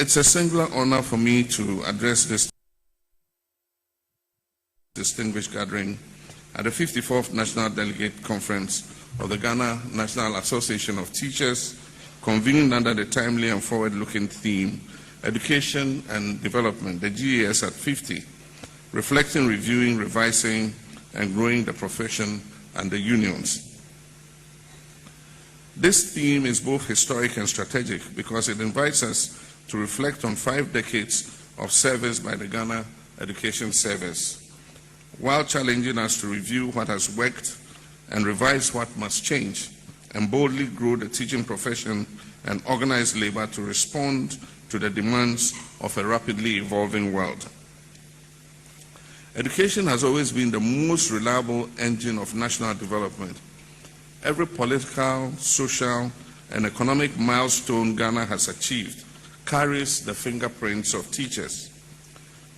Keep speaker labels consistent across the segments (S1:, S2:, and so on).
S1: It's a singular honor for me to address this distinguished gathering at the 54th National Delegate Conference of the Ghana National Association of Teachers, convened under the timely and forward-looking theme, Education and Development, the GES at 50, reflecting, reviewing, revising, and growing the profession and the unions. This theme is both historic and strategic because it invites us to reflect on 5 decades of service by the Ghana Education Service, while challenging us to review what has worked and revise what must change, and boldly grow the teaching profession and organized labor to respond to the demands of a rapidly evolving world. Education has always been the most reliable engine of national development. Every political, social, and economic milestone Ghana has achieved carries the fingerprints of teachers.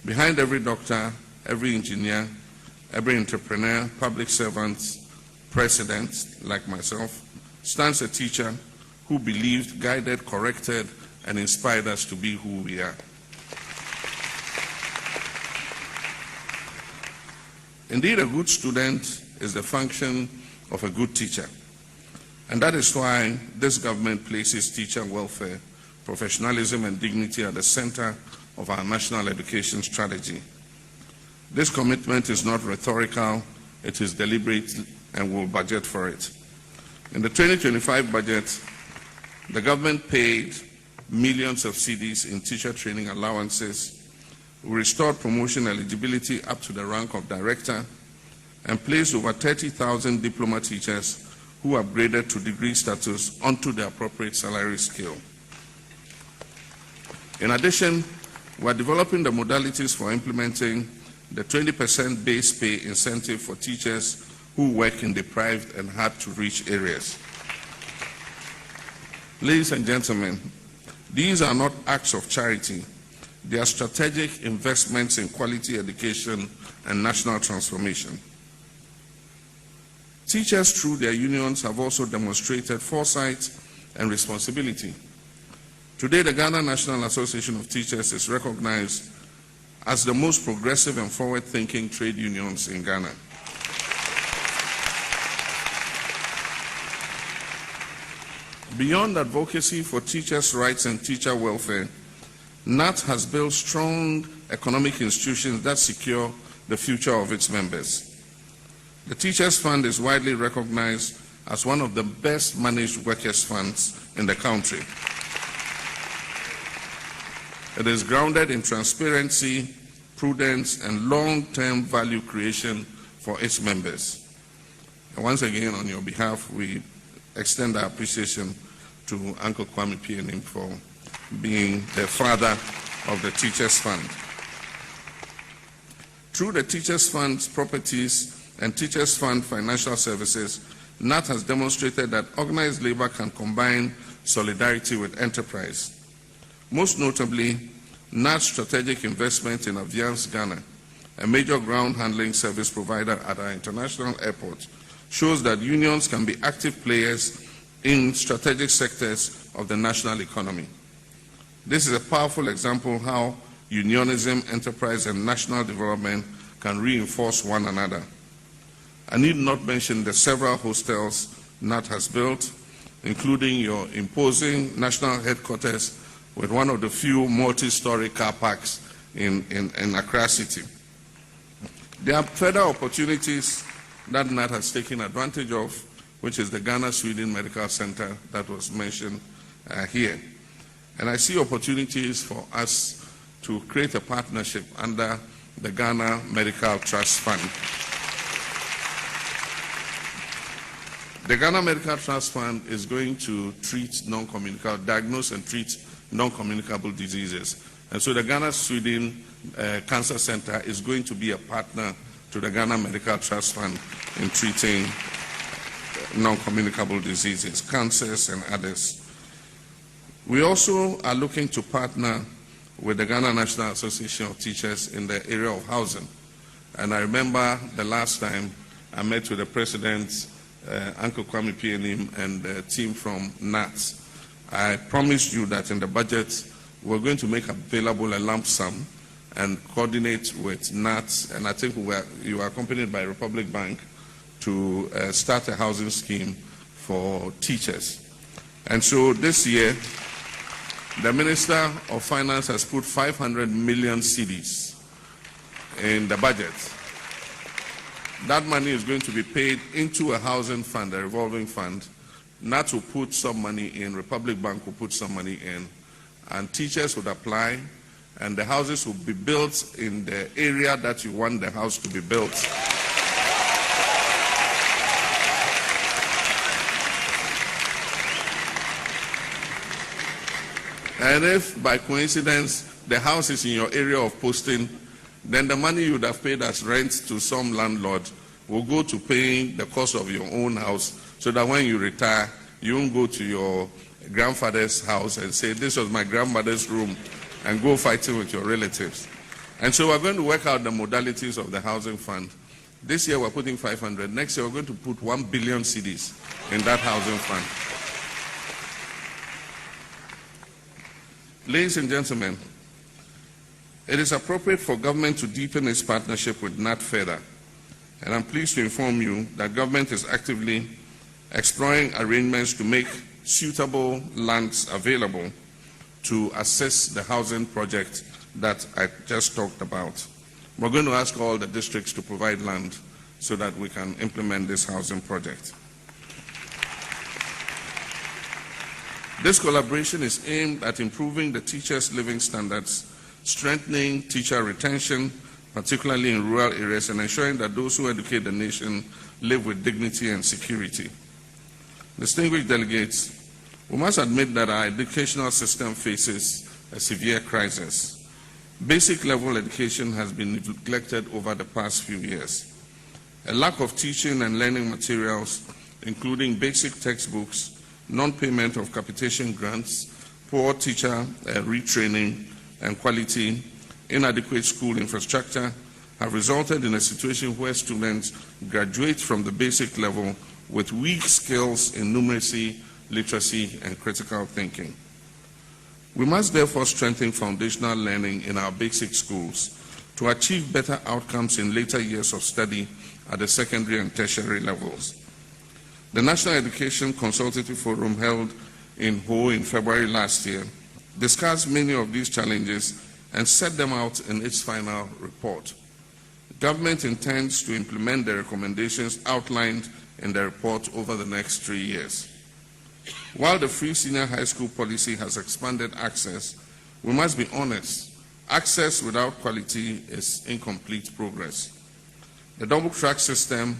S1: Behind every doctor, every engineer, every entrepreneur, public servant, president, like myself, stands a teacher who believed, guided, corrected, and inspired us to be who we are. Indeed, a good student is the function of a good teacher. And that is why this government places teacher welfare, professionalism, and dignity at the center of our national education strategy. This commitment is not rhetorical, it is deliberate, and will budget for it. In the 2025 budget, the government paid millions of cedis in teacher training allowances, restored promotion eligibility up to the rank of director, and placed over 30,000 diploma teachers who upgraded to degree status onto the appropriate salary scale. In addition, we are developing the modalities for implementing the 20% base pay incentive for teachers who work in deprived and hard-to-reach areas. Ladies and gentlemen, these are not acts of charity. They are strategic investments in quality education and national transformation. Teachers, through their unions, have also demonstrated foresight and responsibility. Today, the Ghana National Association of Teachers is recognized as the most progressive and forward-thinking trade unions in Ghana. Beyond advocacy for teachers' rights and teacher welfare, NAT has built strong economic institutions that secure the future of its members. The Teachers Fund is widely recognized as one of the best managed workers' funds in the country. It is grounded in transparency, prudence, and long-term value creation for its members. And once again, on your behalf, we extend our appreciation to Uncle Kwame Pianim for being the father of the Teachers Fund. Through the Teachers Fund's properties and Teachers Fund financial services, NAT has demonstrated that organized labor can combine solidarity with enterprise. Most notably, NAT's strategic investment in Aviance Ghana, a major ground handling service provider at our international airport, shows that unions can be active players in strategic sectors of the national economy. This is a powerful example of how unionism, enterprise, and national development can reinforce one another. I need not mention the several hostels NAT has built, including your imposing national headquarters with one of the few multi-story car parks in Accra City. There are further opportunities that NAT has taken advantage of, which is the Ghana-Sweden Medical Center that was mentioned here. And I see opportunities for us to create a partnership under the Ghana Medical Trust Fund. The Ghana Medical Trust Fund is going to diagnose and treat non-communicable diseases. And so the Ghana-Sweden Cancer Center is going to be a partner to the Ghana Medical Trust Fund in treating non-communicable diseases, cancers, and others. We also are looking to partner with the Ghana National Association of Teachers in the area of housing. And I remember the last time I met with the President, Uncle Kwame Pianim, and the team from NAT. I promised you that in the budget we're going to make available a lump sum and coordinate with NAT, and I think you are accompanied by Republic Bank to start a housing scheme for teachers. And so this year, the Minister of Finance has put 500 million cedis in the budget. That money is going to be paid into a housing fund, a revolving fund. NAT will put some money in, Republic Bank will put some money in, and teachers would apply, and the houses will be built in the area that you want the house to be built. And if by coincidence the house is in your area of posting, then the money you would have paid as rent to some landlord will go to paying the cost of your own house, so that when you retire, you won't go to your grandfather's house and say, this was my grandmother's room, and go fighting with your relatives. And so we're going to work out the modalities of the housing fund. This year we're putting 500. Next year we're going to put 1 billion cedis in that housing fund. Ladies and gentlemen, it is appropriate for government to deepen its partnership with NAT further, and I'm pleased to inform you that government is actively exploring arrangements to make suitable lands available to assist the housing project that I just talked about. We're going to ask all the districts to provide land so that we can implement this housing project. This collaboration is aimed at improving the teachers' living standards, strengthening teacher retention, particularly in rural areas, and ensuring that those who educate the nation live with dignity and security. Distinguished delegates, we must admit that our educational system faces a severe crisis. Basic level education has been neglected over the past few years. A lack of teaching and learning materials, including basic textbooks, non-payment of capitation grants, poor teacher retraining and quality, inadequate school infrastructure have resulted in a situation where students graduate from the basic level with weak skills in numeracy, literacy, and critical thinking. We must therefore strengthen foundational learning in our basic schools to achieve better outcomes in later years of study at the secondary and tertiary levels. The National Education Consultative Forum held in Ho in February last year discussed many of these challenges and set them out in its final report. The government intends to implement the recommendations outlined in the report over the next 3 years. While the free senior high school policy has expanded access, we must be honest, access without quality is incomplete progress. The double track system,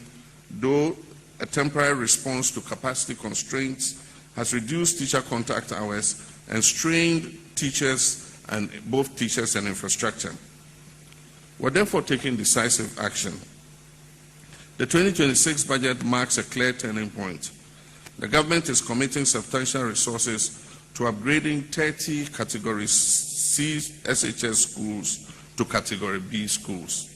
S1: though a temporary response to capacity constraints, has reduced teacher contact hours and strained teachers and both teachers and infrastructure. We're therefore taking decisive action. The 2026 budget marks a clear turning point. The government is committing substantial resources to upgrading 30 Category C SHS schools to Category B schools.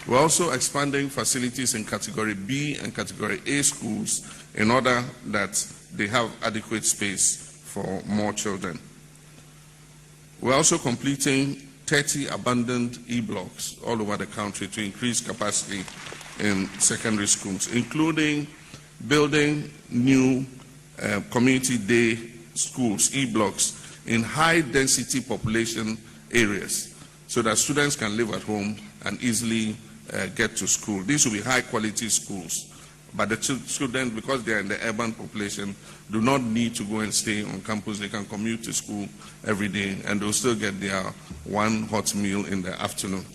S1: We're also expanding facilities in Category B and Category A schools in order that they have adequate space for more children. We're also completing 30 abandoned E-blocks all over the country to increase capacity in secondary schools, including building new community day schools, E-blocks, in high-density population areas so that students can live at home and easily get to school. These will be high-quality schools, but the students, because they are in the urban population, do not need to go and stay on campus. They can commute to school every day, and they'll still get their one hot meal in the afternoon.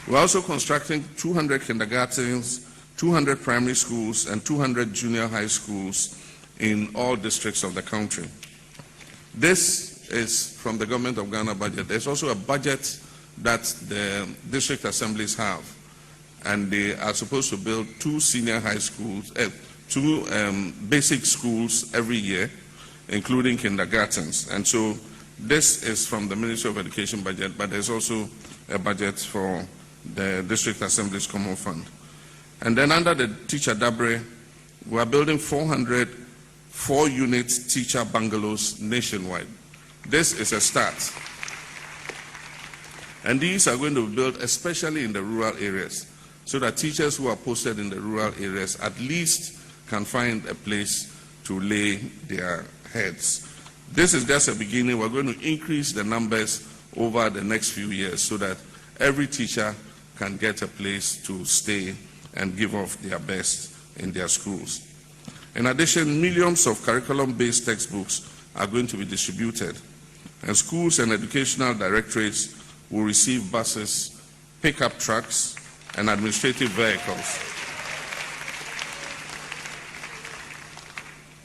S1: We're also constructing 200 kindergartens, 200 primary schools, and 200 junior high schools in all districts of the country. This is from the Government of Ghana budget. There's also a budget that the district assemblies have, and they are supposed to build 2 senior high schools, 2 basic schools every year, including kindergartens. And so this is from the Ministry of Education budget, but there's also a budget for the District Assembly's Common Fund. And then under the Teacher Dabre, We are building 400 4-unit teacher bungalows nationwide. This is a start. And these are going to be built especially in the rural areas, so that teachers who are posted in the rural areas at least can find a place to lay their heads. This is just a beginning. We're going to increase the numbers over the next few years so that every teacher can get a place to stay and give off their best in their schools. In addition, millions of curriculum-based textbooks are going to be distributed, and schools and educational directorates will receive buses, pickup trucks, and administrative vehicles.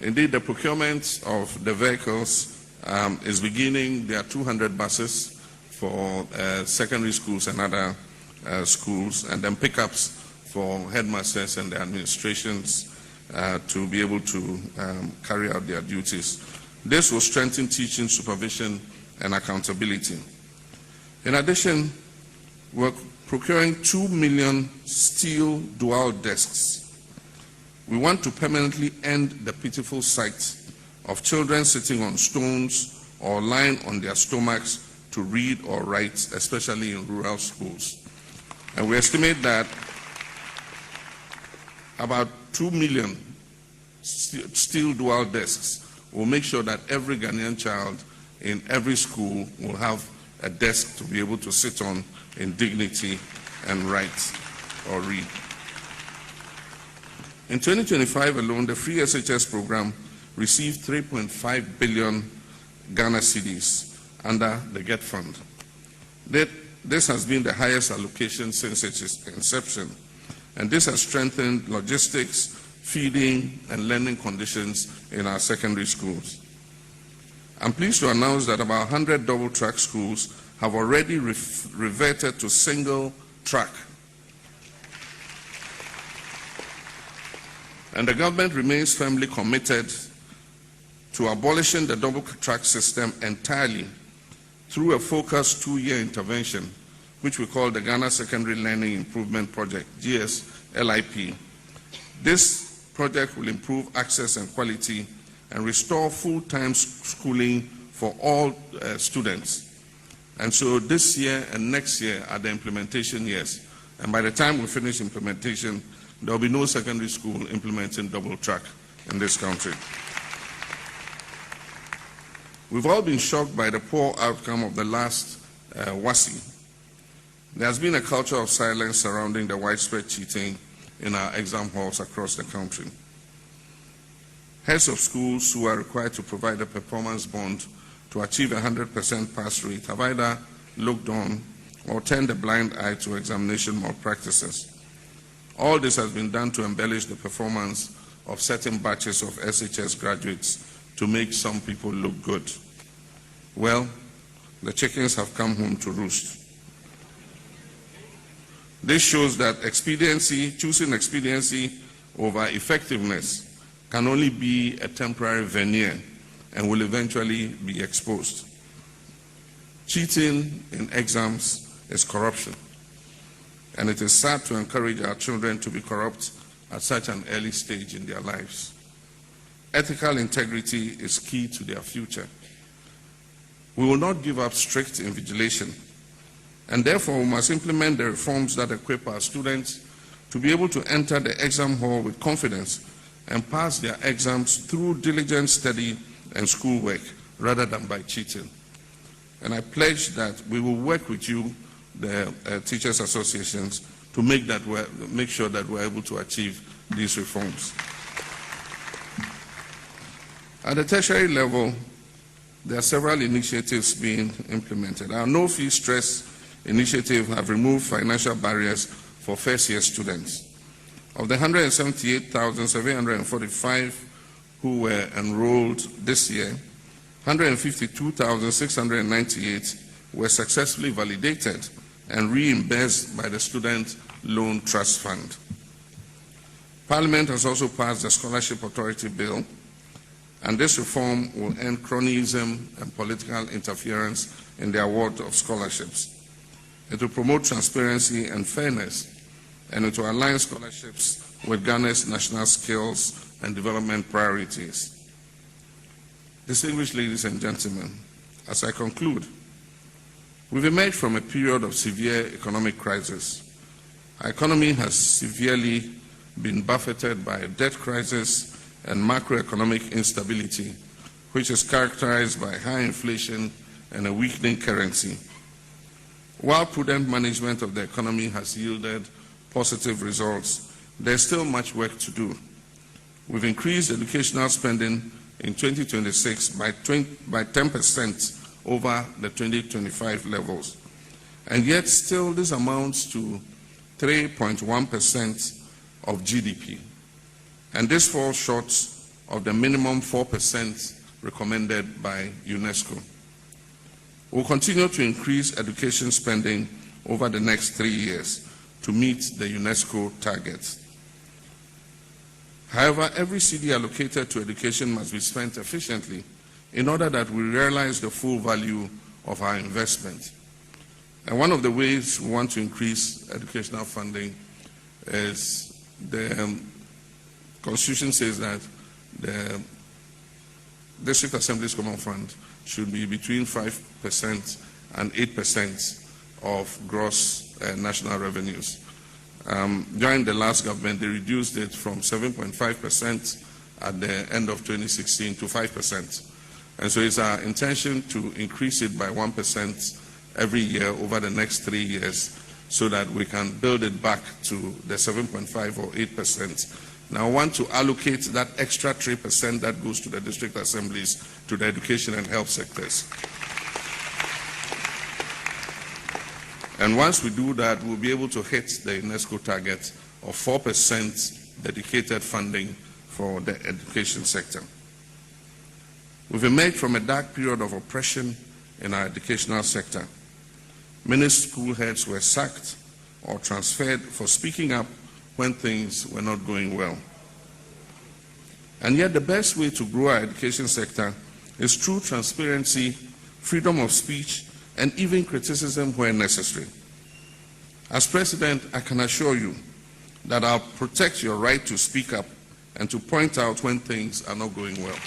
S1: Indeed, the procurement of the vehicles is beginning. There are 200 buses for secondary schools and other schools, and then pickups for headmasters and the administrations to be able to carry out their duties. This will strengthen teaching, supervision, and accountability. In addition, we're procuring 2 million steel dual desks. We want to permanently end the pitiful sight of children sitting on stones or lying on their stomachs to read or write, especially in rural schools. And we estimate that about 2 million steel dual desks will make sure that every Ghanaian child in every school will have a desk to be able to sit on in dignity and write or read. In 2025 alone, the Free SHS program received 3.5 billion Ghana cedis under the GET Fund. This has been the highest allocation since its inception, and this has strengthened logistics, feeding, and learning conditions in our secondary schools. I'm pleased to announce that about 100 double-track schools have already reverted to single track. And the government remains firmly committed to abolishing the double-track system entirely through a focused 2-year intervention, which we call the Ghana Secondary Learning Improvement Project, GSLIP. This project will improve access and quality and restore full-time schooling for all students. And so this year and next year are the implementation years. And by the time we finish implementation, there will be no secondary school implementing double track in this country. We've all been shocked by the poor outcome of the last WASSCE. There has been a culture of silence surrounding the widespread cheating in our exam halls across the country. Heads of schools who are required to provide a performance bond to achieve a 100% pass rate have either looked on or turned a blind eye to examination malpractices. All this has been done to embellish the performance of certain batches of SHS graduates to make some people look good. Well, the chickens have come home to roost. This shows that choosing expediency over effectiveness can only be a temporary veneer and will eventually be exposed. Cheating in exams is corruption, and it is sad to encourage our children to be corrupt at such an early stage in their lives. Ethical integrity is key to their future. We will not give up strict invigilation, and therefore we must implement the reforms that equip our students to be able to enter the exam hall with confidence and pass their exams through diligent study and schoolwork rather than by cheating. And I pledge that we will work with you, the teachers' associations, to make sure that we're able to achieve these reforms. At the tertiary level, there are several initiatives being implemented. Our No Fee Stress initiative have removed financial barriers for first-year students. Of the 178,745 who were enrolled this year, 152,698 were successfully validated and reimbursed by the Student Loan Trust Fund. Parliament has also passed the Scholarship Authority Bill, and this reform will end cronyism and political interference in the award of scholarships. It will promote transparency and fairness, and it will align scholarships with Ghana's national skills and development priorities. Distinguished ladies and gentlemen, as I conclude, we've emerged from a period of severe economic crisis. Our economy has severely been buffeted by a debt crisis and macroeconomic instability, which is characterized by high inflation and a weakening currency. While prudent management of the economy has yielded positive results, there's still much work to do. We've increased educational spending in 2026 by 10% over the 2025 levels, and yet still this amounts to 3.1% of GDP, and this falls short of the minimum 4% recommended by UNESCO. We'll continue to increase education spending over the next 3 years to meet the UNESCO targets. However, every cedi allocated to education must be spent efficiently in order that we realize the full value of our investment. And one of the ways we want to increase educational funding is the Constitution says that the District Assembly's Common Fund should be between 5% and 8% of gross national revenues. During the last government, they reduced it from 7.5% at the end of 2016 to 5%. And so it's our intention to increase it by 1% every year over the next 3 years so that we can build it back to the 7.5 or 8%. Now, I want to allocate that extra 3% that goes to the district assemblies to the education and health sectors. And once we do that, we'll be able to hit the UNESCO target of 4% dedicated funding for the education sector. We've emerged from a dark period of oppression in our educational sector. Many school heads were sacked or transferred for speaking up when things were not going well. And yet the best way to grow our education sector is through transparency, freedom of speech, and even criticism where necessary. As President, I can assure you that I'll protect your right to speak up and to point out when things are not going well.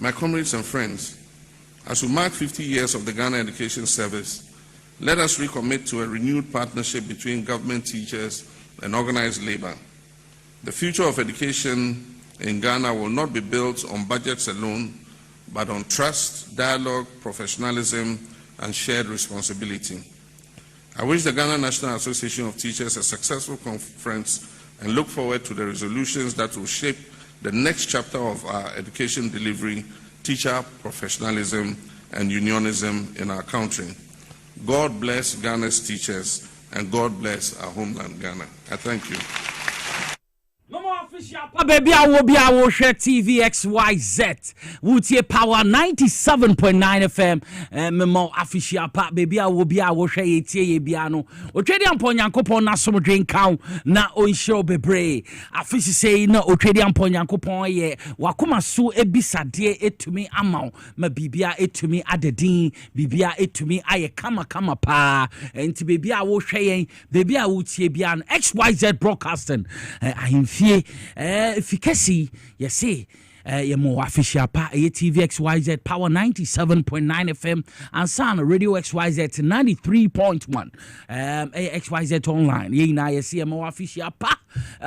S1: My comrades and friends, as we mark 50 years of the Ghana Education Service, let us recommit to a renewed partnership between government, teachers, and organized labor. The future of education in Ghana will not be built on budgets alone, but on trust, dialogue, professionalism, and shared responsibility. I wish the Ghana National Association of Teachers a successful conference and look forward to the resolutions that will shape the next chapter of our education delivery, teacher professionalism, and unionism in our country. God bless Ghana's teachers, and God bless our homeland, Ghana. I thank you.
S2: Baby, I will be our share TVXYZ. Would power 97.9 FM. Memo official pa baby, I will be our share biano. Otredian Ponyankopon na some drink count na on show bebre. Official say no Otredian Ponyankopon ye. Wakuma su ebisade etumi amount. Ma bibia etumi adedin. Bibia etumi aye kama pa. Enti baby, I will share baby, I will biano XYZ broadcasting. I am fear. Efficacy, you see, your more official pa TVXYZ power 97.9 FM and Sun Radio XYZ 93.1 XYZ online. Ye na you see more official pa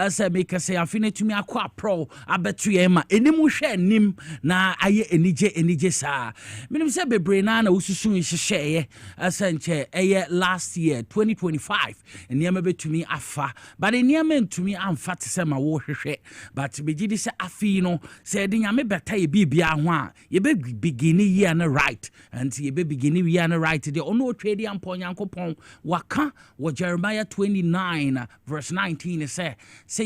S2: say make say afine to me akwa pro abetu ema enimu hwe nim na aye enije sa menim say bebre na ususu hye asanche last year 2025 eniama betumi afa but eniama ntumi amfa te say ma wo hwehwe but begidi say afi no say de nyame beta ye bibia ho a ye be begini year na right and ye be begini year na right de ono trade ampo nyankopon waka wo Jeremiah 29 verse 19 say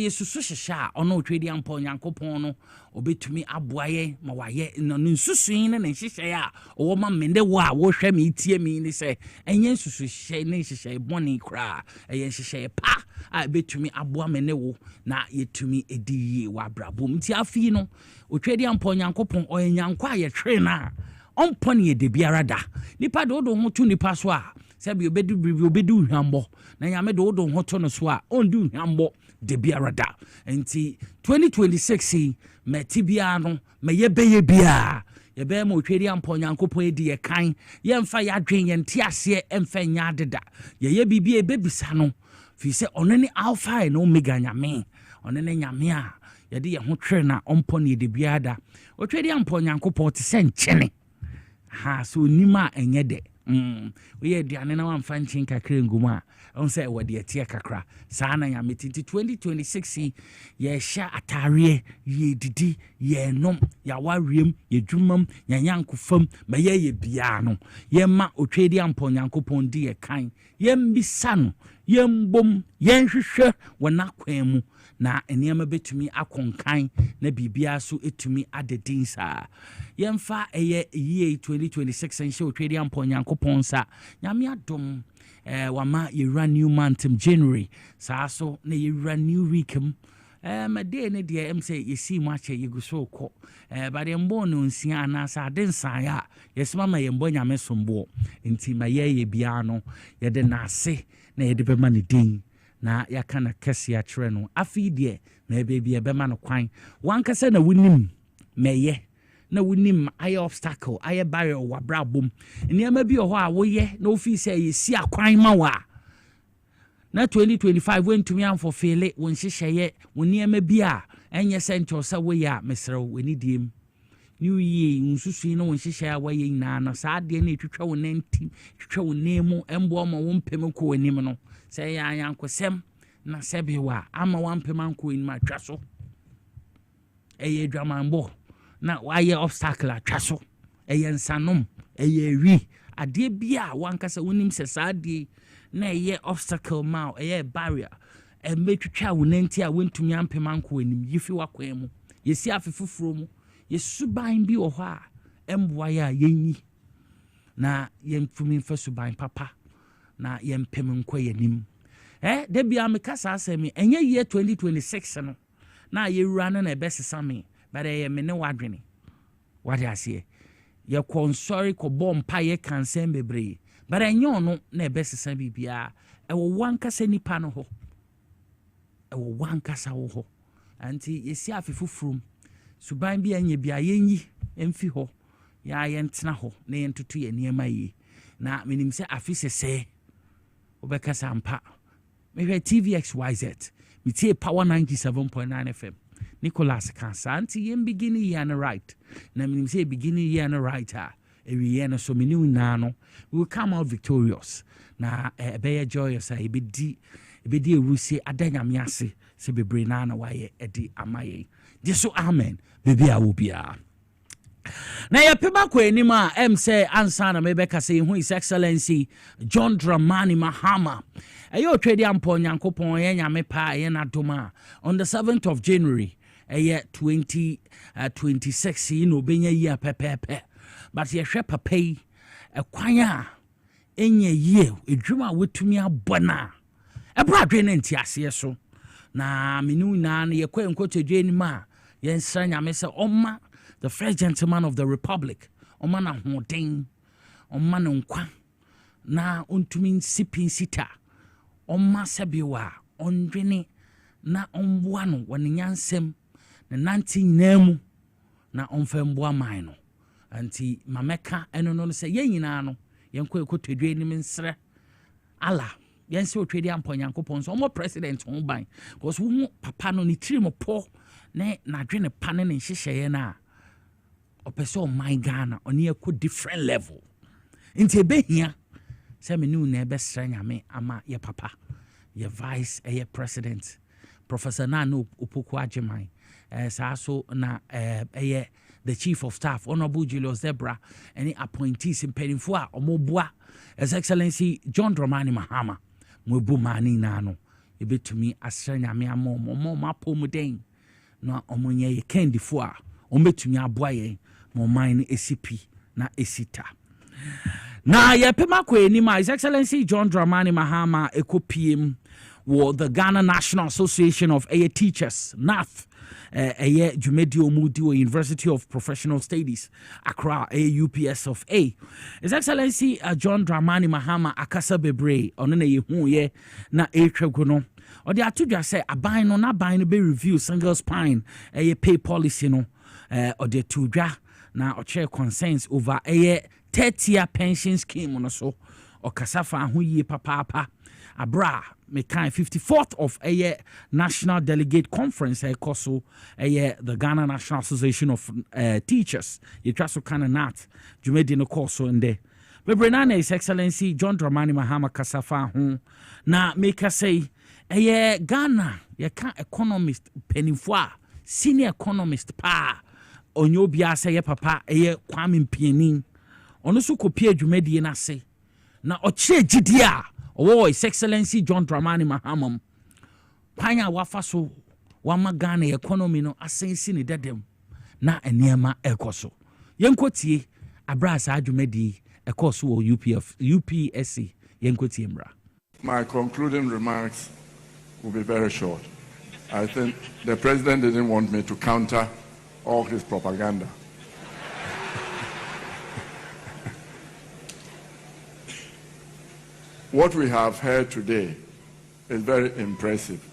S2: yesusu hyehyɛ ono twedi ampo nyankopon no obetumi aboaye ma waye no nsusuin ne hyehyɛ a owo ma mende wo a wo hwɛ me tie me ni sɛ enye nsusu hyehyɛ ne hyehyɛ boni kra eye hyehyɛ pa a betumi aboa me ne wo na yetumi edi wa brabom ti afi no otwedi ampo nyankopon oyenyanko a ye twe na ompone ye de biara da nipa do ho tu nipa so a Sabi obedu hwambo na nyame de wodo hoto no so a ondu hwambo de biarada enti 2026 metibia no meye beye bia ye be ma otweri ampo nyankopon edi ye kan ye mfa ya dwen ye nte ase emfa nya adeda ye bibia ebebisa no fi se ono ne alpha and omega nyame ono ne nyame a ye de ye ho twere na ompo ne de biada otweri ampo nyankopon te se nkyene ha so nima enye de we ye aduane na wamfa nkyen kakra nguma on say we de tie kakra saa na nyame tinti 2026 ye hya atare ye didi ye nom ya wariem ye dwumam ya nyankofam ma ye bia no ye ma otwedi ampo nyankopon di ye kan ye mbisa no ye mbom ye nhwehwe wona kwan mu na enema betumi akonkan na bibia so etumi adedin saa yemfa eye 2026 enhye otwedi ampo nyankopon sa nyame adom wama yewra new month January saa so na yewra new week ma day ne de say yesi mu ache yeguso ko ba de mbo no nsia na sa den san ya yesima ma yembo nyame sombo nti ma ye bia no ye de na ase na ye de be ma ne din na yakana kese ya kire no afi de na ebe bia be ma no kwan wankasa na wunim meye na wunim aye obstacle aye barrier wa brabom niam bi ho a wo ye na ofi say yesi akwan ma wa na 2025 wentumi amfo fele won hyehyeye won niam bi a enye sento sa wo ya mesrew weni diem new year nsusu na won hyehyeye wa ye na no sa de na etwetwa won nantim twetwa won nemu embo ma won pem ko wanim no say ya yankosem na sebewa ama wan pem anko eni ma twaso eye dwamambo na waye obstacle atwaso eye nsanom eye wi ade bia wankasa wonim se saade na eye obstacle ma eye barrier metwetwa wonanti a wontumi ampem anko anim yifi wakwan mu yesi afefufuro mu yesuban bi wo ho a emboa ya yenyi na yemfumi fa suban papa na yempem nko yanim de bia mekasa asemi enye ye 2026 no na yewura no na ebesesame bare ye me ne wadwene wade ase ye konsori ko bompa ye kansen bebre bare enye ono na ebesesa bibia ewo wankasa nipa no ho ewo wankasa wo ho anti yesi afefufurum suban bia nye bia yenyi emfi ho ya yentena ho na yentutu ye niema yi na menim se afisese obekasa ampa mehwe TVXYZ mitie Power 97.9 FM Nicholas Kansanti yem beginning year na right na menim say beginning year na right every year na so many na no we will come out victorious na be joyous ebedi ewusie adanyame ase se bebre na na waye edi amaye jesu amen bebi a wo bia na ya pema kwa enima say ansa na mebeka say hu his excellency John Dramani Mahama ayo twedi ampo nyankopon ye nyame pa ye na doma on the 7th of January 2026 you know benya year pepepe but ye hwe papa yi ekwan a enye ye edwuma wetumi abona ebra dwen nti ase so na menu na ye kwa nkotodwe ni ma ye nsra nyame se omma the first gentleman of the republic omma na hoden omma no nkwa na ontumi nsipin sita omma sabiwa ondwene na omboa no wone nyansem na nanti nyinamu na omfemboa man no anti mameka eno no se yenyina no yenkɔ ekotodwe ni mensre ala yense otwedi ampo nyankopon so omo president ho ban because wo papa no ni tiri mo po na dwene pa ne nhyehyeye na opese o my Ghana oni ekɔ different level nti ebehia se menu na ebesra nyame ama ye papa ye vice ye president Professor Nana Opoku Agyemang so na the chief of staff Honorable Julius Zebra any appointees in Penifua a omobua His Excellency John Dramani Mahama mwebu mani nano ebetumi asra nyame amom mapo muden na omonye ye kendifua ombetumi aboa ye mo man esipi na esita na ye pema kwa enima His Excellency John Dramani Mahama ekopiem the Ghana National Association of Teachers, NAF. Jumedi Omudi University of Professional Studies, Accra, UPS of A. His Excellency John Dramani Mahama Akasa Bebre, Onene Yehuye, na Etregono. Or the Atuja say, a buying or not buying be review single spine, a pay policy no, or the Tuja, now or chair concerns over a 30-year pension scheme on so, or Kasafa Huye Papa. Abra mekan 54th of a national delegate conference koso the Ghana National Association of Teachers you try so kind of not jumedi no course in there Bebrenana His Excellency John Dramani Mahama Kasafa ho na make say Ghana you can economist penifwa senior economist pa onyo bia say papa Kwame Mpiani ono so kopia jumedi na say na oche gidia His Excellency John Dramani Mahama Panya wafaso wama Ghana economy no asensi ni dedem na eniema ekoso yenkotie abrasa adwumedi ekoso wo UPSC yenkotie mra.
S3: My concluding remarks will be very short. I think the president didn't want me to counter all his propaganda. What we have heard today is very impressive.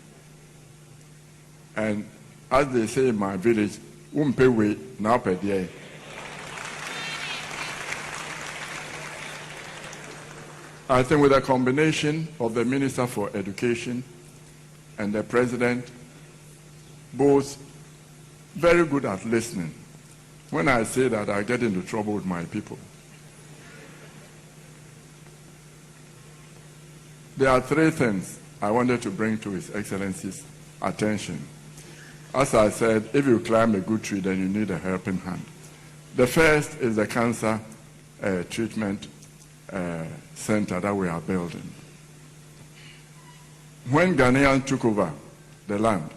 S3: And as they say in my village, umpewe na pedie. I think with a combination of the Minister for Education and the President, both very good at listening. When I say that, I get into trouble with my people. There are three things I wanted to bring to His Excellency's attention. As I said, if you climb a good tree, then you need a helping hand. The first is the cancer treatment center that we are building. When Ghanaians took over the land,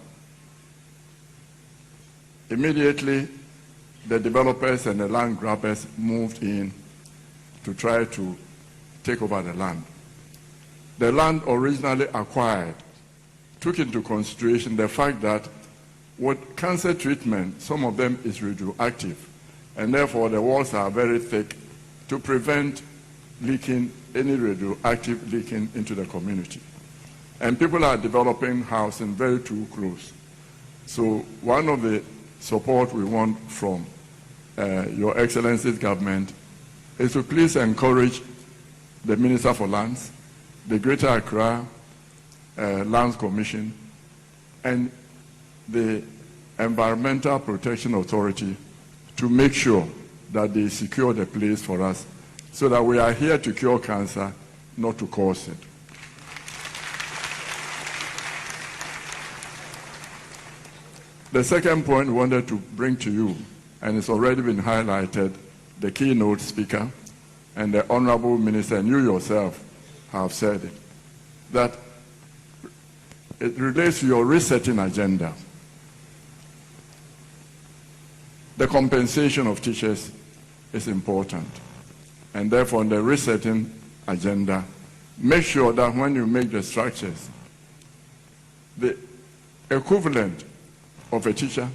S3: immediately the developers and the land grabbers moved in to try to take over the land. The land originally acquired took into consideration the fact that with cancer treatment, some of them is radioactive, and therefore the walls are very thick to prevent leaking, any radioactive leaking into the community. And people are developing housing very too close. So one of the support we want from Your Excellency's government is to please encourage the Minister for Lands, the Greater Accra Lands Commission, and the Environmental Protection Authority to make sure that they secure the place for us so that we are here to cure cancer, not to cause it. The second point we wanted to bring to you, and it's already been highlighted, the keynote speaker and the Honorable Minister and you yourself have said it, that it relates to your resetting agenda. The compensation of teachers is important, and therefore in the resetting agenda, make sure that when you make the structures, the equivalent of a teacher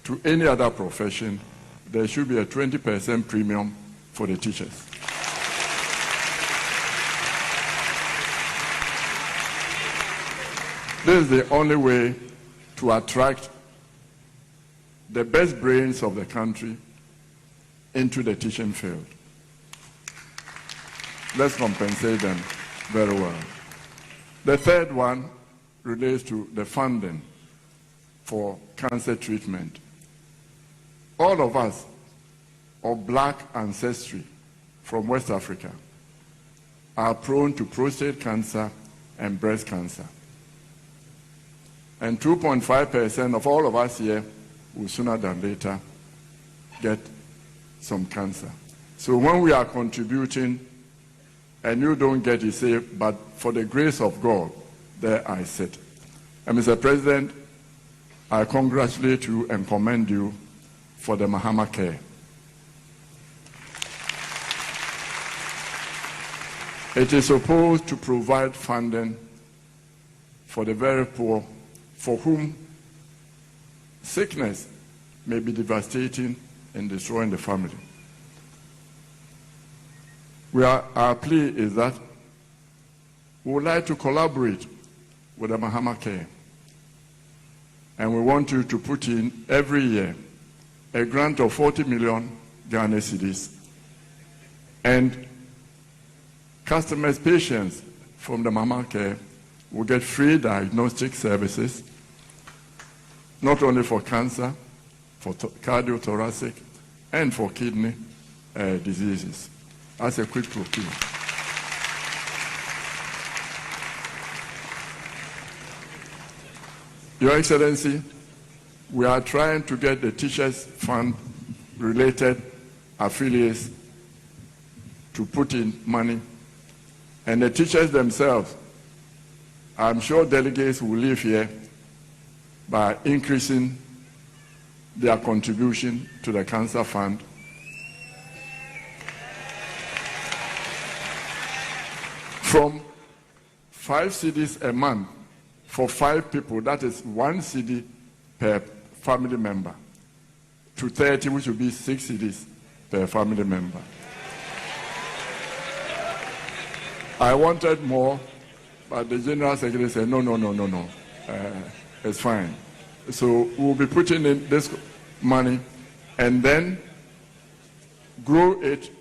S3: to any other profession, there should be a 20% premium for the teachers. This is the only way to attract the best brains of the country into the teaching field. Let's compensate them very well. The third one relates to the funding for cancer treatment. All of us of black ancestry from West Africa are prone to prostate cancer and breast cancer. And 2.5% of all of us here will sooner than later get some cancer. So when we are contributing and you don't get it, say, but for the grace of God, there I sit. And Mr. President, I congratulate you and commend you for the Mahama Care. It is supposed to provide funding for the very poor, for whom sickness may be devastating and destroying the family. Our plea is that we would like to collaborate with the Mahama Care, and we want you to put in every year a grant of 40 million Ghana cedis, and customers, patients from the Mahama Care will get free diagnostic services, not only for cancer, for cardiothoracic, and for kidney diseases. As a quick procure. Your Excellency, we are trying to get the Teachers Fund related affiliates to put in money, and the teachers themselves, I'm sure delegates will leave here by increasing their contribution to the Cancer Fund. From 5 cedis a month for 5 people, that is 1 cedi per family member, to 30, which will be 6 cedis per family member. I wanted more, but the General Secretary said, no, it's fine. So we'll be putting in this money and then grow it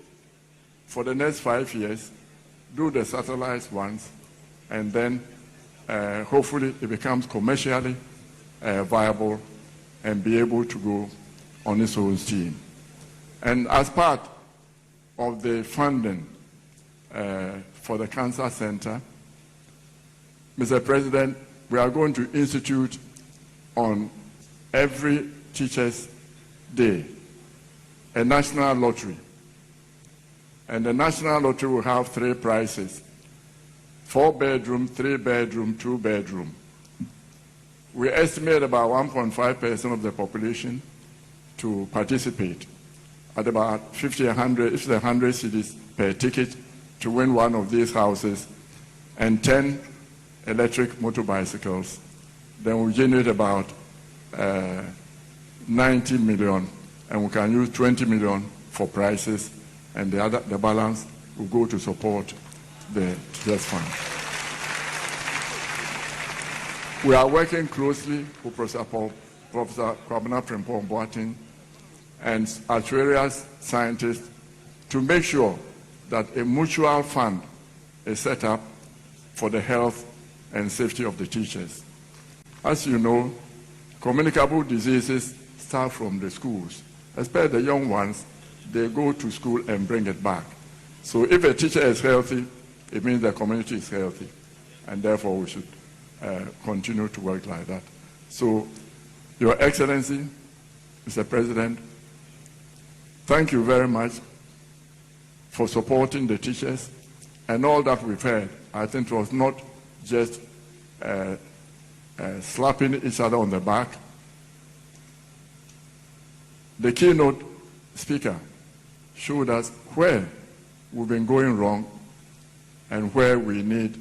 S3: for the next 5 years, do the satellite ones, and then hopefully it becomes commercially viable and be able to go on its own steam. And as part of the funding for the Cancer Center, Mr. President, we are going to institute on every Teachers' Day a national lottery. And the national lottery will have 3 prizes: 4-bedroom, 3-bedroom, 2-bedroom. We estimate about 1.5% of the population to participate at about 100 cedis per ticket to win one of these houses, and 10 electric motor bicycles. Then we generate about 90 million, and we can use 20 million for prizes, and the balance will go to support the Teachers Fund. We are working closely with Professor Kwabena Frimpong-Boateng and actuarial scientists to make sure that a mutual fund is set up for the health and safety of the teachers. As you know, communicable diseases start from the schools, especially the young ones. They go to school and bring it back. So if a teacher is healthy, it means the community is healthy, and therefore we should continue to work like that. So, Your Excellency, Mr. President, thank you very much for supporting the teachers, and all that we've heard, I think it was not just slapping each other on the back. The keynote speaker showed us where we've been going wrong and where we need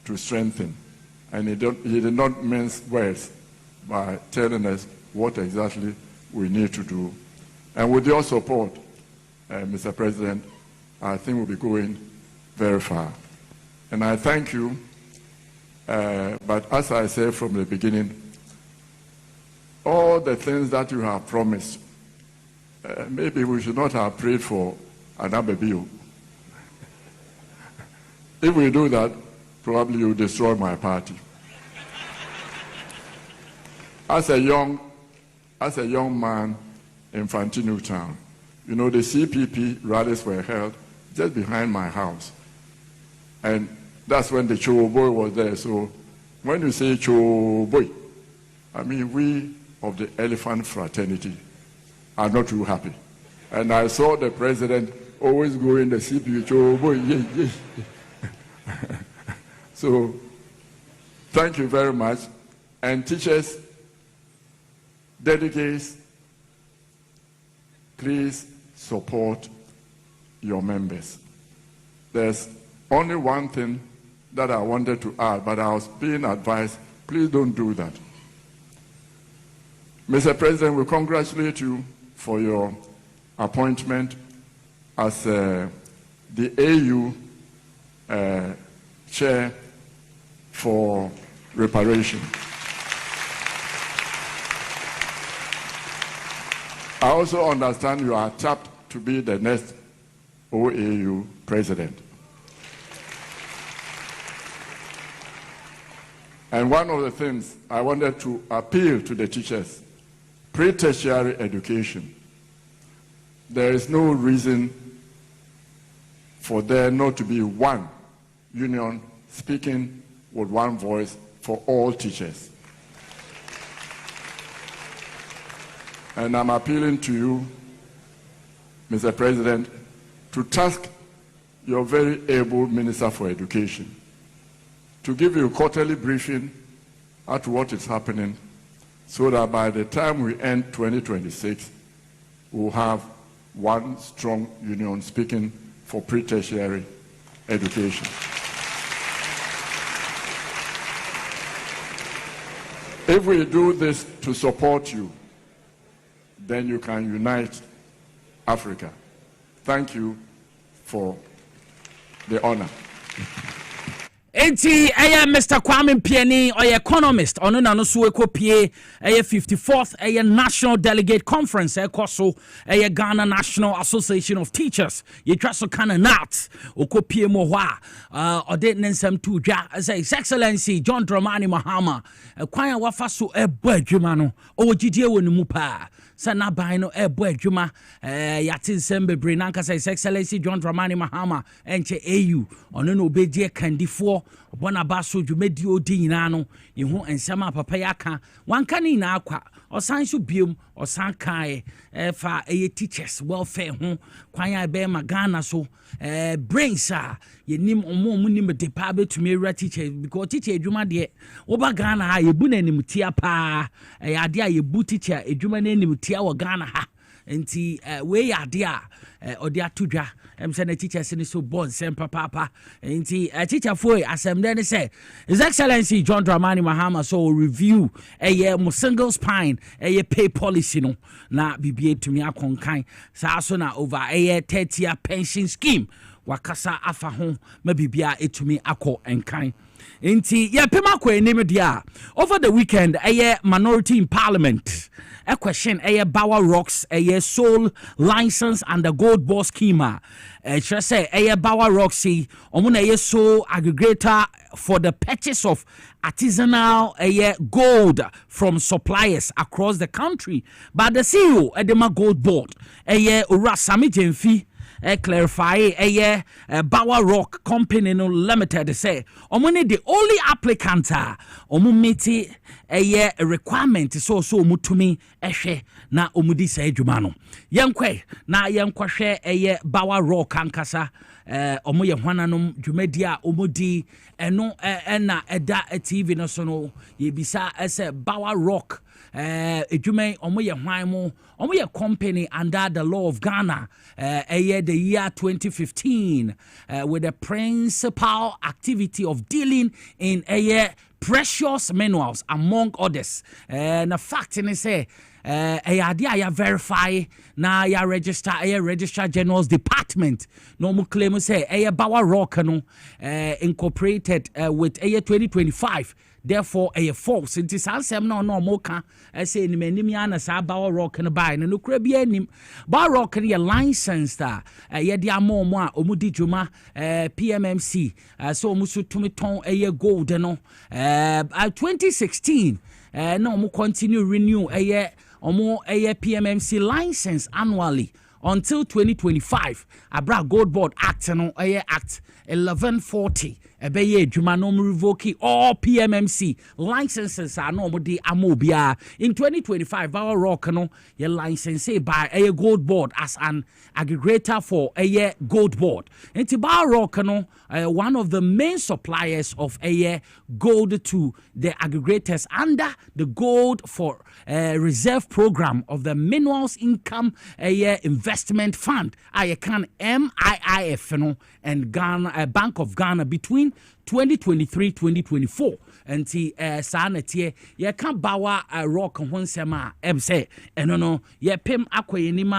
S3: to strengthen. And he did not mince words by telling us what exactly we need to do. And with your support, Mr. President, I think we'll be going very far. And I thank you, but as I said from the beginning, all the things that you have promised, maybe we should not have prayed for another bill. If we do that, probably you destroy my party. As a young man in Fantinu town, you know, the CPP rallies were held just behind my house. And that's when the Choboy was there. So when you say Choboy, I mean, we of the Elephant Fraternity are not too happy. And I saw the president always go in the CPP, Choboy, So, thank you very much. And teachers, delegates, please support your members. There's only one thing that I wanted to add, but I was being advised Please don't do that. Mr. President, we congratulate you for your appointment as the AU chair for reparation. I also understand you are tapped to be the next OAU president. And one of the things I wanted to appeal to the teachers, pre-tertiary education, there is no reason for there not to be one union speaking with one voice for all teachers. And I'm appealing to you, Mr. President, to task your very able Minister for Education to give you a quarterly briefing at what is happening so that by the time we end 2026, we'll have one strong union speaking for pre-tertiary education. If we do this to support you, then you can unite Africa. Thank you for the honor.
S2: Enti Mr. Kwame Mpiani or economist ono na no so ekopie 54th National Delegate Conference ekoso Ghana National Association of Teachers ye twa so kana nat okopie mo ho a ode nensam tu dwa say His Excellency John Dramani Mahama kwan a wafa so ebo adwuma no ogidie woni mu pa sana ban no ebo adwuma yate nsem bebre nanka say His Excellency John Dramani Mahama enche AU ono na obedie kandifo bona baso dwumedi odi nyina no yehu ensema papa yaka wanka ni na akwa osan so biom osan kai fa teachers welfare ho kwan ya be magana so brains yenim omo nim de pa betumi ewra teacher because teacher edwuma de oba Ghana ha yebu na nim tia pa ade a yebu teacher edwuma na nim tia wo Ghana ha enti we ade a ode atodwa say the teachers in so born sem papa enti teacher foi asem then say His Excellency John Dramani Mahama so review mo single spine pay policy no na bibie to me akonkan sa so na over 30-year pension scheme wakasa afa ho ma bibia etumi akọ enkan enti pema kwa enim dia over the weekend minority in parliament a question Bawa Rocks sole license and the gold boss schema should say Bawa Roxy omuna sole aggregator for the purchase of artisanal gold from suppliers across the country but the CEO Edema Gold Board Ura Sami Jemfi clarify Bawa Rock Company no limited say omuni the only applicant omumiti a requirement so mutumi ehwe na omudi say adwuma no yenkwe na yenkwahwe Bawa Rock ankasa omo ye hwananom dwumadi a omudi eno na eda TV no so no yebisa ese Bawa Rock edwuma omo ye hwan mo omo ye company under the law of Ghana the year 2015 with the principal activity of dealing in precious minerals among others na fact ni say idea ya verify na ya register registrar general's department no mu claim say Bawa Rock no incorporated with 2025 therefore false it is ansem no moka say ni manim ya na sa Bawa Rock no buy no kura bi anim Bawa Rock no license ta ye dia mo a omudi djuma PMMC so omusu tumi ton gold no 2016 no mu continue renew PMMC license annually until 2025 abra Gold Board Act no Act 1140 ebeye adwuma no revoke all PMMC licenses are no de amobia in 2025 Bawa Rock no ye license by Gold Board as an aggregator for Gold Board enti Bawa Rock no one of the main suppliers of gold to the aggregators under the Gold for Reserve program of the Minerals Income Investment Fund can MIIF no and Ghana Bank of Ghana between 2023-2024 nti saa na tie ye ka bawa rock ho nsɛm a say ɛno no ye pem akoyenim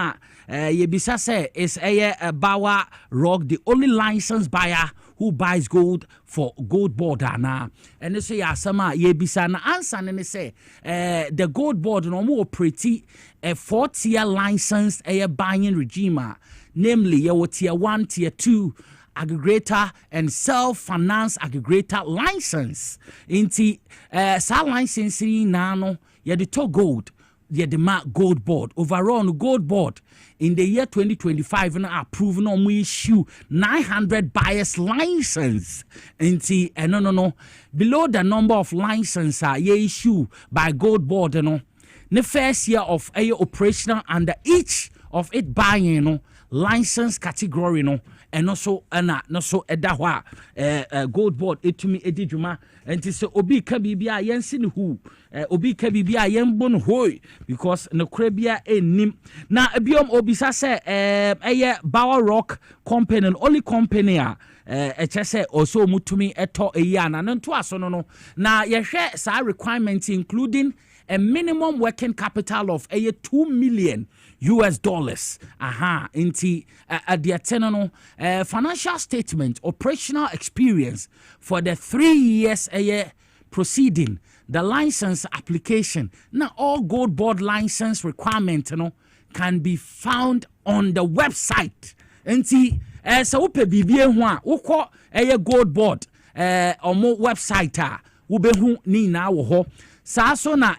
S2: a ye bisa say is bawa rock the only licensed buyer who buys gold for gold board ana and so ya asama ye bisa na answer ne say the gold board no mo operate a 4-tier licensed buying regime namely your tier 1 tier 2 aggregator and self-finance aggregator license inti sa license na no ye the to gold ye the gold board overall gold board in the year 2025 na approve no mo issue 900 buyers license inti no below the number of license ye issue by gold board no the first year of operational under each of it buying no license category no and also no so edahwa gold board etumi edidwuma enti se obi ka bibia yensi ne hu obi ka bibia yembo no hoy because no krabia enim na biom obisa se Bower Rock company and only company HSA also mutumi eto eyana nto aso no na yehwe sa requirements including a minimum working capital of $2 million US. Inti the financial statement, operational experience for the 3 years proceeding the license application. Now all gold board license requirements can be found on the website. Inti so upe bibie ho a ukọ gold board omo website ubehu ni na wo ho. So na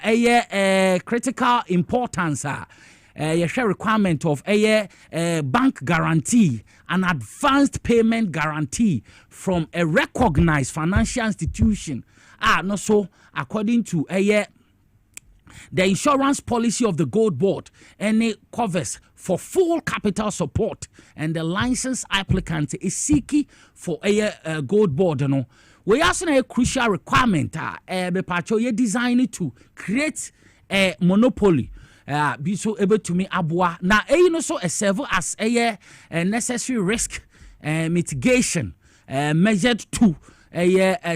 S2: critical importance share requirement of bank guarantee, an advanced payment guarantee from a recognized financial institution. No so according to the insurance policy of the gold board, and it covers for full capital support, and the license applicant is seeking for a gold board. We also have a crucial requirement. Be designed to create a monopoly. Be so able to me abua. Now, so serve as a necessary risk mitigation measured to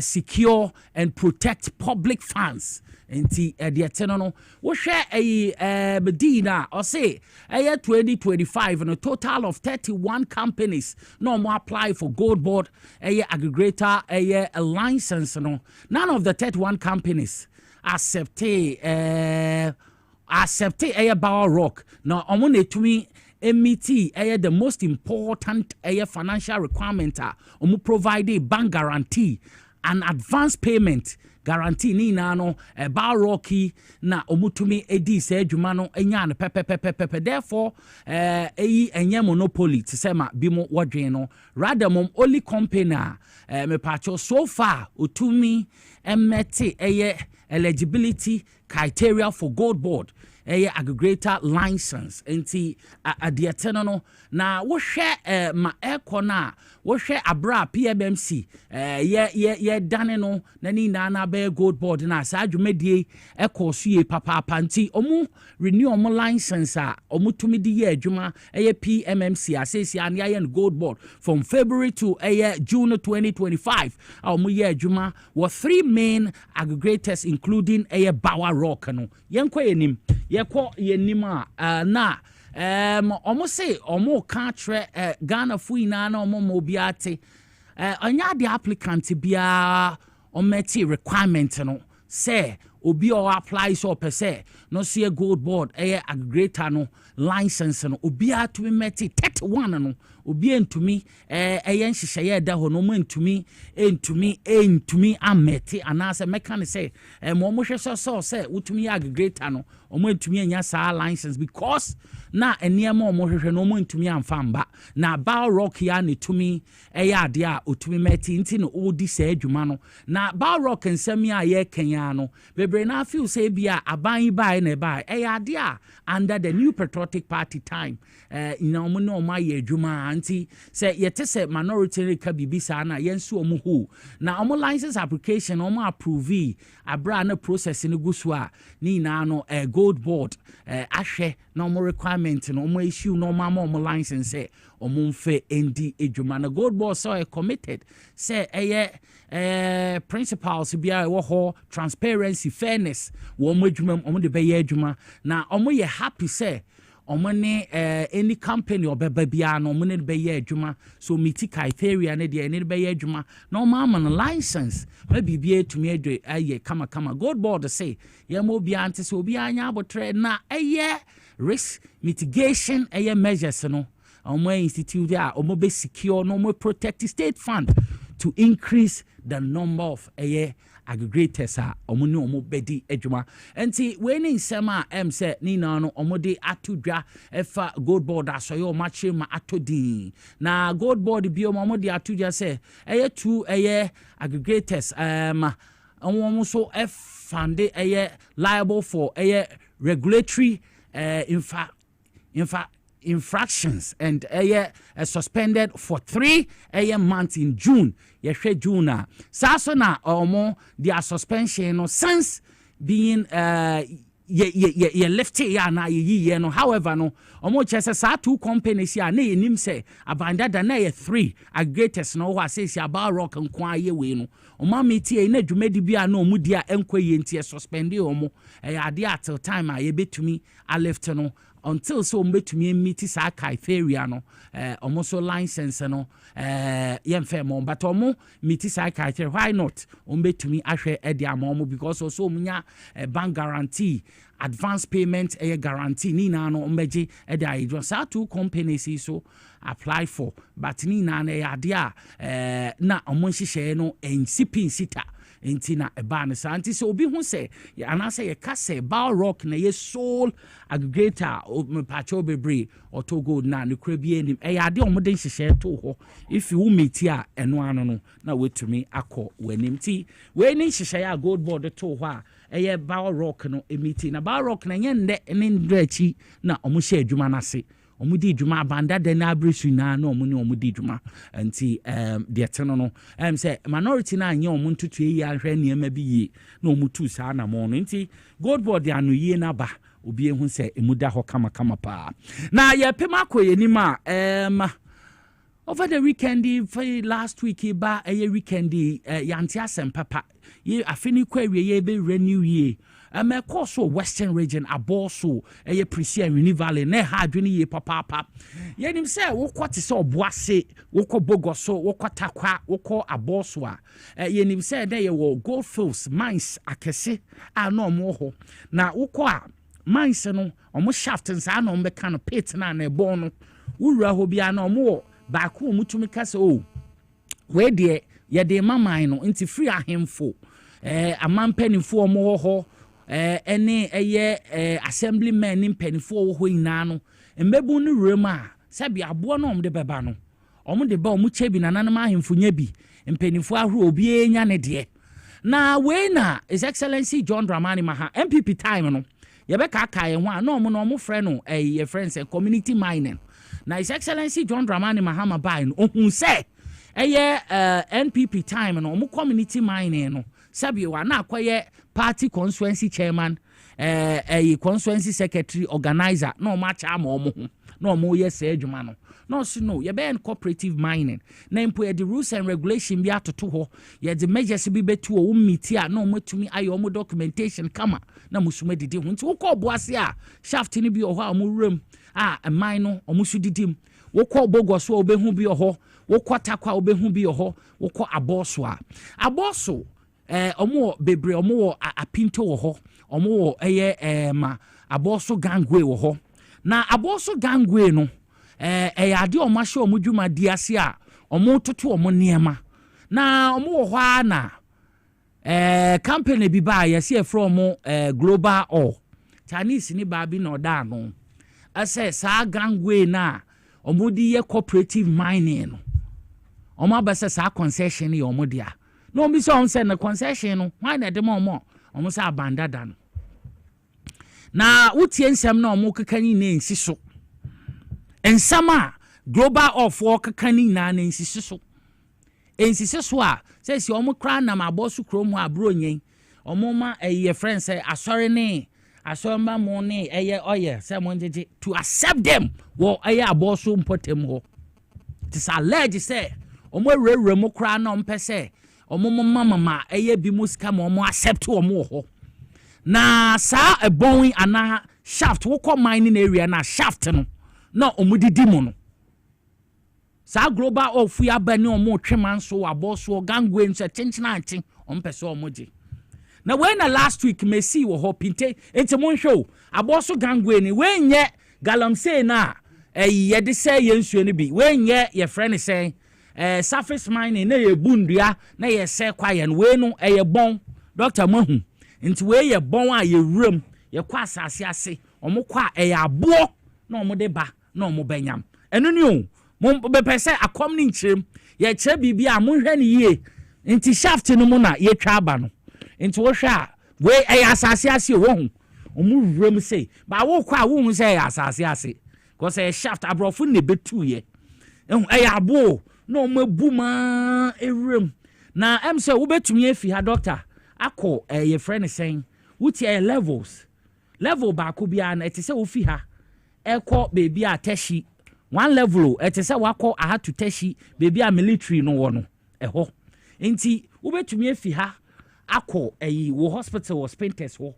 S2: secure and protect public funds. Inti the tenano we share Medina or say 2025 and a total of 31 companies no more apply for gold board aggregator a license. None of the 31 companies accept Bower Rock. Now omone to me MET the most important financial requirement provide a bank guarantee and advance payment guarantee ni na no Bower Rock na omutumi edi se adwuma no enya no pepepepepe. Therefore enye monopoly to say ma bimo wadwen no rather mom only company me pacho so far utumi emeti eligibility criteria for gold board aggregator license enti adieteno no na wo hwe ma ekona wo hwe abra PMMC ye dane no na ni na be gold board na sa adwumedie ekoso ye papa panti omu renew omu license omu tumi di ye adwuma PMMC asesi an ye gold board from February to June 2025 omu ye adwuma were 3 main aggregators including Bower Rock no yenko enim yeko yenima na omo say omo ka tre Ghana fuina na omo mobiate onya the applicant bia ometi requirement no say obi o apply so per se no see gold board aggregator no license no obi atumi meti 31 no obi entumi nhihye da ho no mo entumi ameti anase meka ne say mo hwe so say utumi aggregator no omo entumi anya sa license because na eniema omo hwehwe no omo entumi amfamba na Bower Rock ya ne tumi ade a otumi meti nti no odi sa adwuma no na Bower Rock nsemi a ye kenya no bebre na feel say bia aban buy na buy ade under the New Patriotic Party time no mo no ma ye adwuma anti say yete say minority ka bibisa na yenso omo ho na omo license application omo approve abra na process ni gusua ni na no gold board ahwe na omo requirement no omo issue no ma omo license say omo mfe endi adwuma na gold board so committed say principles bia wo ho transparency fairness wo omo adwuma omo de be ye adwuma na omo ye happy say omo ne any company obeba bia no omo ne be ye adwuma so meti criteria ne de ne be ye adwuma na omo am license ma bibia tumi adwe aye kama gold board say ye mo bia ante so bia anya abotre na risk mitigation measures no omo institute a omo be secure no omo protect state fund to increase the number of aggregators omo ne omo bedi adwuma enti we ni nsema say ni na no omo de atodwa efa gold board asoyo machi ma atodin na gold board bi omo de atodwa say two aggregators omo so fund liable for regulatory infractions and suspended for 3 months in June. June. Sasona omo their suspension no since being lifted na ye no however no omo chese sa 2 companies ya na yenim say abanda da na 3 aggregators no wa say about rock nkwa ye we no omo metie na dwumadi bia na omo dia enkwa ye ntie suspended omo ade at time a ye betumi a left no until so mbetumi meet sa criteria no so license no yemfe mo but omo meet sa criteria why not mbetumi ahwe ede amomo because also munya bank guarantee advance payment guarantee ni na no mbeji ede ayi sa 2 companies so apply for but ni na ade na omo nhihye no ensipin sita entina eba ne santi so obi hu se anase ye kase Bao Rock na ye sole aggregator me pacho bebre auto gold na ne kura bi enim ade omode nhihye to ho if you meti a eno ano no na wetumi akọ wanim ti we ni nhihye ya gold board to ho a Bao Rock no emiti na Bao Rock na nye nde ne ndrachi na omo hye adwuma na se omudi djuma banda de na abresu na na omuni omudi djuma anti de teno no say minority na anye omuntutu yi ahwe niema bi yi na omutu sa na mo no nti gold board anu yi na ba obi ehun say emuda ho kama pa na ye pema koye ni ma over the weekend last week ba weekend yanti asem papa ye afini kwa ye be renew ye course Western region aboso Prisia Uni Valley ne ha adwene ye papa yenim se wo kwate se oboase wo ko bogoso wo kwatakwa wo ko aboso a yenim se de ye wo Goldfields mines akese no mo ho na wo ko a mines no omo shaft nsa na ombe kan pit na na ebo no wura ho bia na omo ba ko mutumi kase we de ye de mamai no nti free ahemfo amampanifo omo ho any assemblymen in penifo ho ina no mbebu no rema sabi abo no omde beba no omde ba omuche bi nananama ahemfo nya bi mpenifo ahro obi enya ne de na we na His Excellency John Dramani Mahama MPP time no ye be ka ka ye ho a no omo no omo frɛ no ye friends community mining na His Excellency John Dramani Mahama bai no ohun se NPP time no omo community mining no sabi wa na akoye party constituency chairman constituency secretary organizer no match am omo no omo yes adwuma no ye be cooperative mining na impo the rules and regulation bi atoto ho ye the measures bi betu o meeting a no matumi ayo omo documentation kama na musuma didi ho nti wo ko boase a shaft ni bi o ho a omo rem a mine no omo su didim wo ko bogoso obehu bi o ho wo ko takwa obehu bi o ho wo ko aboso omo bebre omo apinto wo ho omo wo ma aboso gangwe wo ho na aboso gangwe no ade omo hye omo dwuma di ase a omo toto omo niema na omo wo ho na company bi ba ya see from global all Chinese ni ba bi no da no ase sa gangwe na omo di ye cooperative mining no omo abese sa concession ye omo dia no be so on say na concession no why na dem omo omo say abandada no na wotie nsɛm na omo kekani na ensi so ensama global of work kekani na ensi so ensisi so a say si omo kra na mabosu krom ho abro nyen omo ma eye friend say asori ne asomba mo ne eye oye say mo njeje to accept them wo eye abosu mpotem ho tis alleged say omo rewre mo kra na ompe say omo mama eye bi musika mo omo accept omo ho na sa ebon ana shaft wo ko mining area na shaft no na omo didi mo no sa global of ya bani omo tweman so aboso gangwe nso chenchina anchen ompese omoje na when na last week me see wo ho pinte enti mon show aboso gangwe ni when ye galamsey na ye de say ye nsuo ni bi when ye ye friend say surface mining na ye bundua na ye say kwaye no we no ye bon doctor mahu enti we ye bon a ye wram ye kwa asase ase omo kwa ye abo na omo de ba na omo banyam eno ni o mo be pese akom ni nchirem ye kire bibia mo hwe ni ye enti shaft no mo na ye twa aba no enti wo hwe a we asase ase wo hu omo wram say ba wo kwa wo hu say asase ase cause a shaft abrofu ne betu ye abo na omo bu ma ewram na em say wo betumi afi ha doctor akọ ye friend saying wuti level ba ko bia na eti say wo fi ha ekọ baby ateshi one level it is a wako I had to teshi baby a military no one eho enti ubetumi afi ha akọ wo hospital or spinters ho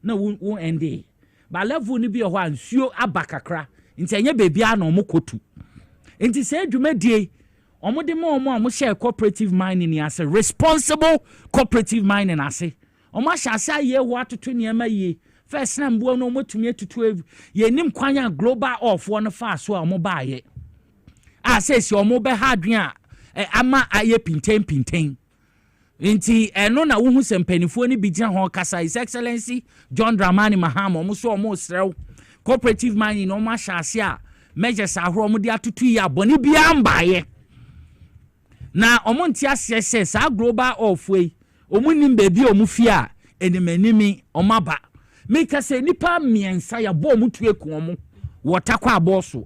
S2: na wo ende ba level ni bi ho ansuo abakakra enti enye baby a na omokotu enti say dwumadie omode mo share cooperative mining as a responsible cooperative mining ase omo shasa ye ho atoto niam ye first na mbo no motumi atutu ye nim kwanya global off one fa so omo ba ye a say si omo be hadwen a ama aye pinten nti eno na wo hu sempanifo ni bi gina ho kasa His Excellency John Dramani Mahama omo so omo srew cooperative mining no ma shase a measures ahoro omo de atutu ya boni bia mbaye na omo ntia ase sa global off we omo nim be bi omo fi a enimanimi omo ba Mika say nipa miensa ya bo mutu eku omo watakwa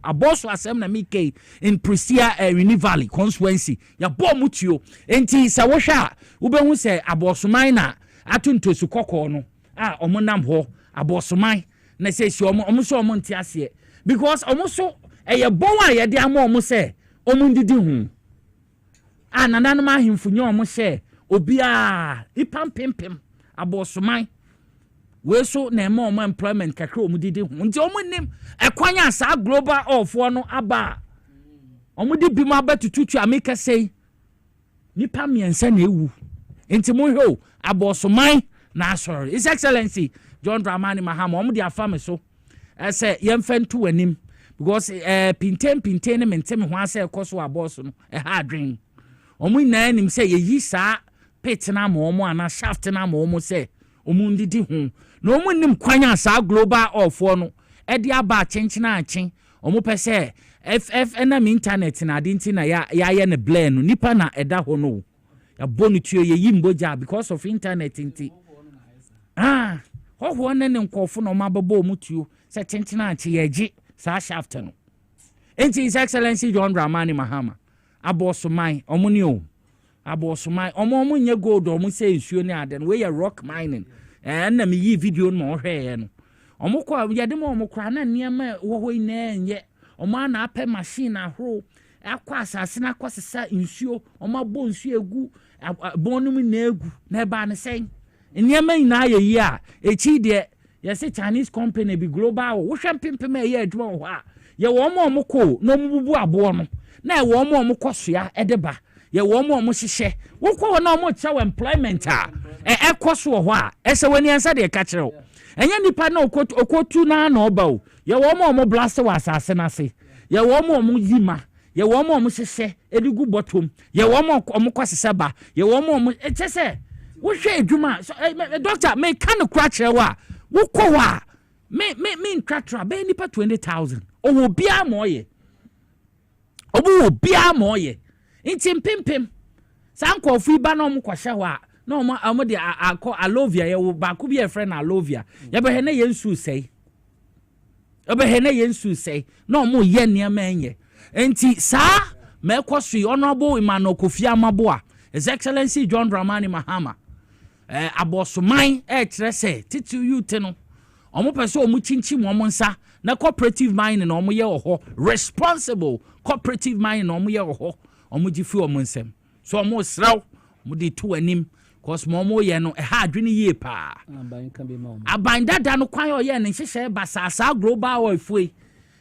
S2: aboso asem na mike in Prisia Rini Valley constituency ya bo mutu enti sa wo hwa ubehu say abosoman na atuntosu kokko no omo nam ho abosoman na say si omo so omo nti ase because omo so eye bon a ye de ama omo say omo ndidi hu nananu ma himfunye omo say obi ipam pempem abosoman we so na ema omo employment kakra omo didi hu nti omo nim ekwanya sa global off no aba omo di bi ma batututu ameka sei nipa miensa na ewu nti mo hwe abosoman na asori His Excellency John Dramani Mahama omo di afame so say yemfentu anim because pinten ne mentem ho ase ekoso aboso no ha adwen omo na nim say yeyi sa pit na ma omo ana shaft na ma omo say omo ndidi hu no omo nim kwanya sa global off no e dia ba chenchina achen omo pese ff na internet na adinti na ya ye ne blend no nipa na eda ho no ya bonu tuo ye yimboja because of internet nti ho ne nkofo no mababo omo tuo se chenchina achen ye gi sa shaft no enti His Excellency John Dramani Mahama abosoman omo ni o abosoman omo nye gold omo say nsuo ni aden we ya rock mining na me yi video no hwe no omo kwa yade mo omo kwa na niam wo ho ina enye omo ana apɛ machine ahoro akwa asase na kwasesa nsuo omo abo nsuo egu bonum na egu na ba ne sen niam ina ye yi a echi de yesi Chinese company bi global wo hwɛ pimpem ye adwuma ho a ye wo omo ko no mububu abo no na wo omo kosoa edeba ye wo omo hyehyɛ wo ko na omo chaw employment a ekoso ho a ese wani ansa de ka kyerɛw enya nipa na okotu na na oba o ye wo omo blast wa asase na se ye wo omo yima ye wo omo hyehyɛ edigu bottom ye wo omo kwasesa ba ye wo omo etese wo hwɛ adwuma doctor me kan kura kyerɛw a wo ko wa me ntratra be nipa 20,000 owo bia mo ye obo bia mo ye nti pimpim sankofo iba na omo kwahye ho a no omo de akọ alovia ye wo ba ko bi e friend alovia ye be he na yensu sei obehene yensu sei no mo ye niam enye enti sa me kwosui honorable Emmanuel Kofi Amaboa His Excellency John Dramani Mahama abosoman kire se titu youth no omo pese omo chinchi mo nsa na cooperative mining no omo ye ho responsible cooperative mining no omo ye ho omo gifi omo nsem so omo sraw mo de to anim cause mo ye no ha adwene ye pa aban dada no kwan o ye ne hyehyɛ basasa global oil foi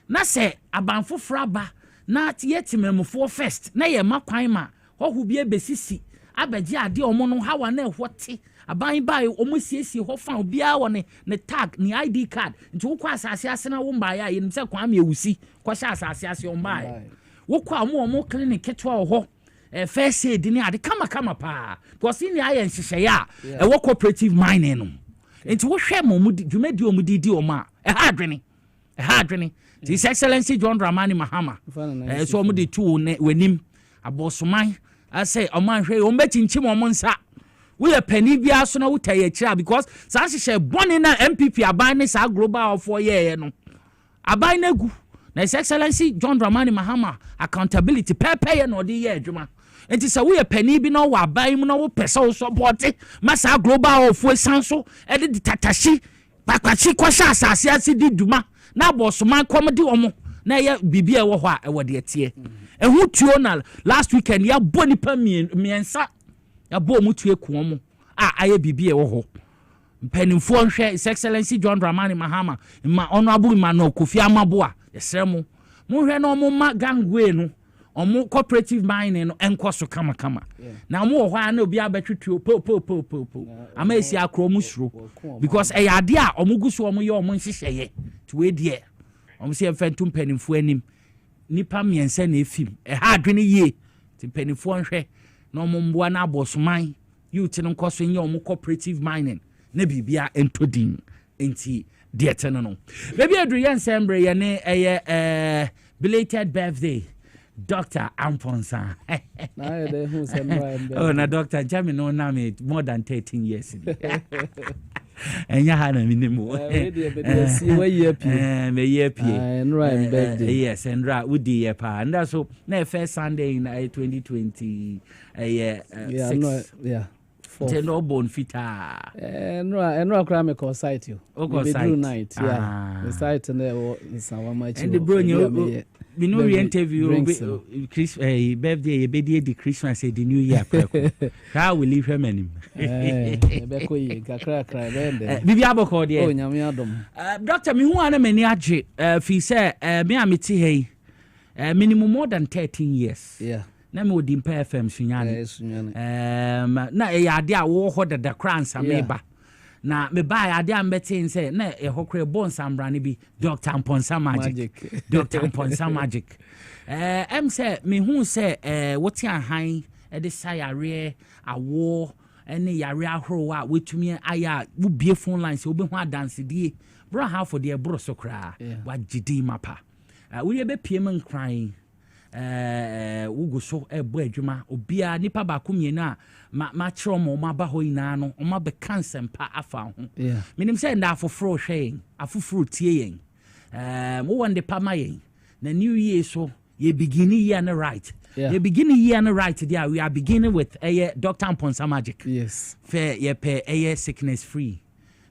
S2: na se aban fofora ba na tie timemfo first na ye makwan ma hohu bi ebesisi abeje ade omo no hawa na ehwote aban bai omo siesie ho fa obi a wo ne tag ne ID card nti wo kwa asase ase na wo mba ya ye nimse kwa me ewusi kwa sha asase ase wo mba wo kwa omo clinic ketwa ho first aid ni ade kama pa because ni ayen hyehyɛ ya wo cooperative mining no enti wo hwɛ mo dwumadi omo didi omo a ha adwene His Excellency John Dramani Mahama so omo de tu wanim abosoman ase omo ahwɛ omo bechinchim omo nsa we are penny bia so na wutaye kira because sa hyehyɛ bone na MPP aban ne sa global of 4 year no aban na gu na His Excellency John Dramani Mahama accountability pay na odi ye adwuma enti sa we are penny bi na wa aban mu na wo pese wo support masa global of 4 sanso e de tatashi pakwachi kwasha asase ase di duma na bosoman komedi omo na ye bibia wo ho a e wo de tie ehu tuo na last weekend ya boni pa miensa ya bo mu tue ku omo aye bibia wo ho mpanimfo nhwe His Excellency John Dramani Mahama ma honorable Emmanuel Kofi Amaboa yesremu mu hwe na omo ma gangwe no omo cooperative mining no enkoso kama na omo ho a na obi abetwetwe po ama esi akro mu suro because e yade a omo guso omo ye omo nhyehyeye tuwe die omo se mfentum panimfo anim nipa miense na efim e ha adwene ye ti panimfo nhwe na omo mboa na abosoman youth no nkoso nye omo cooperative mining na bibia entodin enti diete no baby adru yensembre ye ne belated birthday Dr. Amponsa. Oh, na Dr. Jami no na me more than 13 years. Enya hana minimo. Me year P. Birthday. Yes, and udi ye pa. And that's so na first Sunday in 2020 yeah. Tendo bon fita.
S4: No crime call site you.
S2: Be
S4: night. Yeah. The site and our much.
S2: And the bro we know we interview Chris birthday be the Christmas the New Year. How we leave him him.
S4: Beko kakra bende.
S2: Bibi aboko de.
S4: Oh nyame adom.
S2: Doctor me hu ana mani age fi say me ameti hey minimum more than 13 years.
S4: Yeah.
S2: Na me odi mpa FM sunyane. Na e yade a wo ho de crans ameba. Na me buy ade ambetin say na e hokre bon sambrane bi Dr. Amponsa magic. Dr. Amponsa magic. Say me hu say what ahan e de sayare awo ene yare ahoro a wetumi aya wo bie phone line say wo be hu dance die bro half for the bro so kra wa gidi mapa we be piem nkran wugo so ebo adwuma obia nipa ba komienu a ma kire mo ma ba ho ina no o ma be cancer pa afa ho minim say nda afoforo hwe afoforo tie yen mo wonde pa ma yen na new year so ye beginning year na right ye beginning year na right there we are beginning with Dr. Amponsa magic fair ye pe sickness free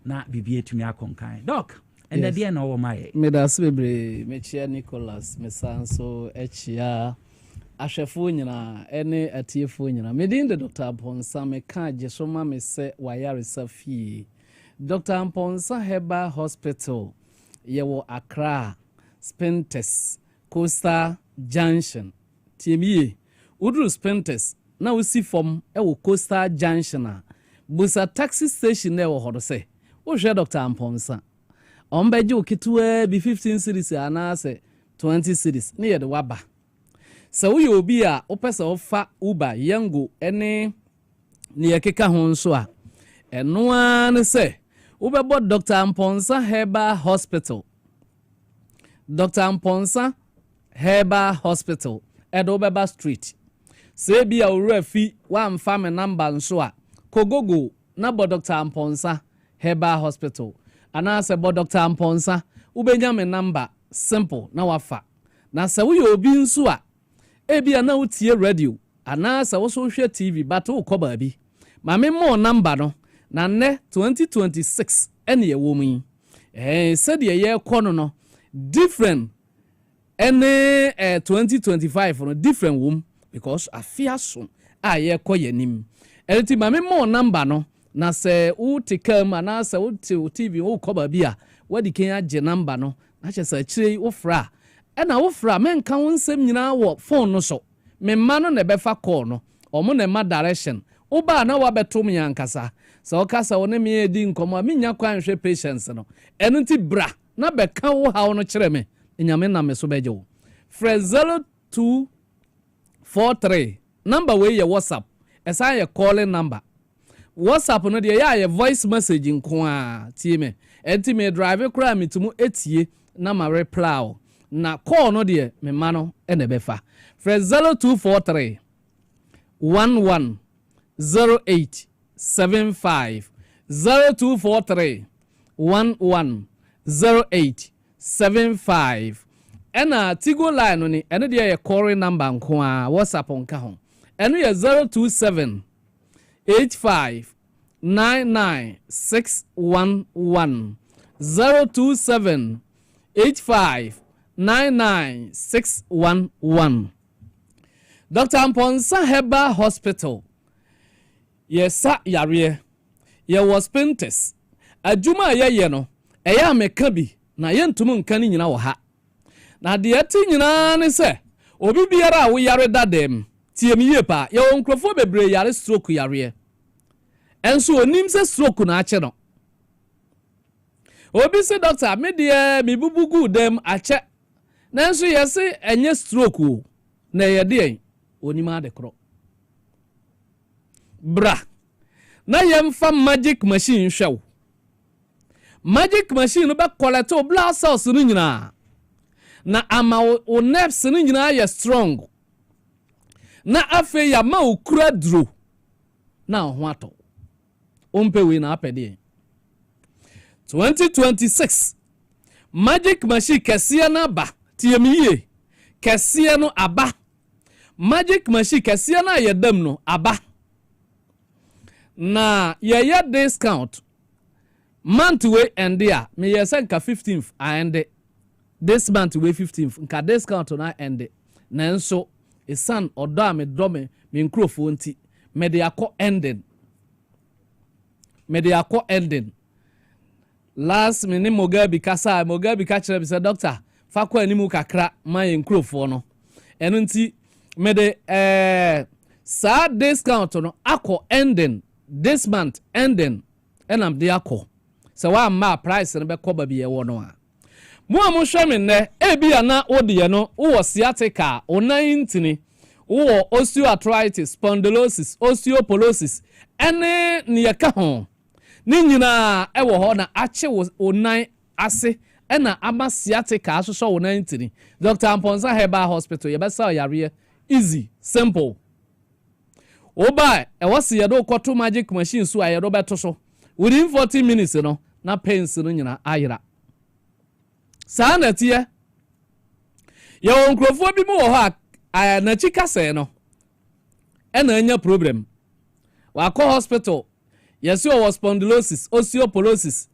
S2: na bibie tumi akonkan doc and the day no my
S4: me da sebebre me chia Nicholas me sanso echia ahwefo nyina ene atiefo nyina me din de Dr. Amponsa me ka jesoma me se wayare safie Dr. Amponsa Herbal Hospital ye wo Accra Spintex Coastal Junction tiemie udru Spintex na usi form e wo Coastal Junction a busa taxi station e wo hodo se wo hwe Dr. Amponsa ombeje okitwe bi 15 cities anase 20 cities ne ye de waba se wo ye obi a opese ofa Uber Yango ene ne ye keka ho nso a eno an se wo bebo Dr. Amponsa Herbal Hospital Dr. Amponsa Herbal Hospital Edobeba Street se bia owura fi wa mfa me number nso a kogogo na bo Dr. Amponsa Herbal Hospital ana se bo Dr. Amponsa ubenya me number simple na wafa na se wo ye obi nso a ebia na utie radio ana se wo so hwe TV but wo ko ba bi ma me mo number no na ne 2026 ene ye wo mu said ye kono no different ene 2025 no different wom because afia so a ye koyenim elti ma me mo number no na se u tikam ana se u TV u koba bia wadi ken age number no na che se kire u fra ena u fra men kan wonsem nyina wo phone no so me ma no na befa call no omo na ma direction u ba na wa betom yankasa se o kasa woni me edi nkomo me nya kwan hwe patience no eno ti bra na beka wo ha no kire me nyame na me so beje wo fra 0243 number we ye WhatsApp esa ye calling number WhatsApp no de ye voice message nko a tie me enti me drive kura metumu etie na ma reply na call no de me ma no e na befa fra 0243 110875 0243 110875 ena Tigo line no ni ene de ye calling number nko a WhatsApp nka ho eno ye 027 85 99611 027 85 99611 Dr. Amponsa Herbal Hospital yesa yare ye was painters adwuma ye no eya meka bi na ye ntum nka ni nyina wo ha na de ati nyina ne se obi biara wo yare dadem tie mi ye pa ye won krofo bebre yare stroke yare enso onim se stroke na ache no obi se doctor me de mi bubugu dem ache na enso ye se enye stroke o na ye de onim ade kro bra na yemfa magic machine hwew magic machine be collect o blood cells no nyina na ama o nerves no nyina ye strong na afe ya ma okura dro na ho ato ompe we na apede 2026 magic machine kese na ba tiemiye kese no aba magic machine kese na yedam no aba na ye discount month we end there me yesenka 15th and this month we 15th nka discount na end na nso esan odo a me dome me nkrofo nti me de akọ ending last me ni Mogabi kasa Mogabi ka kire bi say doctor fa kwa animu kakra ma ye nkrofo no eno nti me de sa discount no akọ ending this month ending enam de akọ so wa ma price no be ko ba bi ye wo no a mo hwe me ne ebia na odiye no wo sciatica onantini wo osteoarthritis spondylosis osteoporosis ene ne yeka ho ni nyina e wo ho na ache onan ase ena ama sciatica asoso onantini Dr. Amponsa Herbal Hospital ye be sa yare easy simple oba e wose ye do koto magic machine so aye do beto so within 40 minutes no na pains no nyina ayira sa na tie ye won krofo bi mu wo ho a na chika se no e na anya problem wa ko hospital yes o spondylosis osteoporosis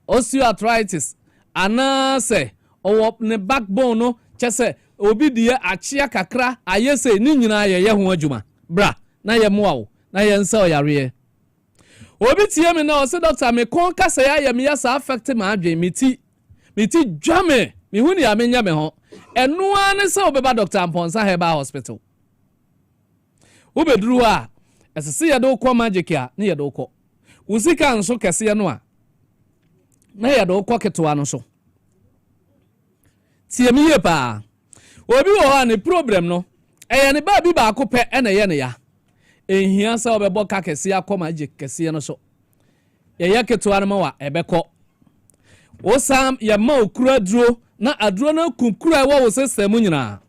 S4: osteoarthritis ana se o ne backbone no chese obi die achia kakra ayese ni nyina ye ho adwuma bra na ye moa na ye nsa o yare obi tie me na o se doctor me kon kasa ya me ya sa affect ma adwen miti dwame me hu ni amenya me ho eno ane se obeba Dr. Amponsa Herbal Hospital obeduru a esese ye do ko magic a ne ye do ko usika nso kese no a na ye do ko ketwa no so tie me ye pa obi wo ha ne problem no eye ne ba bi ba ko pe ene ye ne ya ehia se obebo ka kese akọ magic kese no so ye ketwa no ma wa ebekọ osam ye ma okura duro na aduro na kunkura wo wo system nyina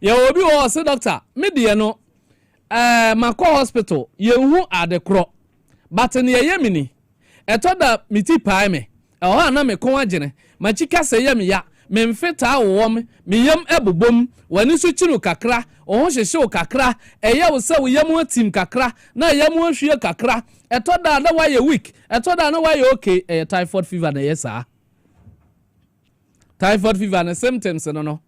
S4: ye obi wo se doctor me de no makọ hospital ye hu adekro but ne ye mini etoda miti pae me ɛhɔ na me kon agene machika se ye me ya me mfeta wo me yam ebobom wani so chiru kakra o ho hyehye kakra ɛyɛ wo sɛ wo yam atim kakra na yam ahwie kakra etoda na wa ye weak etoda na wa ye okay typhoid fever na yes ah typhoid fever na symptoms no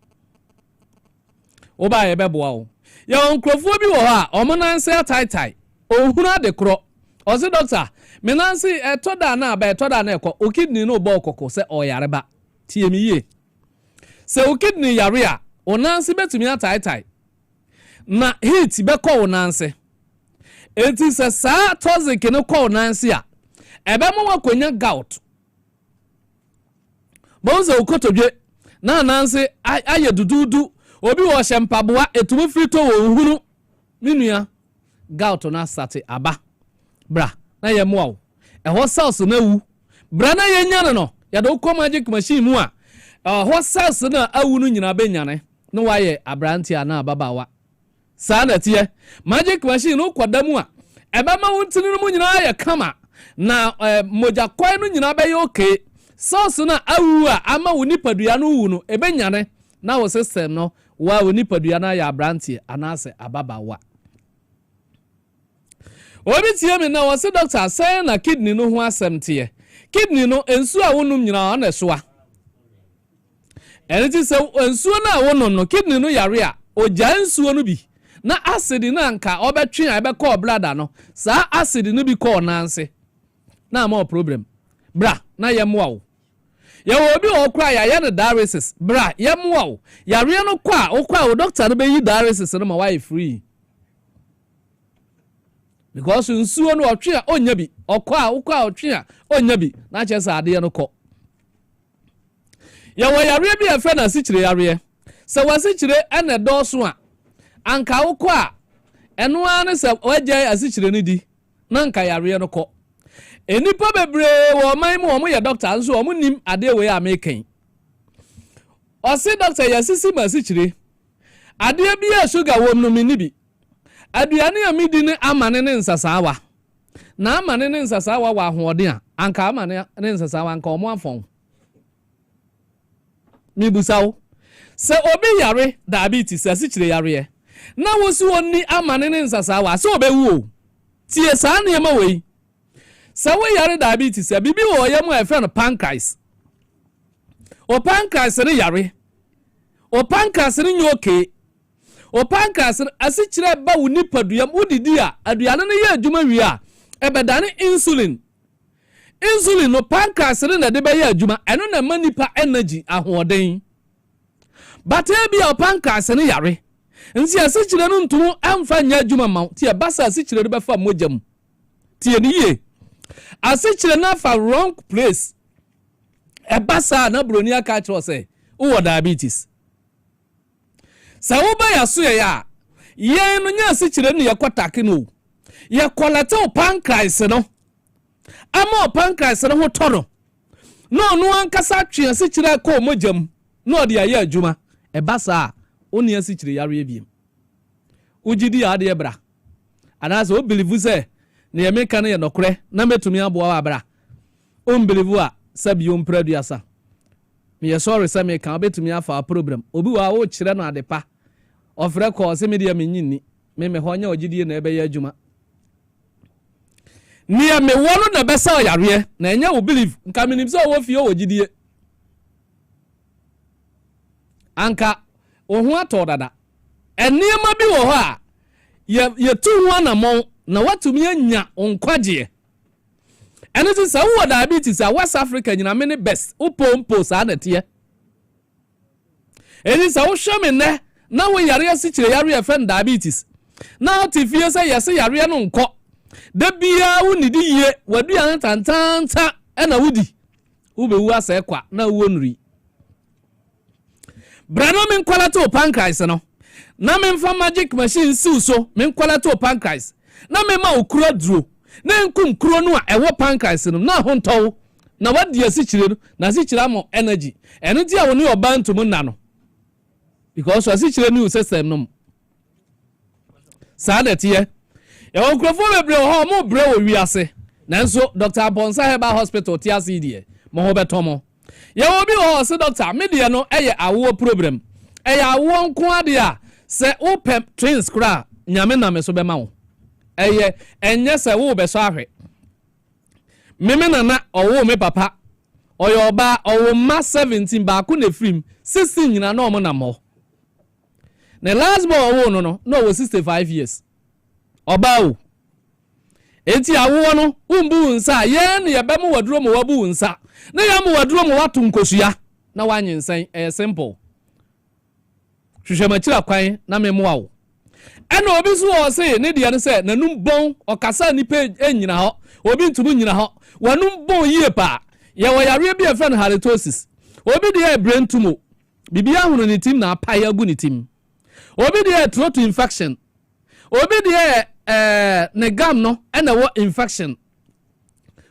S4: oba ye beboa wo ye onkrofo bi wo ha omonanse ataitai ohunu ade kro ozi doctor menanse etoda na ba etoda na ekọ o kidney no bo okoko se oyareba tie mi ye se o kidney yare a onanse betumi ataitai na heat be kọ onanse enti se sa toxic no kọ onanse a ebe mo wakonya gout bonzo ukotodwe na nanse aye dududu obi wo shempaboa etumu frito wo hunu minua gout na sate aba bra na ye moa ho cells na wu bra na ye nyane no ya do ko magic machine mu a ho cells na awu no nyina be nyane no waye abrantia na ababawa sa na tie magic machine no kwadamu a ebe ma wuntini no mu nyina ya kama na moja kwai no nyina be ye okay cells na awu a ama wo nipadua no wu no ebe nyane na wo system no wa wo nipadua na ya abrantia anase ababawa obi tie me na wo se doctor say na kidney no ho asem tie kidney no ensu a wonum nyina na soa eniti se ensu na wonum no kidney no yare a oja ensu no bi na acid na nka obetwe a be call bladder no sa acid no bi call nanse na ma problem bra na yemwa wo ye obi okra ya na dialysis bra yemwa wo yare no kwa okwa wo doctor no be yi dialysis no ma why free because nsuo no otwe a onya bi okwa otwe a onya bi na che sa ade no kọ ya wo yare bi efe na sichire yare se wasichire ene doso a anka wokọ a eno ane se wagye asichire ni di na nka yare no kọ enipa bebre wo man mu omo ye doctor nso omo nim ade we american o se doctor ya sisi ma sichire ade bi ya sugar wo no mi ni bi aduane a midi ne amane ne nsasawa na amane ne nsasawa wa hoɔden a anka amane ne nsasawa anka ɔmo afɔn mi busawo se obi yare diabetes asikyire yare na wosi wonni amane ne nsasawa se obewu o tie saa ne ma wei se wo yare diabetes a bibi wo yam a friend pancreas o pancreas ne yare o pancreas ne nyoke o pancreas asikyire ba wo nipadua udidi a aduane no ye adwuma wi a ebedane insulin no pancreas na de be ye adwuma eno na ma nipa energy ahoɔden but e bia o pancreas ne yare nsi asikyire no ntumu amfa nya adwuma ma tie basa asikyire do be fa mogam tie ni ye asikyire na fa wrong place e basa na broni aka kire say wo diabetes sa wo ba ya so ya ye no nya asikyire no ye kwatake no ye kolate o pancreas no ama o pancreas no ho toro no ankasa twe asikyire ko mogam no de ya adwuma e basa oni asikyire yare ebiem ugidi ya de bra anase o believe say ne yemeka no ye nokre na metumi aboa wa bra o believe a sabi o mpraduasa me ye sorry say me kan betumi afa problem obi wa wo kire no adepa ofre ko se media menyini me honya ogidie na ebe ya adwuma ni ya me wono na besa yare na enya wo believe nka menim se wo fie ogidie anka ohun ato dada enema bi wo ho a ye tu ho na mo na watumi anya onkwaje ene se wo diabetes a West Africa nyina me ne best upompo sa na tie eni se wo hweme ne na wo yare asikyire yare efen diabetes na tifie se yese yare no nkọ da bia wo nidi ye wadua tantanta na wudi wo be wu asa kwa na wo nuri brano men kwalato pancreas no na men fa magic machine siw so men kwalato pancreas na men ma okura duro na nkum kuro no a ewo pancreas no na hontow na wadi asikyire no na asikyire am energy eno ti a wo ne obantum na no because asikyire new system no sa that ye e onkrofo bebre ho mo bre wo wiase nanso Dr. Aponsa Herbal Hospital tiasi die mo ho betomo ye obi ho se doctor media no eye awo problem eye awo nko ade a se open twins kra nyame na me so be ma wo eye enye se wo be so ahwe meme nana owo me papa oyo oba owo ma 17 ba ku na frim 16 nyina na omo na mo the last boy owo no was 65 years oba o enti awo no umbu nsa ye ne ye be mo waduro mo wabu nsa na ya mo waduro mo watu nkosua na wanyensan simple hwehwe machira kwan na memo awo ena obi so o se ne dia ne se nanum bon okasa ni pe enyina ho obi ntumu nyina ho wanum bon yie pa ye wo yare bi e friend halitosis obi de brain tumor bibia hunu ni tim na apai agu ni tim obi de throat infection obi de ne gam no ena wo infection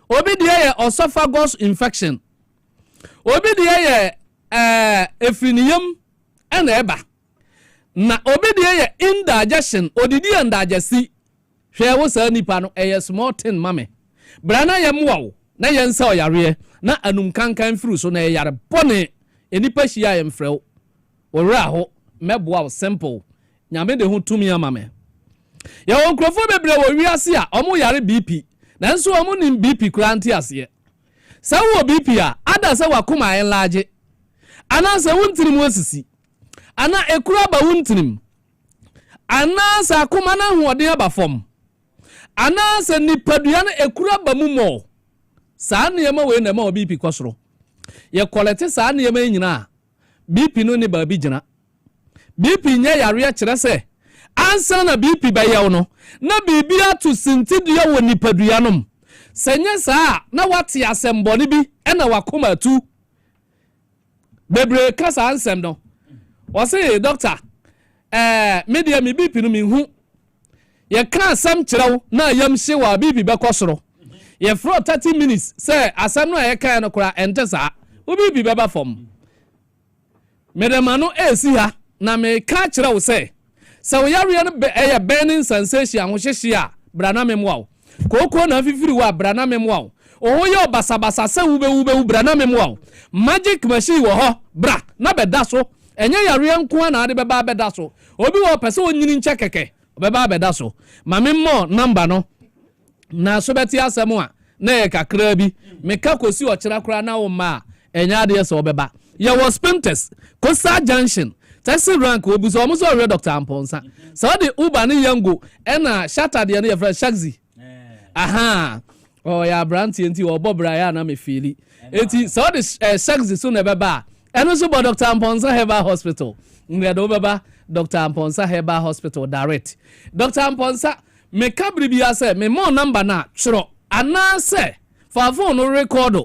S4: obi de esophagus infection obi de efriniyam ena eba na obi de indigestion odidi andagesi hwe wo sa nipa no small thing mame brana yem wo na yensa oyare na anum kankan firu so na yare bone enipa hia yem frɛw owura ho meboa simple nyame de ho tumi amame ya won krofo bebre wo wiase a omo yare BP nanso omo nim BP kranti ase sa wo BP a ada sa wakoma enlarge ana sa wuntirim wasisi ana ekura ba wuntirim ana sa akoma na hoɔden aba fam ana sa nipadua na ekura ba mu mo sa nneɛma we na ma BP kɔsoro ye quality sa nneɛma nyina BP no ne ba bi gyina BP nye yare kyerɛ sɛ ansa na BP ba yaw no na bibia to sintidua wɔ nipadua nom sɛnyɛ saa na wate asɛmbɔne bi ɛna wakoma tu bebre kasa ansɛm no ɔse doctor media me BP no menhu ye ka asɛm kyerɛw na yam hye wa BP bɛkɔ soro ye fro 30 minutes sɛ asɛm no ye ka no kora ɛnte saa wo BP bɛba fam medema no esi ha na me ka kyerɛw sɛ wo yare no burning sensation ho hyehye a brana memwa koko na fifiri wa brana memwa oho ye obasabasa sɛ wube brana memwa magic machine wo ho bra na bɛda so enye yare nko na ade bɛba bɛda so obi wo pɛ sɛ onyini nkyɛ kɛkɛ bɛba bɛda so ma memmo number no na so bɛte asɛm a na ye kakra bi meka kosi ɔkyera kora na wo ma enya ade sɛ obɛba ye was Spintex Coastal Junction Taxi rank obi so omo so re Dr. Aponsa so the Uber ni yango ena shatter de na ye friend Shagzi aha oh ya brand enti obobra ya na me feel enti so the Shagzi so na beba eno so Dr. Aponsa Herbal Hospital nge do beba Dr. Aponsa Herbal Hospital direct Dr. Aponsa me kabri bi ase me mo number na twro ana se fa phone no record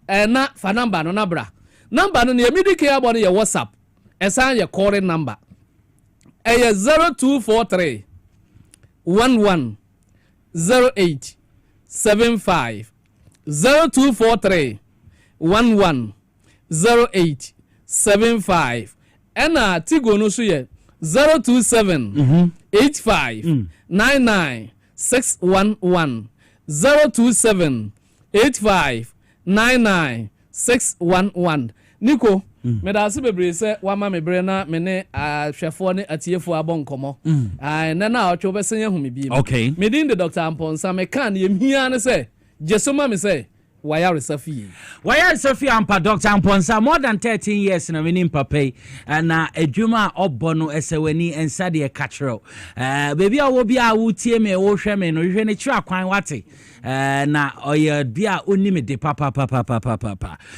S4: na fa number no na bra number no ne medicare abo no ye WhatsApp esan ye calling number 0243 11 08 75 0243 11 08 75 ena tigo no so ye 027 85 99 611 027 85 99 611 Nico me da se bebre se wa ma me bre na me ne ahwefo ne atiefo abonkomo na na otwo besen yahumi bi
S2: okay
S4: me din de Dr. Aponsa me kan ye mhia ne se jesoma me se waya resafi
S2: ampa Dr. Aponsa more than 13 years na menim papa na adwuma obono esewani ensa de kachero baby a wo bia wo tie me wo hwe me no hwe ne kira kwan wate na oya bia oni me de papa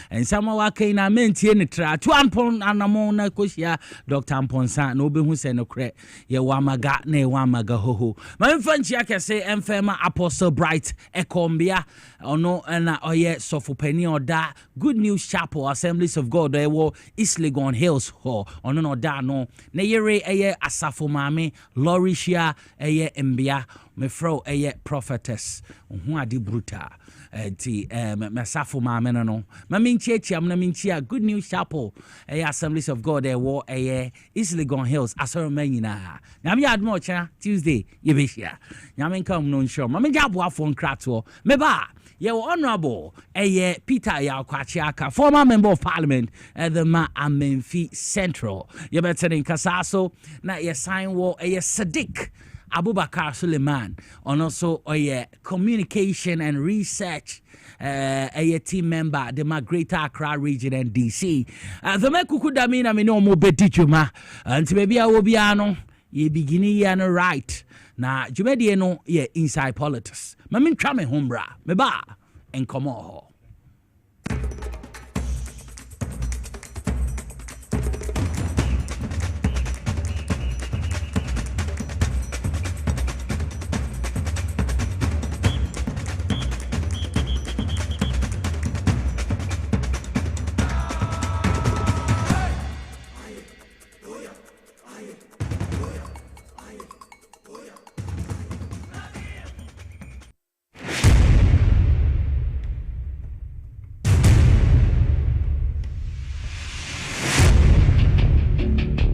S2: ensa ma wa kai na mentie ne tra to ampon anamo na kosia Dr. Aponsa na obehu se no kre ye wamaga na ye wamaga hoho ma mfanchi akese emfema Apostle Bright Ekombia ono na oye sofopani oda Good News Chapel Assemblies of God ewo East Legon Hills ho ono no da no na yere eye asafo mame Lorishia eye mbia mefro eye prophetess ohu ade bruta Masafo Mameno no. Maminchi am na minchia Good News Chapel, Assemblies of God, war East Legon Hills, Asoro Menina. Yami Admocha, Tuesday, Yebishia. Yamin come no show. Maminjabu phone crato. Meba. Your Honorable Peter Yakwachiaka, former Member of Parliament at the Amenfi Central. You better in Kasaso, na ye sign war Sadiq Abubakar Suleiman, and also communication and research team member, the Greater Accra region and DC. The Mekukudamina Mino Mobetijuma, and maybe I will be ano, ye beginning and right. Na jumedie no ye inside politics. Mamin trame humbra, meba and come on.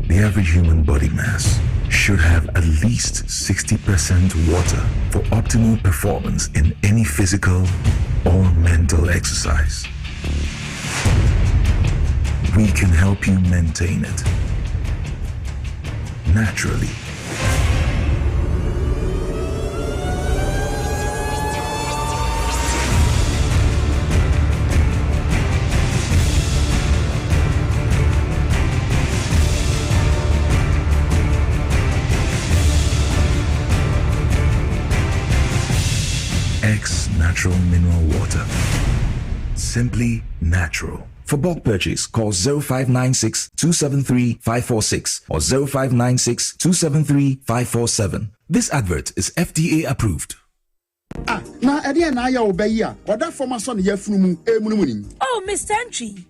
S5: The average human body mass should have at least 60% water for optimal performance in any physical or mental exercise. We can help you maintain it naturally. X Natural Mineral Water. Simply natural. For bulk purchase, call 0596 273 546 or 0596 273 547. This advert is FDA approved.
S6: Na ede na ya obayi a oda former son ya funu mu
S7: Oh Mr. Entry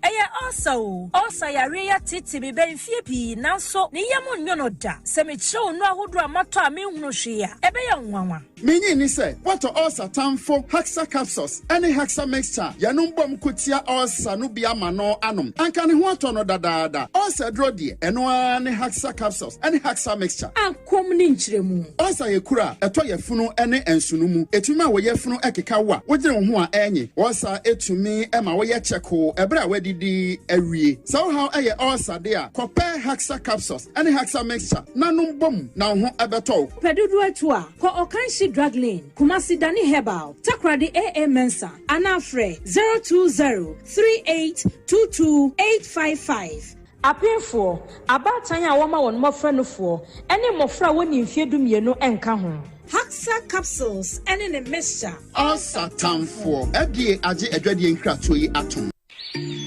S7: also yare ya titi be benfie pi nanso ne yam nyo no da se me kire onu ahodo amato a me hunu hwe a ebe ya nwanwa
S6: menyi ni say what ulcer tamfo Haxa capsules any Haxa mixture ya no mbom kotia ulcer no bia ma no anom anka ne ho ato no dadaada ulcer dro de eno ne Haxa capsules any Haxa mixture
S7: akom ni nkyeremu
S6: ulcer ye kura eto ye funu ene ensunu mu etuma wo ye funu ekeka wa wogire ho a enyi ulcer etumi ema wo ye cheko ebra wadidi awie so how eye ulcer de a compare Haxa capsules any Haxa mixture nanom bom na ho ebeto
S7: pedudu atu a ko okanshi drug lane Kumasi Dani Herbal Takradi AA Mensa Anafre 02038228855 Apefo abatan a woma won mofra no fo ene mofra woni mfiedu mienu enka ho Haxa capsules ene ne mixture
S6: ulcer tamfo ede age adwade nkrato yi atom.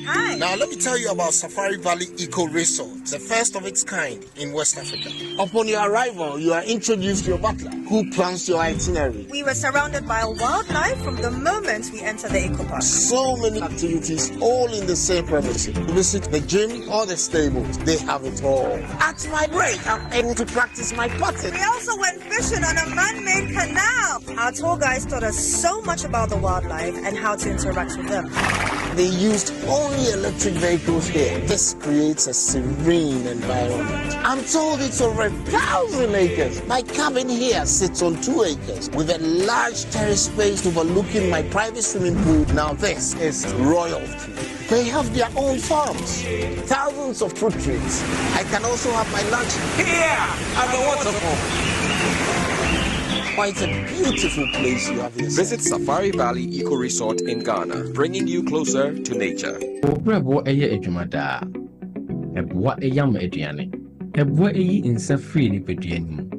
S8: Hi. Now let me tell you about Safari Valley Eco Resort, the first of its kind in West Africa. Upon your arrival, you are introduced to your butler, who plans your itinerary.
S9: We were surrounded by wildlife from the moment we entered the eco park.
S8: So many activities, all in the same premises. Visit the gym or the stables, they have it all. At my break, I'm able to practice my putting.
S9: We also went fishing on a man-made canal. Our tour guides taught us so much about the wildlife and how to interact with them.
S8: They used only electric vehicles here. This creates a serene environment. I'm told it's over 1,000 acres. My cabin here sits on 2 acres with a large terrace space overlooking my private swimming pool. Now this is royalty. They have their own farms, thousands of fruit trees. I can also have my lunch here at the waterfall. Quite a beautiful place you have here.
S10: Visit Safari Valley Eco Resort in Ghana, bringing you closer to nature.
S11: Obrabo eye edwumada. Ebwa eyam eduane. Ebwa eyi insa free ni peduanim.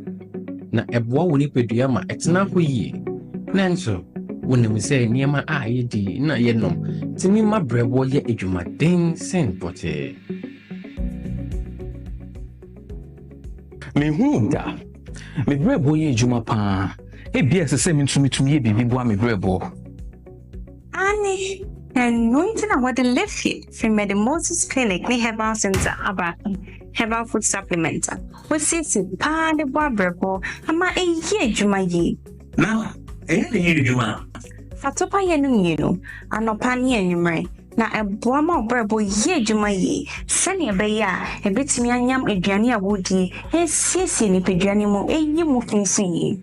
S11: Na ebwa woni pedua ma etena ho yi. Nanso, wonim se niema a yedi na yenom. Timi ma brebo ye edwumaden sen pote.
S12: Me hu da. Me brebo ye juma pa e bia se me ntumi ye bibi bo me brebo
S13: ani and nothing I want to live here from the Moses Clinic ni Herbal Center about Herbal Food Supplement we see pa de bo brebo ama e ye juma yi
S12: na e ye juma
S13: Fatopa yenu yenu, anopani enyumre. Na eboa ma obrebo ye dwuma ye. Sane ebeya, ebetimi anyam aduane a wodi, esiesie ni peduane mu eyi mu finsi ye.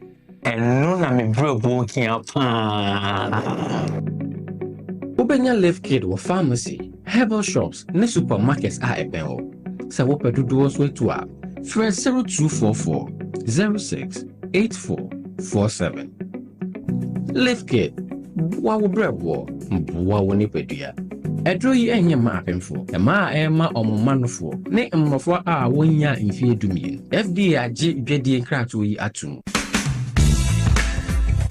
S12: Eno na me brebo kia pa.
S11: Ubenya Live Kit or pharmacy, herbal shops, ne supermarkets are ebeo. Sa wope dodo so etua. Fresh 0244 06 8447. Live Kit. Wa wo brebo, wa wo ni pedua. Edro yi enye ma apemfo. E ma ema omomanofo. Ne mmofo a wonya mfie dumie. FDA age dwedie krato yi atum.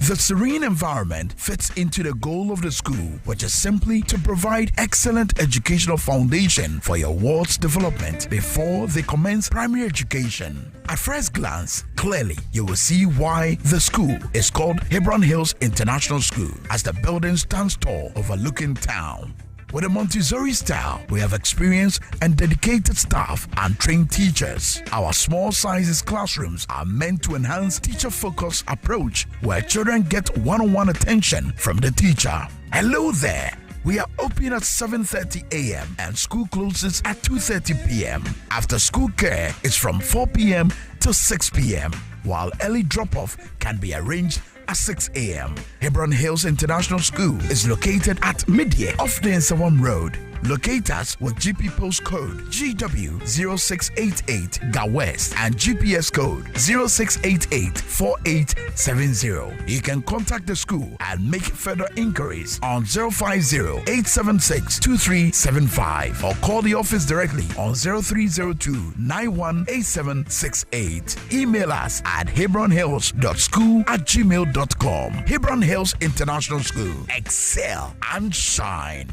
S14: The serene environment fits into the goal of the school, which is simply to provide excellent educational foundation for your ward's development before they commence primary education. At first glance, clearly you will see why the school is called Hebron Hills International School, as the building stands tall overlooking town. With a Montessori style, we have experienced and dedicated staff and trained teachers. Our small sizes classrooms are meant to enhance teacher-focused approach where children get one-on-one attention from the teacher. Hello there. We are open at 7:30 a.m. and school closes at 2:30 p.m. After school care is from 4 p.m. to 6 p.m., while early drop-off can be arranged at 6 a.m. Hebron Hills International School is located at Midye off the Nsawam Road. Locate us with GP postcode GW0688 GA West and GPS code 06884870. You can contact the school and make further inquiries on 050-876-2375 or call the office directly on 0302-918768. Email us at hebronhills.school@gmail.com. Hebron Hills International School. Excel and shine.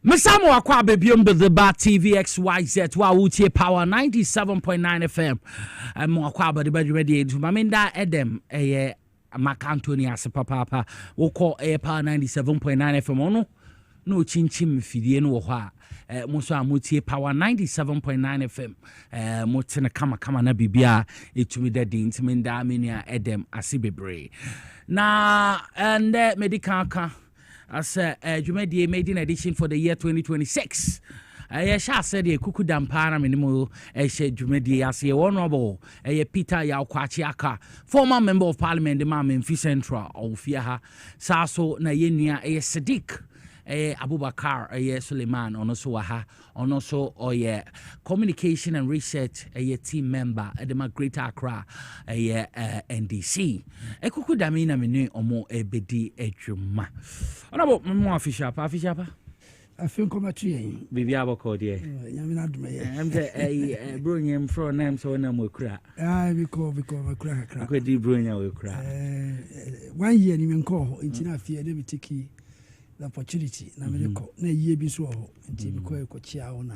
S2: Mesamo akwa bebiom the bar TVXYZ wa utie power 97.9 FM. Mo akwa ba de ba ready to maminda edem eye Macantoni as papa wo call air power 97.9 FM ono no chinchim fidie no ho a mo so amutie power 97.9 FM mo tene kama na bibia etumi da din timinda amenia edem asibebre na and medical ka as Jumedi made in edition for the year 2026. I shall say the Kuku Dampana Minimu, Jumedi as a honorable, Peter Yaukwachiaka, former member of parliament, the Mam in Fee Central, or Fiaha, Saso Nayenia, a Sadiq. Abubakar, Suleiman, on also communication and research, team member at the Greater Accra, NDC. Kuku Damina Minu or more bedi ejuma. On about more official,
S15: I feel come at you.
S2: Bibi Aboko, dear. I'm the brilliant from names so no more crack.
S15: I because a crack.
S2: I could do brilliant will crack.
S15: 1 year, you call in Tina Fear, they take the opportunity. Na me ko na yie bi so ho nti bi ko ekochia ho na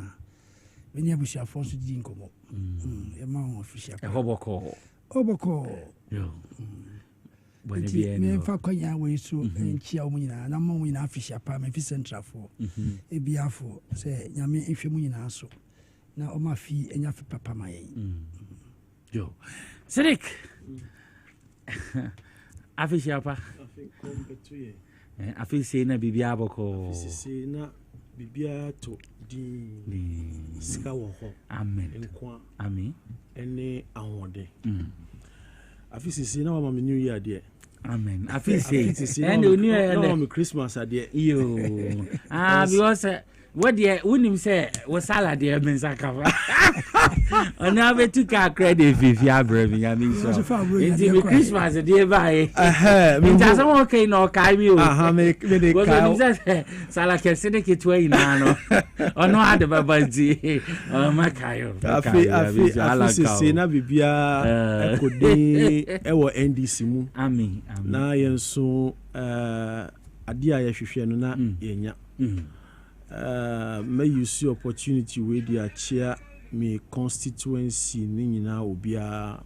S15: me ne abushia fonso di nkomo e ma ho official
S2: e hoboko yo
S15: bone bi me fa kwanya we so nchia wo nyina na mo nyina official pa me fi central for e bia for se nyame ehwe mu nyina so na o ma fi enya fi papa ma yen
S2: yo Sidik official pa I feel say na bibia boko.
S16: Say na bibia to di sika wo ho.
S2: Amen.
S16: Nkwa.
S2: Amen.
S16: Ene ahode. I feel say na wa me new year there.
S2: Amen. I feel say
S16: and the new year na wa me Christmas there.
S2: Yo. Because What dear, wouldn't say was salad dear Mensaka? And now we took our credit if you are braving. I mean, so it's Christmas, a dear by. It doesn't okay, no, Kaimi. Make Salak syndicate way now. Or no other Babazi or Makayo.
S16: Sena Bibia could be our NDC.
S2: Ami,
S16: now, and so Adia Yashushanuna Yenya. May you see opportunity with your chair, me constituency, Nina Ubia,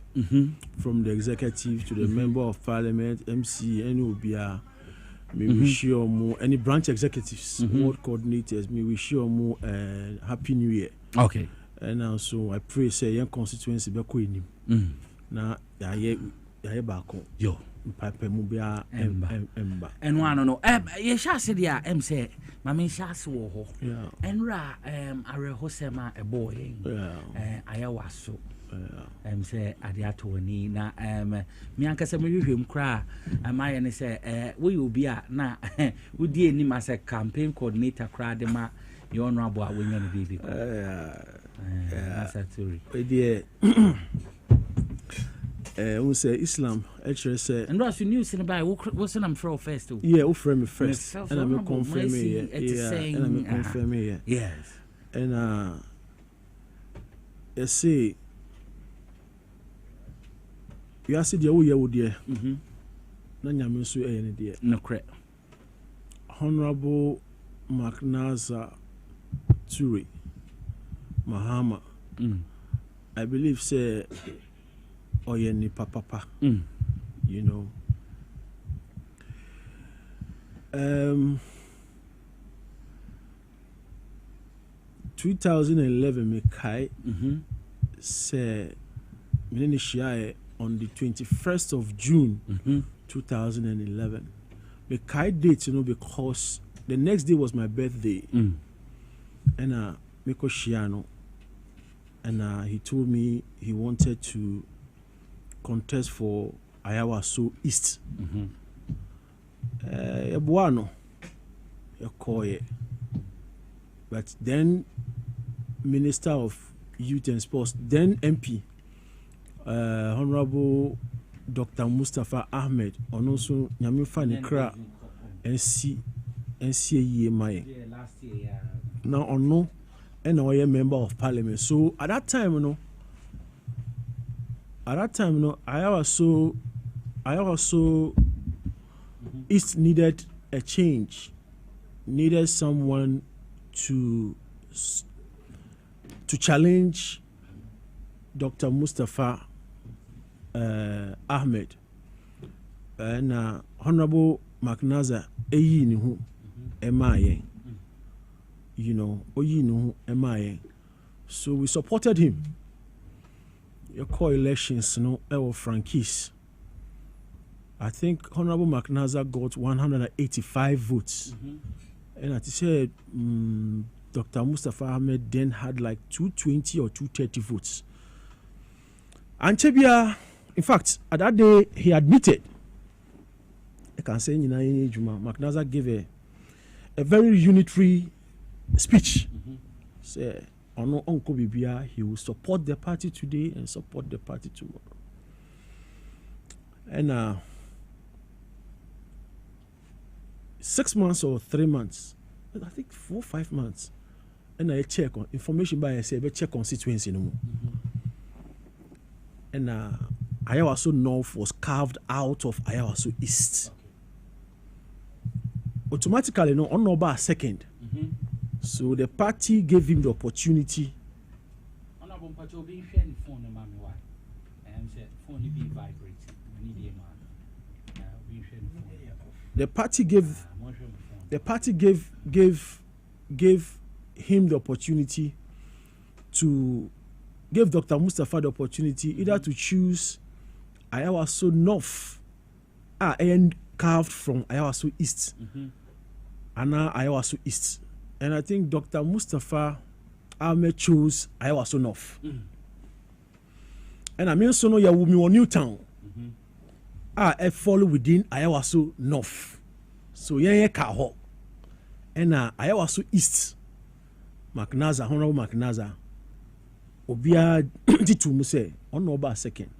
S16: from the executive to the member of parliament, MC, and Ubia. Me wish you more any branch executives, ward coordinators. Me wish you more happy New Year.
S2: Okay.
S16: And also I pray say young constituency be ko enim. Na ya back
S2: yo.
S16: Papa mu bia emba.
S2: And one no. Ye sha se dia say mama sha se wo ho. Enra areho sema boy. Ayawa so. Say adiato ni na me ankasa me hwehwem kra amaye ne say we obi a na we die ni ma say campaign coordinator kra de ma your honorable a we nya no bibi asaturi we say Islam actually say and what you news in by what's I'm from first too
S16: yeah who frame me first and I me confirm me and I me confirm me
S2: yes
S16: and you see you are see the way you there na nyame so e ne there
S2: no correct
S16: Honorable Macnaza Ture Mahama I believe say oyeni papa you know 2011 me kai say me share on the 21st of June 2011 me kai date you know because the next day was my birthday and me ko shiano and he told me he wanted to contest for Ayawaso East. Ebuano, Koye. But then Minister of Youth and Sports, then MP, Honorable Dr. Mustafa Ahmed, and also Nyamifa Nikra, NCA Maye. Now, on no, and I am member of Parliament. So at that time, you know, I was so it needed a change, needed someone to challenge Dr. Mustafa Ahmed and Honorable Macnaza eyi ni hu emaye, you know, oyi ni hu emaye. So we supported him. Your co-elections, you know, Frankies. I think Honorable Macnaza got 185 votes. And as I said, Dr. Mustafa Ahmed then had like 220 or 230 votes. And Chebia, in fact, at that day, he admitted, I can say, Macnaza gave a very unitary speech. Say, Ono Uncle Bibia, he will support the party today and support the party tomorrow. And 6 months or 3 months, I think 4 or 5 months, and I check on information by I say, but check constituency no more. And Ayawaso North was carved out of Ayawaso East. Automatically, no, on number second. So the party gave him the opportunity. The party gave him the opportunity to give Dr. Mustafa the opportunity either to choose Ayawaso North and carved from Ayawaso East and now Ayawaso East. And I think Dr. Mustafa Ahmed chose Ayawaso North. And I mean, so no, ya will be on Newtown. I follow within Ayawaso North. So yeah, Kaho. And Ayawaso East. McNaza, Honorable McNaza, Obia Titu Muse, on over second.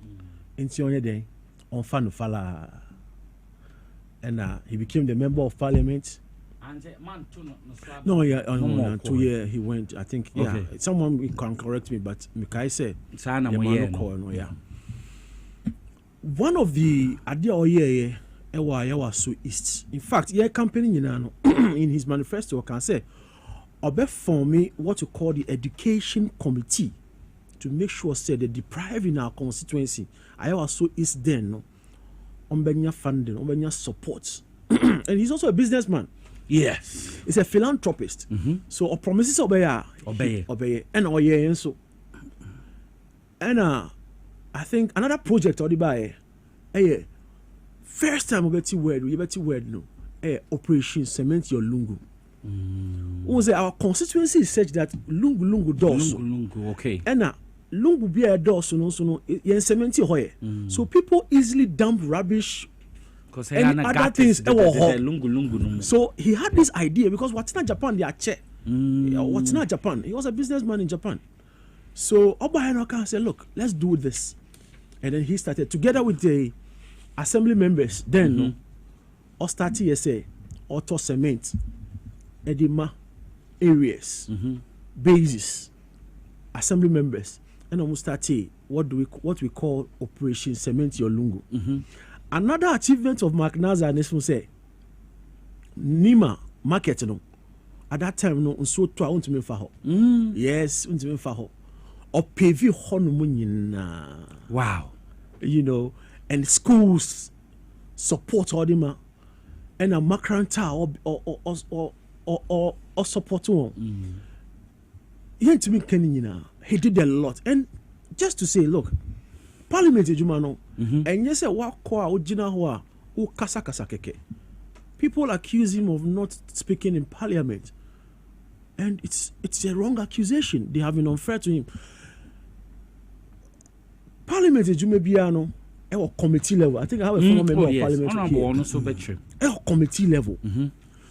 S16: Into on day on Fanufala. And he became the member of parliament. No, yeah, 2 years he went. I think, yeah. Okay. Someone can correct me, but Mikai said, yeah. One of the idea Ewa so East. In fact, yeah, campaigning in his manifesto can say, Obe for me what you call the education committee to make sure say the deprived in our constituency. Ewa so East then no, Ombenya funding, Ombenya support, and he's also a businessman. Yes, he's a philanthropist. So our promises obey, and and so, and I think another project or the buy, first time we get word no, Operation Cement Your Lungu. Our constituency is such that Lungu doors.
S2: Lungu, okay.
S16: And Lungu be a door so no, yen cement your so people easily dump rubbish. And other things. So he had this idea because what's not Japan, they are che. What's not Japan? He was a businessman in Japan. So Oba Henoka said, look, let's do this. And then he started together with the assembly members. Then Osta TSA, Auto Cement, Edema areas, bases, assembly members, and almost started what we call Operation Cement Your Lungu. Another achievement of McNaza and this say Nima market no at that time no so to want to me for yes want to me for or PV honum
S2: wow,
S16: you know, and schools support all them and a makranta or support one. He did a lot, and just to say, look, Parliament Jumano, and yes, people accuse him of not speaking in Parliament, and it's a wrong accusation. They have been unfair to him. Parliament Jumebiano, committee level. I think I have a former member of Parliament here. Committee level.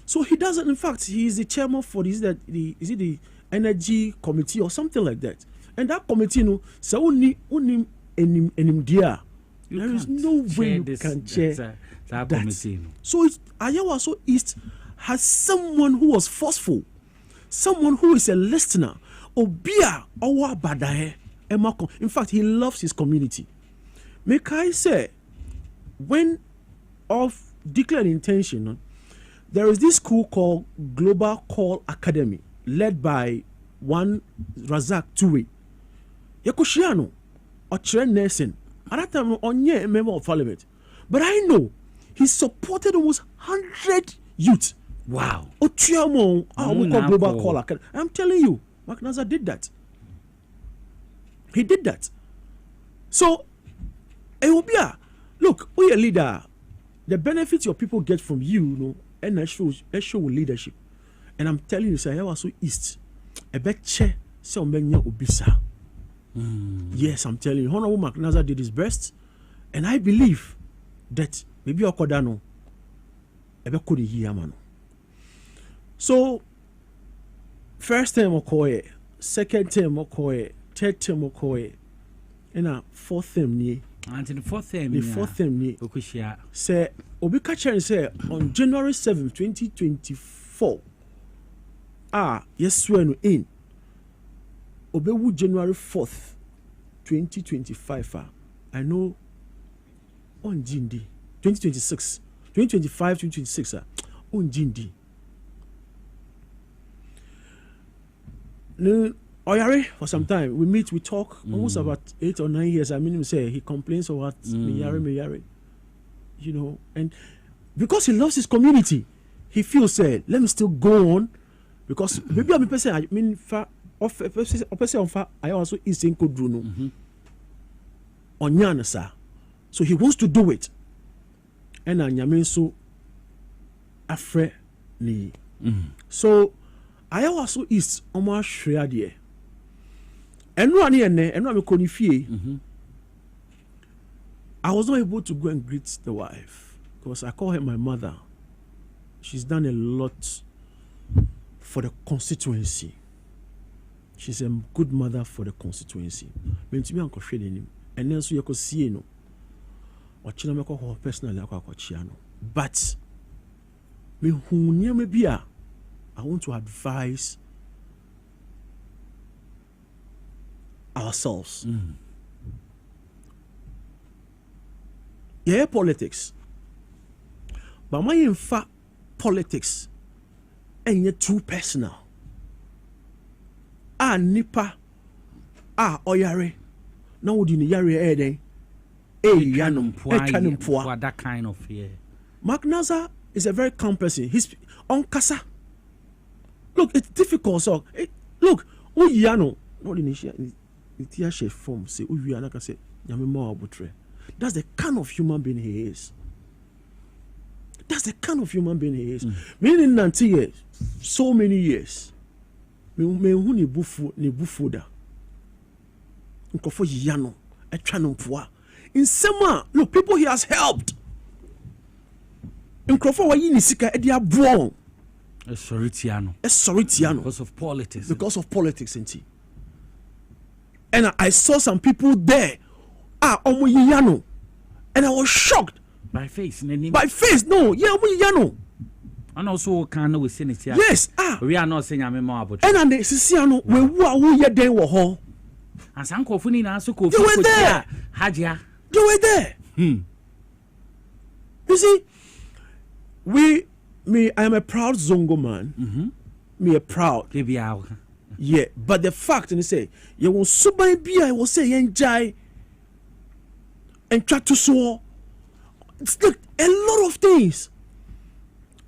S16: So he doesn't. In fact, he is the chairman for is it the Energy Committee or something like that? And that committee, no, so only there is no way you can chair that committee. So Ayawa so East has someone who was forceful, someone who is a listener. Obia Owa Badahe Emako. In fact, he loves his community. Make I say, when of declared intention, there is this school called Global Call Academy, led by one Razak Tuwe. Yakushiano, or Chen Nelson. At that time, onye a member of Parliament. But I know he supported almost 100 youth.
S2: Wow.
S16: Ochiamo, Global Call Academy. I'm telling you, McNaza did that. He did that. So, Eobia, look, we a leader. The benefits your people get from you, and that shows leadership. And I'm telling you, say I was so East. A bet che so many obisa. Yes, I'm telling you, Honorable McNaza did his best, and I believe that maybe Okodano ebe could hear man. So first term Okoye, second term Okoye, third term Okoye, and fourth term ni.
S2: And the fourth term
S16: ni. Okushia. Say Obika Chen say on January 7, 2024. Yes, when in Obewu January 4th, 2025. I know on Jindi 2026, 2025, 2026. On Jindi. No, Oyare for some time. We meet, we talk almost about 8 or 9 years. I mean, him say he complains about Miyare, you know, and because he loves his community, he feels let me still go on. Because maybe I'm a person, I mean, I also is in Kodruno on Yanasa. So he wants to do it. And I mean, so afraid ni. So I also is almost shredded. And one year, and I'm a conifie. I was not able to go and greet the wife because I call her my mother. She's done a lot for the constituency. she's a good mother for the constituency. Mean to me, Uncle Shading, and then so you could see no. Or Chinamako personally, but me who near me be I want to advise ourselves. Yeah, politics. But my in fact politics ain't yet too personal. Nipa oyare. Now would you yare eden?
S2: That kind of fear.
S16: Mark Nazar is a very calm person. He's on Kasa. Look, it's difficult. So look, Uyano, what in the chef form say Uyana can say Yamimo Abutre. That's the kind of human being he is. That's the kind of human being he is. Meaning 90 years, so many years. Me hu ne bufu da. Nkofo yano, etwa no mpoa. In summer, look, people he has helped. Nkofo wa yi ni sika e dia buon.
S2: Sorry Tiano.
S16: Because of politics. Because of politics, ain't. And I saw some people there. Omo yano. And I was shocked.
S2: By face, no.
S16: Yeah, omo yano.
S2: And also can we send it here?
S16: Yes.
S2: We are not saying I'm more about.
S16: And the Sisiano, we were ye day were home.
S2: And Sanko Funi na so
S16: you were there.
S2: Hajia.
S16: You were there. You see, I am a proud Zongo man. Me a proud. Yeah, but the fact and say you will subai be I will say enjoy and try to soar. It's like a lot of things.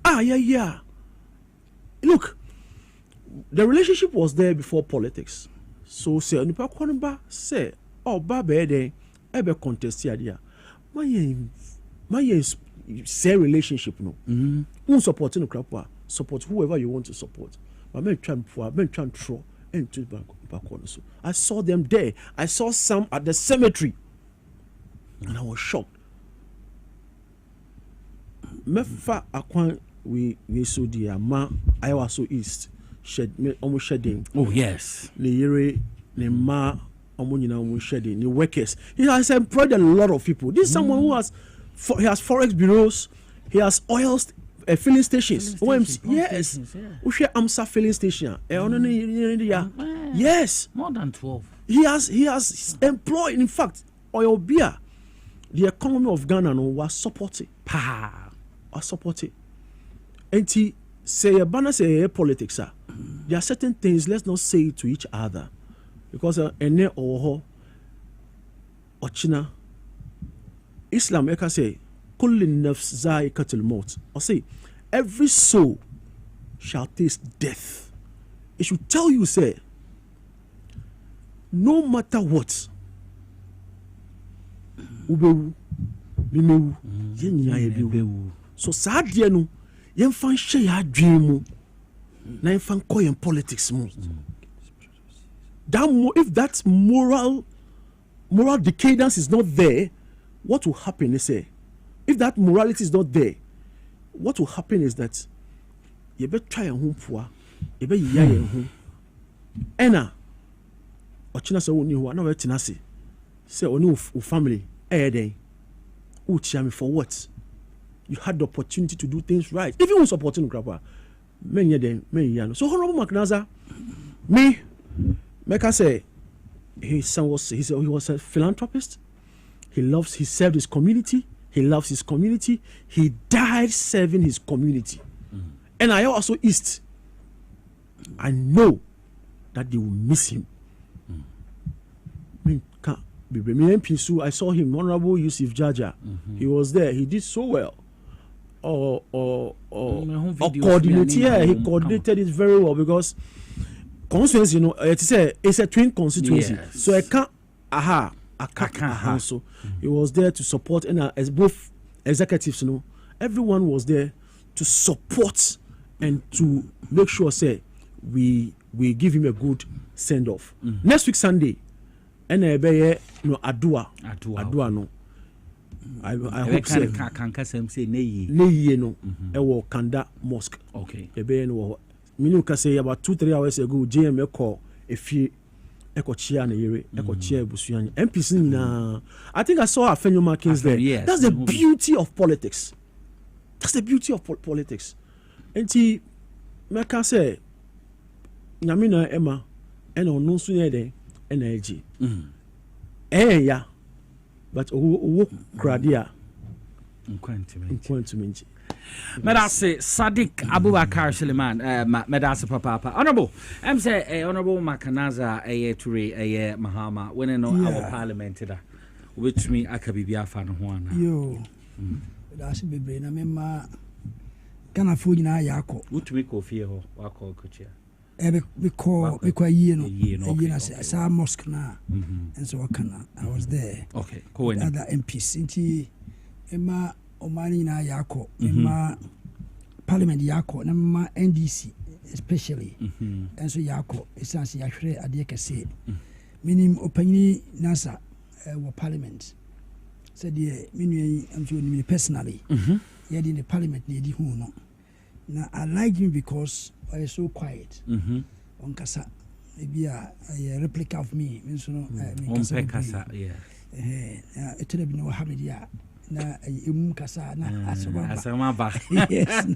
S16: Yeah. Look, the relationship was there before politics. So say nipa kwanba say ba be ebe contest here. My say relationship no. Who support no crap support whoever you want to support. But men try throw and to back so. I saw them there. I saw some at the cemetery. And I was shocked. Mefa akwan we so dear ma I was so east shed me almost shedding.
S2: Oh yes.
S16: Ne yere ne ma omunyina almost shedding. The workers. He has employed a lot of people. This is someone who has he has forex bureaus. He has oil filling stations. Yes. Ushe Amsa filling station. Yes.
S2: More than 12.
S16: He has employed. In fact, oil beer. The economy of Ghana was supported. Was supported. And he say a banner say politics. There are certain things. Let's not say it to each other, because ene or China, Islam eka say kullin nafs zaikatul maut. Or say every soul shall taste death. It should tell you say no matter what. Ubewu bimewu yenya yebewu. So sadie no yen fan hye ya adwen mu na yen fan koyen politics mu. If that moral decadence is not there, what will happen is if that morality is not there, what will happen is that you better try and home poor, you better yaya home. Ena ochina se woni ho na we tinase say oni family then uchiami for what? You had the opportunity to do things right. Even when supporting Grandpa, so Honorable McNaza, make I say, he was a philanthropist. He served his community. He loves his community. He died serving his community. And I also East. I know that they will miss him. I saw him, Honorable Yusuf Jaja. He was there. He did so well. Coordinate. Yeah, he coordinated it very well because constituency, it's a twin constituency. Yes. So I can't. So he was there to support, and as both executives, everyone was there to support and to make sure, we give him a good send off. Next week Sunday, and Adua no. I hope so.
S2: Say
S16: no. Kanda Mosque.
S2: Okay.
S16: Minu can say about 2-3 hours ago, JM call efie ekochia na yere ekochia ebusuanya MPs na I think I saw Afenyo Markins there.
S2: Yes,
S16: that's the beauty of politics. That's the beauty of politics. Enti meka say nyame na ema ena onu so ye den ena eji ya but owo kradia nkwantimenji
S2: Medase Sadiq Abubakar Suleiman Medase Papa Honorable say Honorable Makanaza Ture Mahama when no our parliament da which me akabibia fa no ho ana
S15: yo that's be na mema kana fo nyina yakọ
S2: utumi ko fie ho wakọ kochia
S15: because you know sa mosque na and so I was there.
S2: Okay, cool.
S15: Other MPs inti ema omani na yako ema parliament yako na ma NDC especially and so yako essence ya hwere ade kese minim opani nasa wo parliament said the minu am so ni personally yeah in the parliament na di hu no na I like him because I was so quiet. On kasa maybe a replica of me means no
S2: kasa yeah
S15: it would be no hamidia na kasa na
S2: asama ba
S15: yes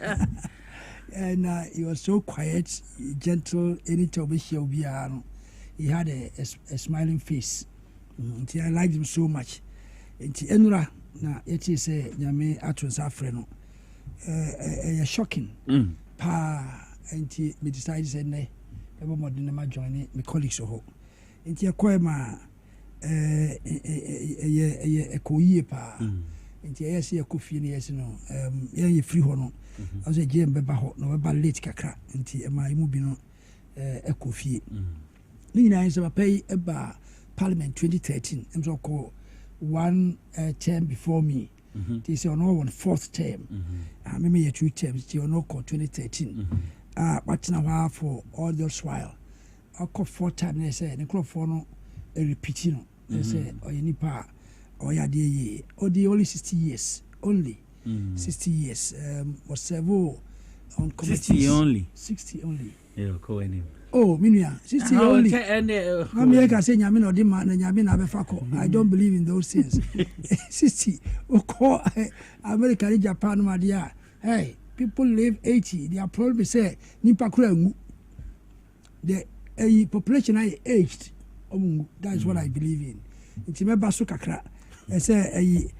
S15: and he was so quiet, gentle, anytime he had a smiling face. I liked him so much. Enura na yeti say nyame atonsa frɛ no shocking pa enti me decide say ne ebo modern ma join me colleagues ho enti ekoy ma ekoyie pa enti yesi ekofie ne yesi no ye free ho no aso je mbeba ho no beba late kakra enti ma imu bi no ekofie ni na yin se pay eba parliament 2013 emso ko one term before me. They say on one fourth term. Maybe a 2 terms. They on 2013. But now for all those while, I call 4 times. They say they call for no a repeating. They say or any pa or ya de or the only 60 years only 60 years was several on committees. 60 only.
S2: Yeah, call him.
S15: Oh, Minia, 60 only. America say nyame no di man nyame na befa ko. I don't believe in those things. 60. Oko America and Japan ma dia. Hey, people live 80. Their problem is say nipa kura ngu. The population are aged. That's what I believe in. Nti me baso kakra. Say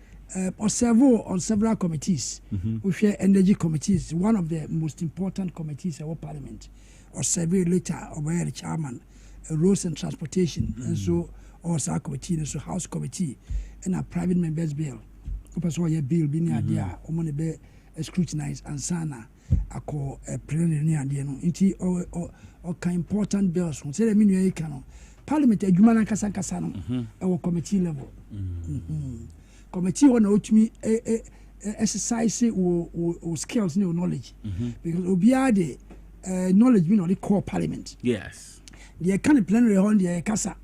S15: on several committees. We share energy committees, one of the most important committees of our parliament. Or survey later or by the chairman, roads and transportation, and so also committee, and so house committee, and a private members bill. So your bill being idea, or money be scrutinized and sana, I call a preliminary idea. Inti or important bills. Say the minute canon. Parliament a human kasano, our committee level. Committee on to me exercise or skills, new knowledge, because obiade. Knowledge being on the core parliament.
S2: Yes.
S15: The kind of plenary on the casa.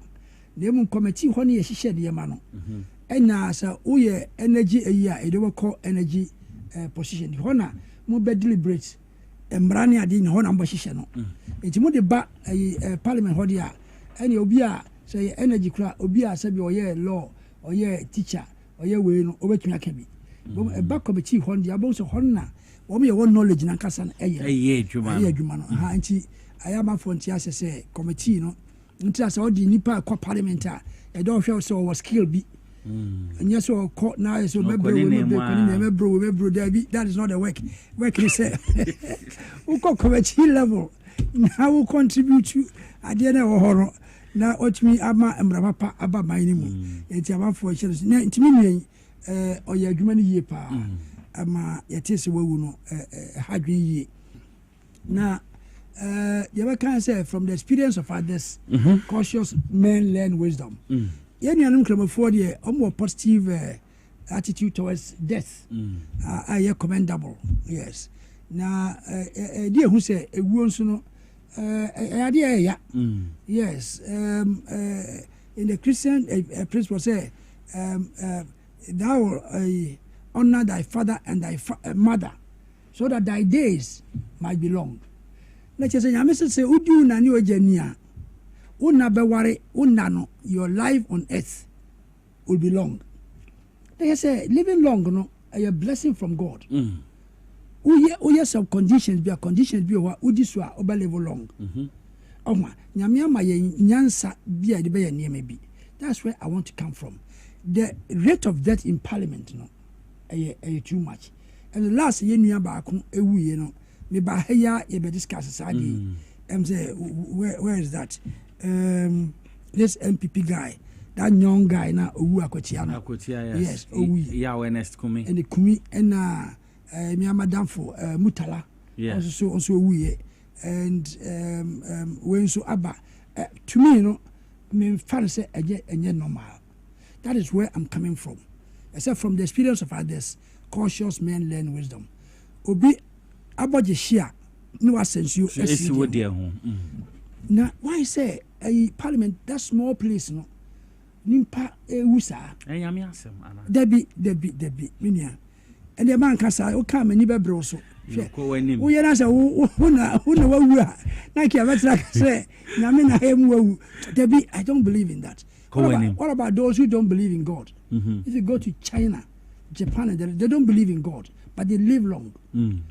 S15: The moon committee honey she shared the mano. And now, sir, we energy a year, a double call energy position. The honor more bed deliberate. And Brania didn't honor position. It's more the back a parliament hodia. And you'll be a say energy crowd, or be a sabi or yeah law or yeah teacher or yeah way over to Nakabi. A back committee on the above of honor. We have one knowledge na kasa juma no ha nti ayama fo nti ase say committee no nti ase odi nipa kwa parliament a e don hwe so was skill bi anya so court na so mebro there be that is not the work is say we committee level now we contribute to ade na wo horo na otimi ama emra papa aba man ni mu nti ama fo hye nti mi nwen oya adwuma ni yie pa ama yetese wawu no hadwen yi na you can say from the experience of others cautious men learn wisdom yani anum kramafo de more positive attitude towards death are commendable yes na de hu say ewuo nso no ade ya yes in the Christian principle say thou honor thy father and thy mother, so that thy days might be long. Let us say, I say, Udu Nani Ojenia, Una beware, una no, your life on earth will be long. They say living long, no, a blessing from God. Uye some conditions be what udiswa over level long. Nyamiama ye nyansa be a debate near maybe. That's where I want to come from. The rate of death in Parliament, no, too much. And the last year near back, you know, me ba here you be discuss say where is that? This MPP guy, that young guy na owu Akwatia. Yes, owu.
S2: Yeah, Ernest Kumi.
S15: And the Kumi and me madam for Mutala.
S2: Yes.
S15: Also owu. And when so Abba, to me, you know, me fan say normal. That is where I'm coming from. Except from the experience of others, cautious men learn wisdom. Obi about the share no sense you. Now why say a parliament that small place no nimpa ewusa. Debi minia. And the man can say o come ni be bro so. Wo ye na say wo na wawu a na ki abetra say na me na hem wawu. Debi I don't believe in that. What about those who don't believe in God? If you go to China, Japan, they don't believe in God, but they live long. And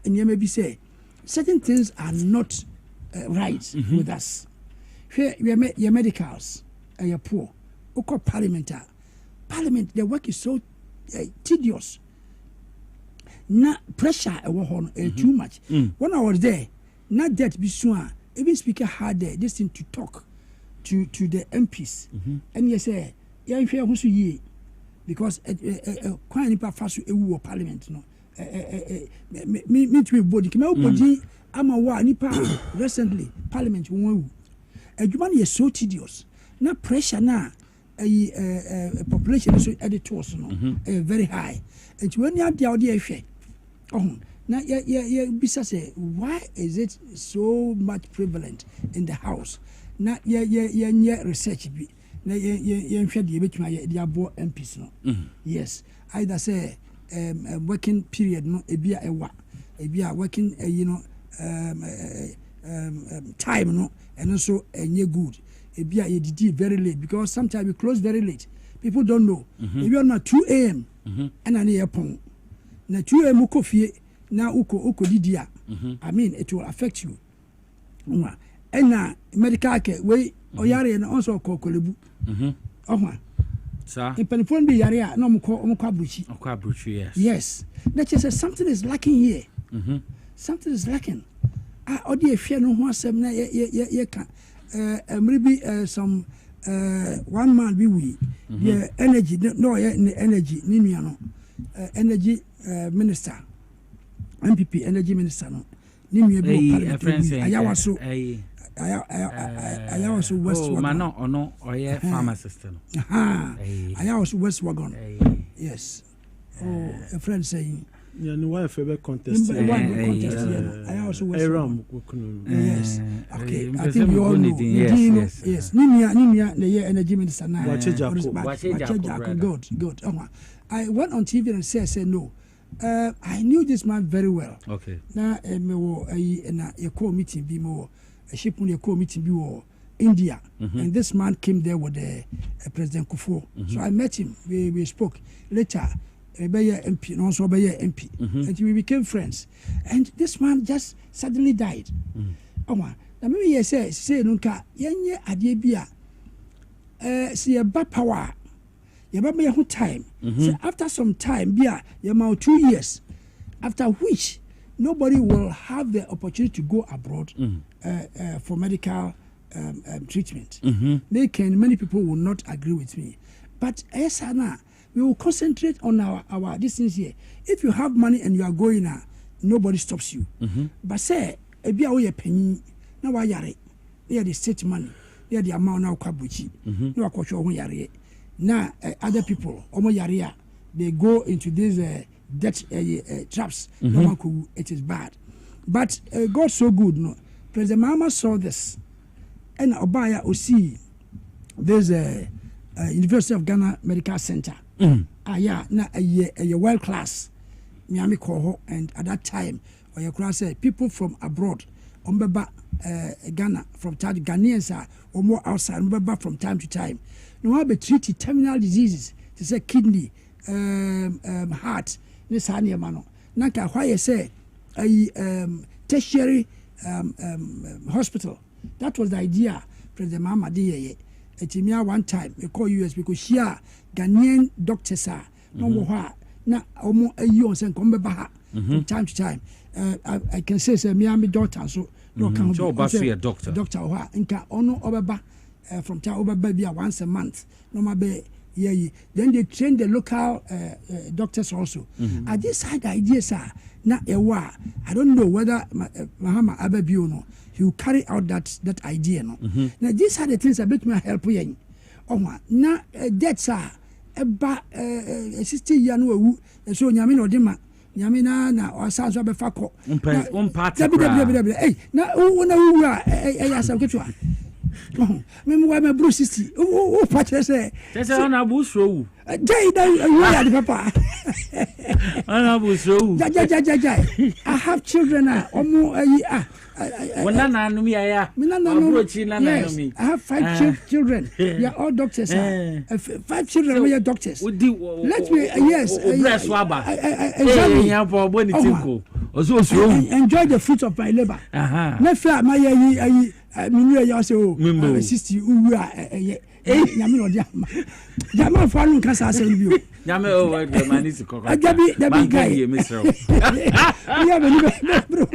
S15: maybe say certain things are not right with us. Here, your medicals and you're poor. Oko Parliament, the work is so tedious. Na pressure too much. When I was there, not that be soon. Even speaker had this thing to talk to the MPs, and you say, "Yeah, if you want to ye," because quite any part of Parliament, no. Me to body. Body. I'm a war. Nipa recently Parliament won. Everyone is so tedious. Na pressure na a population so editors no very high. And when you have the idea, now bisa say why is it so much prevalent in the house? Na research bi na hwɛ de betuma de abo MPs no. Yes, either say working period no ebia working time no and also good ebia you did very late because sometimes we close very late. People don't know. If you are not 2 a.m. and an airport na 2 a.m. uko fie na uko didia. I mean it will affect you. And medical care we oyare na also call kolebu.
S2: Sir,
S15: in Penifon be yarea no mukwabuchi. Yes, that just something is lacking here. Something is lacking. Odi efia no ho asem na ye ka maybe some one man be we the energy no energy ni nua no energy minister MPP energy minister no ni nua bi ayawa so I was West Wagon.
S2: No, or yeah, pharmacist.
S15: I was West Wagon. Yes. Oh, a friend saying,
S16: yeah, no, why favorite contest?
S15: I also West Wagon. Yes. Okay, I think
S2: you
S15: all know. Yes. Nimia, the year energy minister now. Good. I went on TV and said no. I knew this man very well.
S2: Okay.
S15: Now, a call meeting be more. A ship on a meeting in India, and this man came there with President Kufuor. So I met him. We spoke later. MP, and also MP, and we became friends. And this man just suddenly died. Oh man, now maybe you say nunca yenye adiebia. See a bad power. You have a time. So after some time, bia you about 2 years, after which nobody will have the opportunity to go abroad for medical treatment. Many people will not agree with me. But Esana, we will concentrate on our distance here. If you have money and you are going now, nobody stops you. But say, ebi awo ye penny, na wa yare. They are the state money. They are the amount now kabuchi. No akosho ho yare. Now other people, omo yare, they go into these debt traps. It is bad. But God's so good, no. President Mahama saw this, and Obaya Osi, there's a University of Ghana Medical Center. Yeah, na a world class. Miami Koho, and at that time, or you could say people from abroad ombeba Ghana from time to Ghanaians are or more outside ombeba from time to time. No one be treated terminal diseases. They say kidney, heart, this honey mano. Naka why you say tertiary hospital. That was the idea. President Mama Diye. Etimia one time we call US because here Ghanaian doctors are no more na omo ayi on sen kombe ba from time to time. I can say Miami doctor so no can
S2: be a doctor.
S15: Doctor wa nka ono obeba from time obeba bia once a month. No ma be then they train the local doctors also. I just had ideas na ewa. I don't know whether Mahama Abebio no he will carry out that idea no. Now these are the things that make me help you. Oh na debts are eba 60 year no wu so nyame no de ma nyame na osa so be fa ko
S2: on party
S15: hey na wu asam ketwa me wa me bro 60 o pa say
S2: na bu so wu
S15: jai da wu ya de papa
S2: na bu so wu
S15: ja I have children omo
S2: I
S15: have 5 children. They are all doctors. 5 children so, are doctors. Let me enjoy the fruit of my labor. My 60 nyame no dia ma jama fa no kasa asem bio
S2: nyame o the man is kokko
S15: agabi guy yeah bro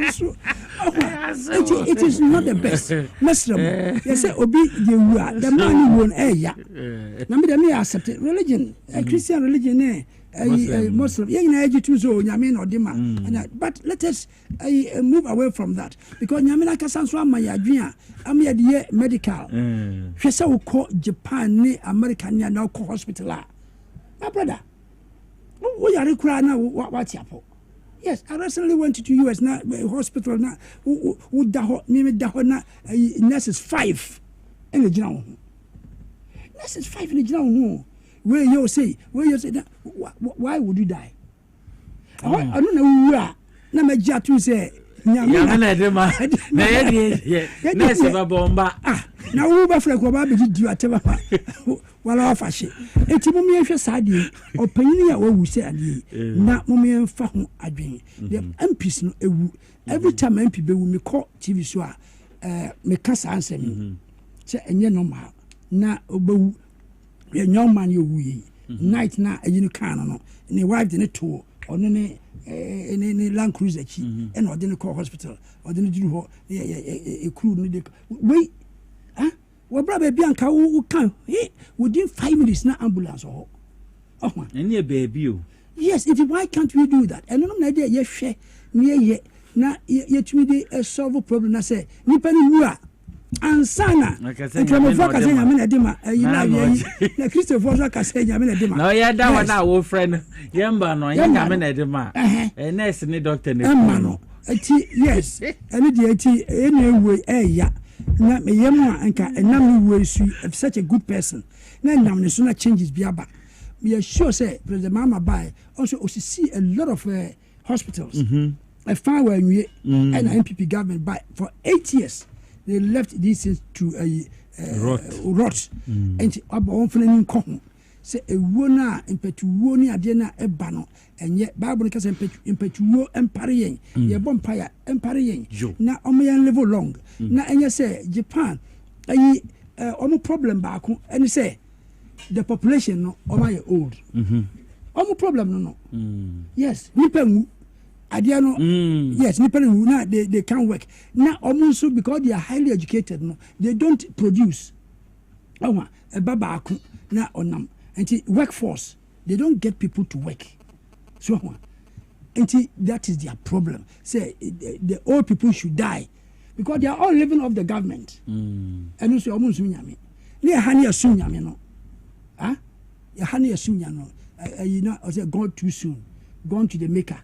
S15: it is not the best mesram you say obi the wu the man won ya na me accept it. Religion Christian religion Muslim but let us move away from that because nyamina kasanso amayadwea amyade medical hwese wo ko Japan ni America ni na ko hospital my brother wo yare kura na what yapo. Yes, I recently went to US na hospital na wo da ho me da ho na nurses 5 in the general nurses 5 in the general where you say that, why would you die? I don't know where. Na me jatu say
S2: nyame de ma na ye na se ba bomba
S15: na wo ba fra ko ba be di ateba wala afashe eti mo me hwe saade opanyini ya wawu se ade na mo me mfa ho adwen the MPs no ewu every time MP be wu me call TV so me kasa ansem se enye normal na obawu a young man you we night na you can no ne wife the to on ne Land Cruiser chi and or the call hospital or the do a crew no wait what brother Bianca who can within 5 minutes na ambulance oh
S2: any baby
S15: yes why can't we do that and no idea ye share near na ye to me a solve problem na say nipa ni wu ansana nkremofo ka say nyame na de ma na Christopher so ka say nyame na de ma
S2: na ya da wa na wo friend yemba no nyame na de ma nurse ni doctor ni
S15: no yes any de anyway ya na me yemu anka enam ni we su such a good person na nam ne so na changes bi aba we are sure say President Mama Bai also see a lot of hospitals I found where we and MPP government by for 8 years they left this to rot and about one come say a wona impetuo ni ade na eba no enye bible ka say impetuo empire yen ye bompire empire yen na omoyan level long na enye say Japan ayi omo problem ba ko and say the population no omo old omo problem no yes nipengu Adiano, yes, na they can't work. Now, almost because they are highly educated, no, they don't produce. Oh, a babaku na onam. And workforce, they don't get people to work. So, and that is their problem. Say the old people should die because they are all living off the government. And also, almost sunyami. Near Hania sunyami no. Ah, Hania sunyano. You know, I said gone too soon, gone to the maker.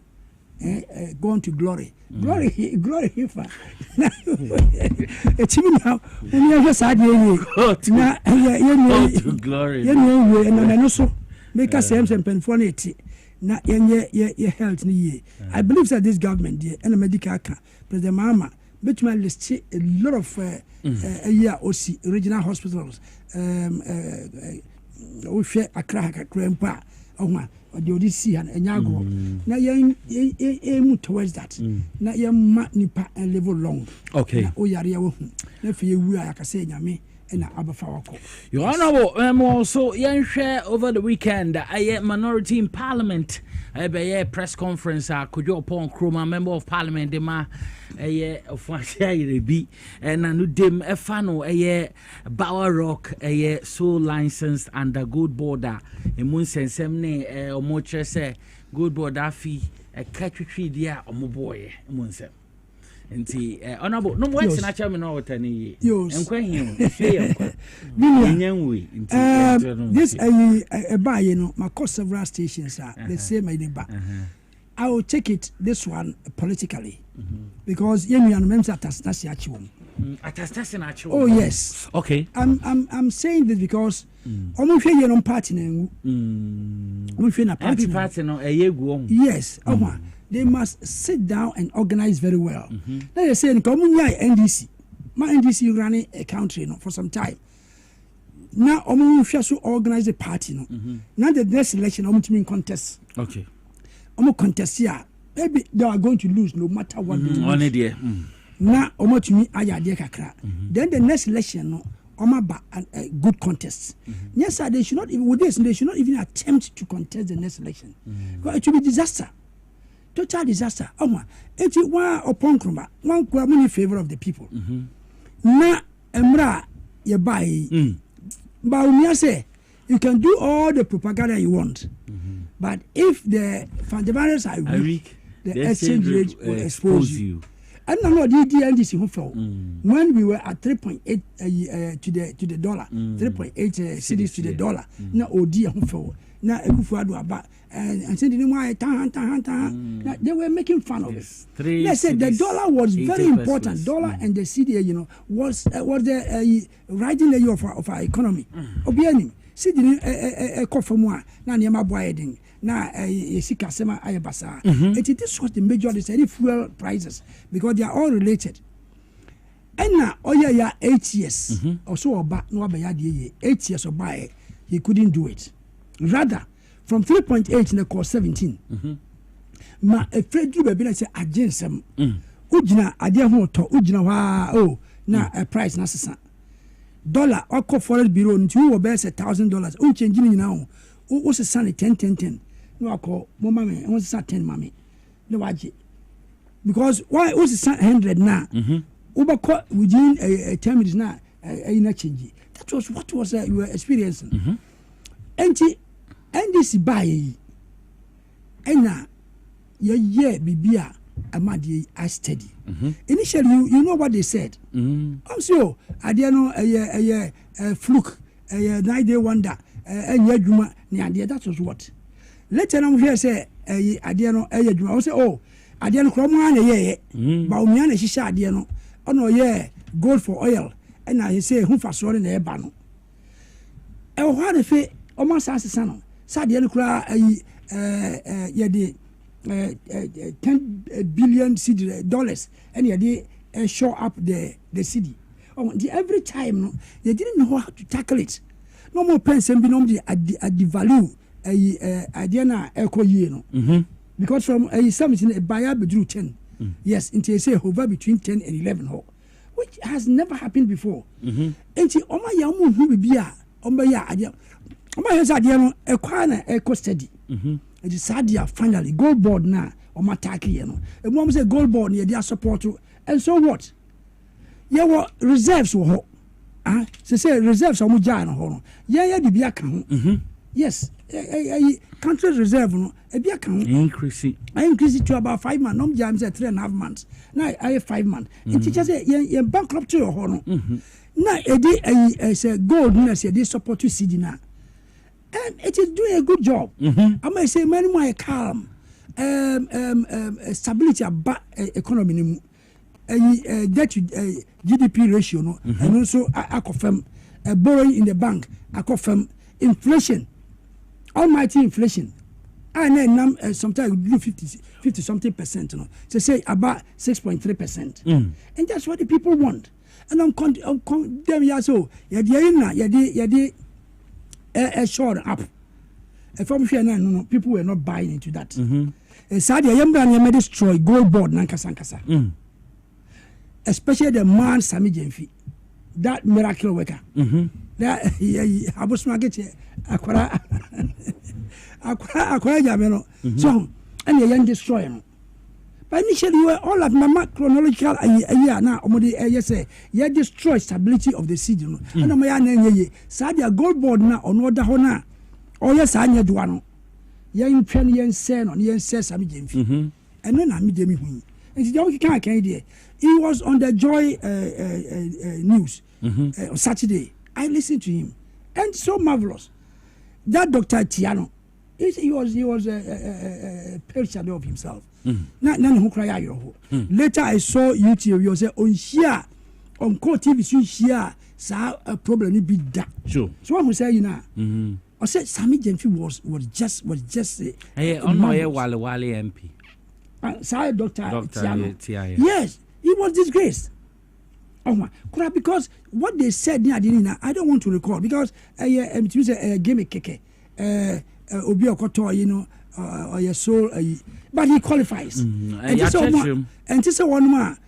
S15: Gone to glory hifa etimi now when you just had you na
S2: to glory
S15: you no so make us same penfonity na ye health ni ye I believe that this government there and medical can President Mama bet me list a lot of year OC regional hospitals we share Accra Krempa the Odyssey and Enyago. Now you towards that. Now you nipa and level long.
S2: Okay.
S15: Oh yeah, if you like I say me and Abafawako.
S2: Your Honourable, also share over the weekend. I minority in Parliament. I be a press conference. Could you upon Kroma member of Parliament? Dema of what be and I knew them a fano Bower Rock sole licensed under good border. A moon sense semne or more say good border fee a catch tree dear or more boy. Monse. And see, honorable, no more than I tell me no what any and quite
S15: this a buy, you know, my cost several stations are the same idea. I will take it this one politically because you remember oh yes,
S2: okay.
S15: I'm saying this because almost you know party name.
S2: Party no
S15: yes, they must sit down and organize very well. Let us say in NDC, my NDC running a country for some time. Now to organize a party now the next election contest.
S2: Okay.
S15: Contest here. Maybe they are going to lose no matter what they lose. Now to me kakra. Then the next election a good contest. Yes, sir, they should not even with this, they should not even attempt to contest the next election. Because it will be disaster. Total disaster. It's one upon Kroma, one in favor of the people. Na emra ye buy. But when say you can do all the propaganda you want, but if the fundamentals are weak, the exchange rate will expose you. And now the DNDC who fell when we were at 3.8 to the dollar, 3.8 cities to the dollar. Now OD who fell. Now and said they were making fun of it. They said the dollar was very important. Dollar and the CDA, you know, was the riding layer of our economy. Obianim, CDA a coffee more. Now near my boy now Sika Sema Ayabasa. It is what the major is any fuel prices because they are all related. And now, 8 years or so about no 8 years or by he couldn't do it. Rather, from 3.8 in the course 17. Ma a Fred you be say agensem. Ujina adia ho to ujina wa na a price na sesa. Dollar or foreign bureau nti wo be $1,000. O change ni now. O se san 10. No akọ mo mame won se 10 mame. No waje. Because why o se 100 na? Ubako within 10 minutes na na change. That was what was you were experiencing. And this buy ena ye bibia amadi I steady. Initially you know what they said. Also adiano a fluke a 9-day wonder juma ni adia that was what. Later on here say adiano juma say oh adiano kromo na ye ba umia na shisha adiano ono ye gold for oil and I say hu fa so na e ba no. E ho adefe almost as sano sadie no kura ye de 10 billion dollars and ye de show up the city. The every time no they didn't know how to tackle it. No more pensem bi no the value idea na ekoye no. Because from something a buyer bedru 10. Yes, into say hover between 10 and 11 ho, which has never happened before. Enti oma ya mu hu bibia oma ya idea. Oma ya idea no ekwa na eko steady. It is sadia finally gold board na oma attack ye no. E mo say gold board ye dia support and so what? Ye wo reserves wo ho. Say reserves omo ja no ho no. Ye di bia ka ho. Yes, country reserve no e bia ka ho.
S2: Increase
S15: it to about 5 months. No jam say 3.5 months. Now I 5 months. It teacher say ye bankrupt to ho no. Now e dey say gold na say dey support to CD na. And it is doing a good job. I might say many more calm stability about economy ni debt to GDP ratio no and also I confirm borrowing in the bank I confirm inflation almighty inflation And then sometimes we do 50 something percent, you know. So say about 6.3%. And that's what the people want. And I'm them ya so yadi short up. If I'm sure no people were not buying into that. Sadia Yamba may destroy gold board Nankasa. Especially the man Sami Jenfi. That miracle worker. That I was market Aquara Jameno. So and the young destroyer. But initially you were all of my chronological year now say you destroy stability of the seed. And I'm Sadia gold board now on order hona. Oh yes, I need one. Young Penny and Sen on Yen says Sami Jenfi. And then I meet them. And the can't he was on the Joy news on Saturday. I listened to him, and so marvelous. That Dr. Tiano, he was a pale shadow of himself. Not none who cry out. Later I saw YouTube. You say on here on Core TV here saw a problem be that. Sure. So I'm saying now. I said Sami Jenfi was just
S2: Wale MP.
S15: Sorry, Dr. Tiano. Yes, he was disgraced. Oh, because what they said, I don't want to recall because it was a game keke, Obi Okoto, you know, or your soul, but he qualifies. And this is one more,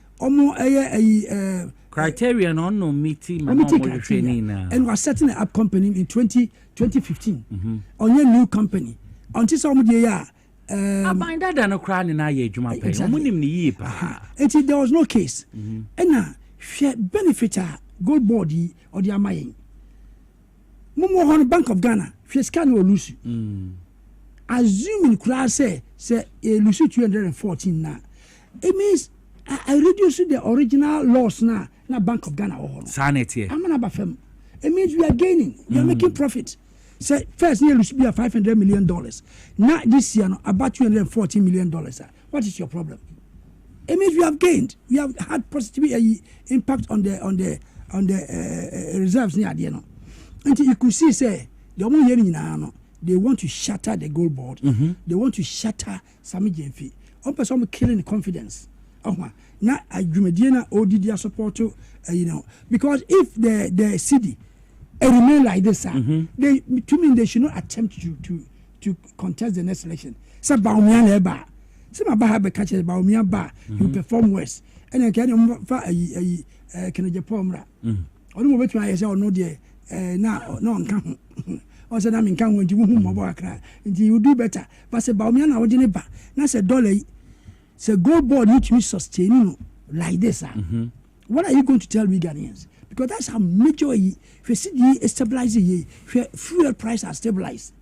S2: criterion on no meeting,
S15: and was setting up company in 2015 on your new company. Until some year.
S2: Bind that and a crown in Aye Juma pay.
S15: And there was no case. And now, benefiter, gold body, or the Amayin. Momo on Bank of Ghana, Fiescan or Lucy. Assuming class say, Lucy 214 now. It means I reduce the original loss now, Bank of Ghana or
S2: Sanity.
S15: I'm an abafem. It means we are gaining, we are making profit. So first year should be $500 million. Now this year about $240 million. What is your problem? It means we have gained. We have had positive impact on the reserves near the end. Until you could see say they want to shatter the gold board. They want to shatter Sami Jenfi. One person killing confidence. Now I Jumediana ODD support because if the city remain like this, they to me they should not attempt to contest the next election. So Baumian Eba, some about catches Baumian Bar, you perform worse, and then can you Pomra? Only what I say or no dear, now no come. Also, I mean, come when you won't cry, and you do better. But say Baumian or Geneva, that's a dollar. It's a gold board which we sustain like this. What are you going to tell me, Ghanaians? Because that's how major if you see the stabilizing fuel price are stabilized.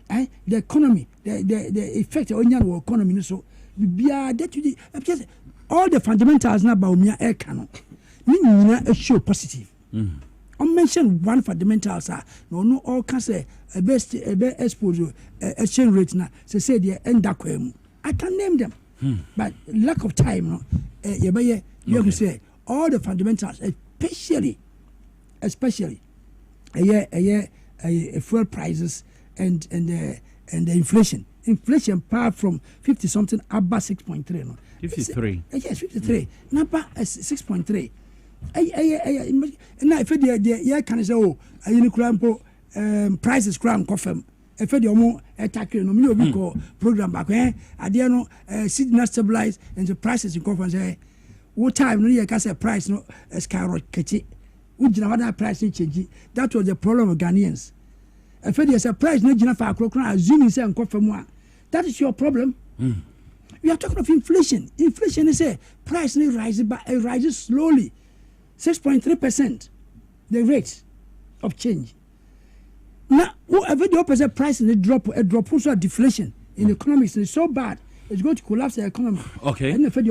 S15: The economy, the effect on your economy, so be all the fundamentals now about me air canon. Me show positive. I mentioned one fundamentals are no all can say a best exposure exchange rate now. Say the end I can name them, but lack of time. You have say all the fundamentals, especially fuel prices and the inflation. Inflation power from 50 something about 6.3. No?
S2: 53.
S15: Yes, 53. Number 6.3. Now if the can say prices cram coffee. If the omo attack no me obi call program back at the no signal stabilize and the prices in conference what time no you can say price no skyrocket. That was the problem of Ghanaians. If there's a price, no assuming say that is your problem. We are talking of inflation. Inflation is a price rises, but it rises slowly, 6.3%. The rate of change. Now, whatever the opposite price and a drop also a deflation in economics is so bad, it's going to collapse the economy.
S2: Okay.
S15: And if the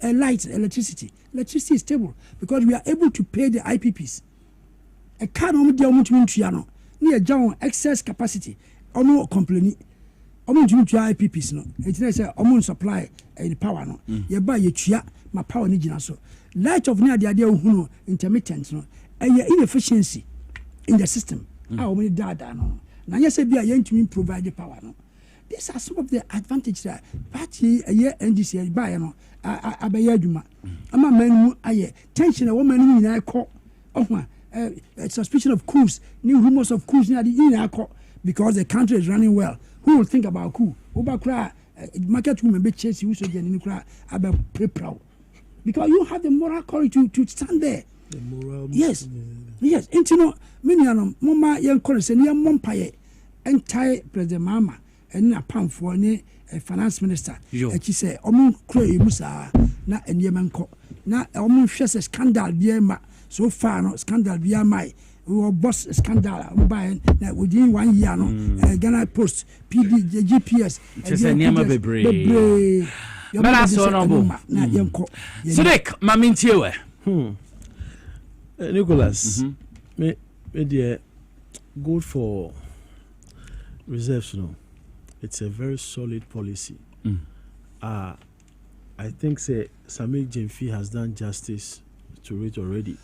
S15: a light, electricity is stable because we are able to pay the IPPs. A car no to near John excess capacity. No complaining. IPPs no. It's say supply the power no. You buy your chia, my power need so. Light of near the idea of intermittent no. And your inefficiency in the system. How many data no. Now yes be a young to provide the power no. these are some of the advantages that party a year NGC by no abaya juma ama manu aye tension a woman who na call suspicion of coups, new rumors of coups because the country is running well. Who will think about coup? Market women be chase you so about proud. Because you have the moral courage to stand there.
S16: The moral.
S15: Yes. Yes. And you know, many mama young college and young mumpaye entire President Mama and a pound for a finance minister. And she said, Omun Croy Musa, na and Yemanko. Na Omun shares a scandal, dear ma. So far, no scandal via my boss scandal by within 1 year. No, Ghana Post, PD, GPS.
S2: Just a name of a brave. But that's honorable. Sadiq, Mamintiwe.
S16: Nicholas, me dear, good for reserves. No, it's a very solid policy. I think say Samik Jemfi has done justice to it already,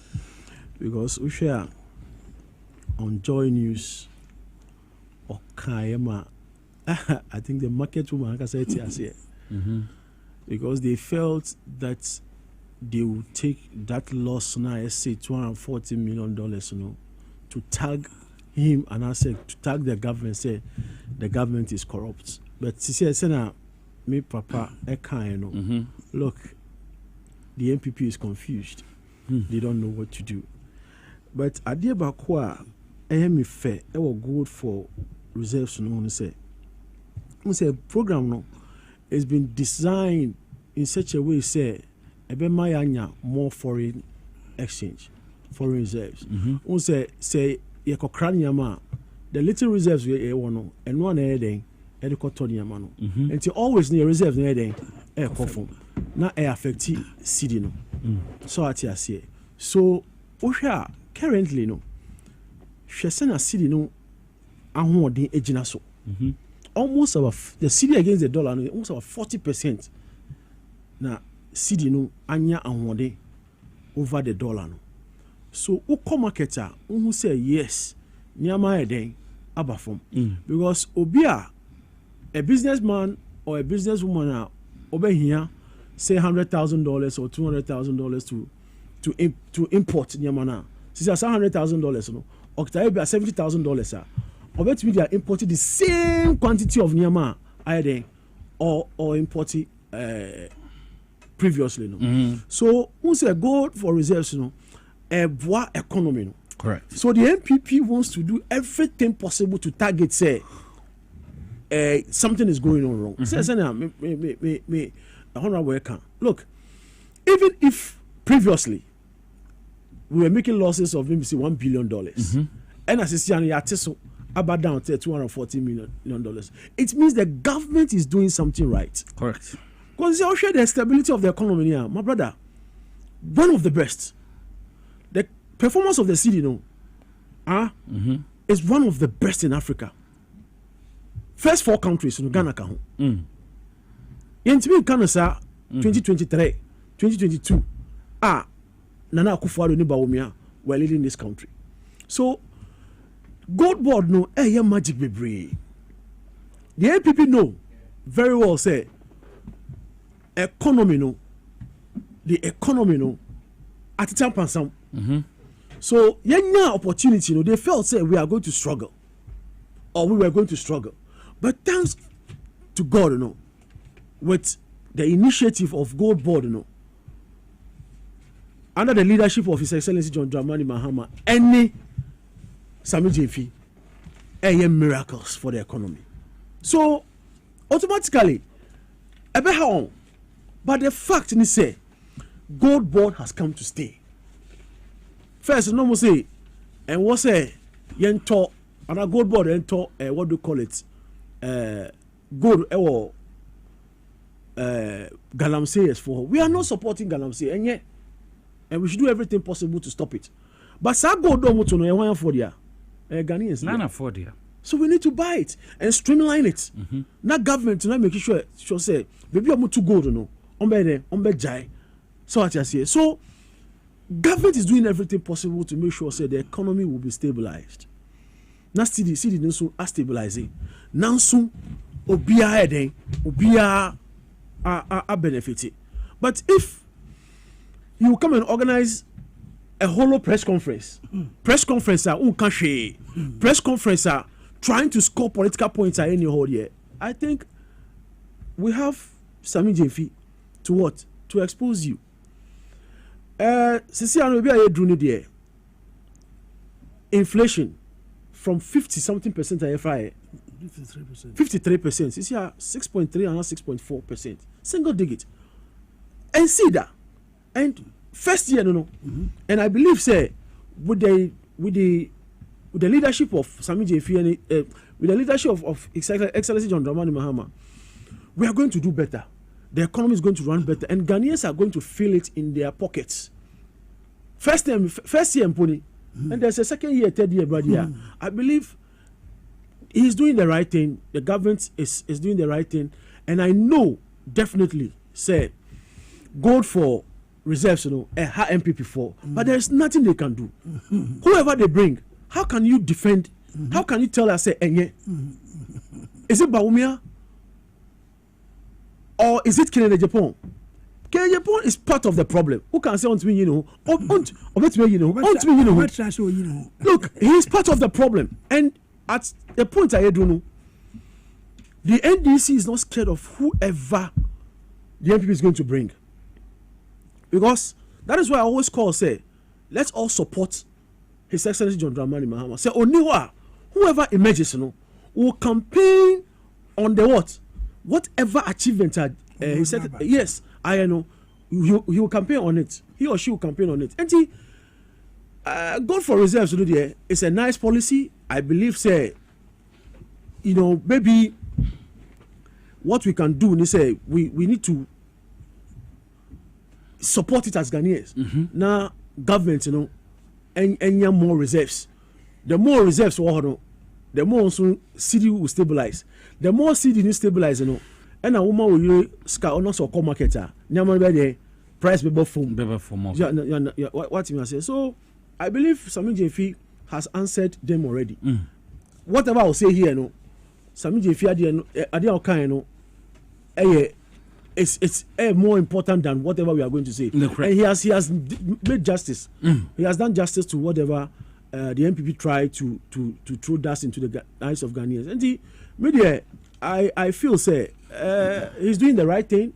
S16: because we share on Joy News or Kayama. I think the market woman can say it here because they felt that they would take that loss now, let's say $240 million, to tag him and I said to tag the government, say the government is corrupt. But she said, me papa, look, the MPP is confused. They don't know what to do. But Adia Bakwa, I am fair, I will good for reserves. No, say program no has been designed in such a way, say, Mayanya more foreign exchange, foreign reserves. Say, Yakokranyama, the little reserves we want, and one adding, Edicotoniamano. And you always need reserves adding air coffin, not air affected city. So I say, so Osha currently no, she sent a city no, and what the agent almost about the city against the dollar, almost about 40%. Now, city no, anya and what they over the dollar no. So, uko marketer who say yes, nyama eden abafom because obia a businessman or a businesswoman over here say $100,000 or $200,000 to import nyamana. Since $100,000 no, October $70,000 or bet me they are importing the same quantity of nyama either or importing previously no. So who say go for reserves no, a bois economy no.
S2: Correct.
S16: So the MPP wants to do everything possible to target say something is going on wrong. Say look, even if previously we were making losses of maybe $1 billion, and as it's about down to $240 million, it means the government is doing something right.
S2: Correct.
S16: Because they share the stability of the economy here, my brother. One of the best. The performance of the city, is one of the best in Africa. First 4 countries in Ghana can. In Ghana, 2023, 2022, Nana Akufo-Addo and Bawumia were leading this country. So, Gold Board no, magic be. The NPP know very well say, economy no, the economy no, at the time some. So, young opportunity, they felt say we are going to struggle, or we were going to struggle. But thanks to God, with the initiative of Gold Board, under the leadership of His Excellency John Dramani Mahama, any Samik Jemfi, miracles for the economy. So automatically, but the fact is say, Gold Board has come to stay. First, no more say, and what say, yento, and a Gold Board yento, what do you call it? Gold Galamsey for. We are not supporting Galamsey, and yet, and we should do everything possible to stop it. But Sa Gold don't to know for the Ghanaians.
S2: None for the.
S16: So we need to buy it and streamline it. Not government to not make sure say maybe I'm too good no. On jai. So what I say. So government is doing everything possible to make sure say the economy will be stabilized. Now city so are stabilizing. Now soon obia eden obia are benefited. But if you come and organize a whole press conference press conference press conference trying to score political points at any whole year, I think we have Sammy Jefi to what? To expose you. Sisi ano bi a yedru ni there. Inflation from 50-something% a year 53%. Sisi a 6.3 and 6.4%. Single digit. And see that. And first year no. And I believe say with the leadership of Sammy Jefi and with the leadership of Excellency John Dramani Mahama, we are going to do better. The economy is going to run better, and Ghanaians are going to feel it in their pockets. First year, Mponi, and there's a second year, third year, brother. I believe he's doing the right thing. The government is doing the right thing, and I know definitely say gold for reserves, a high MPP for, but there's nothing they can do. Whoever they bring, how can you defend? How can you tell us say enye? Is it Bawumia? Or is it Kennedy Japan? Kennedy Japan is part of the problem. Who can say on to me, Look, he's part of the problem. And at the point I don't know, the NDC is not scared of whoever the MPP is going to bring. Because that is why I always say, let's all support His Excellency John Dramani Mahama. Say, whoever emerges, will campaign on the what? Whatever achievement he said, yes, I know. He will campaign on it. He or she will campaign on it. And he, God for reserves to do there. It's a nice policy. I believe, say, maybe what we can do is say we need to support it as Ghanaians. Now, government, and more reserves. The more reserves, the more also city will stabilize. The more city is stabilize, and a woman will use scar or not so call marketer. Nyama price before phone. What you say? So I believe Sammy Jefi has answered them already. Whatever I will say here, Sammy Jefi it's more important than whatever we are going to say. And he has made justice. He has done justice to whatever the MPP tried to throw dust into the eyes of Ghanaians. And the media, I feel say he's doing the right thing.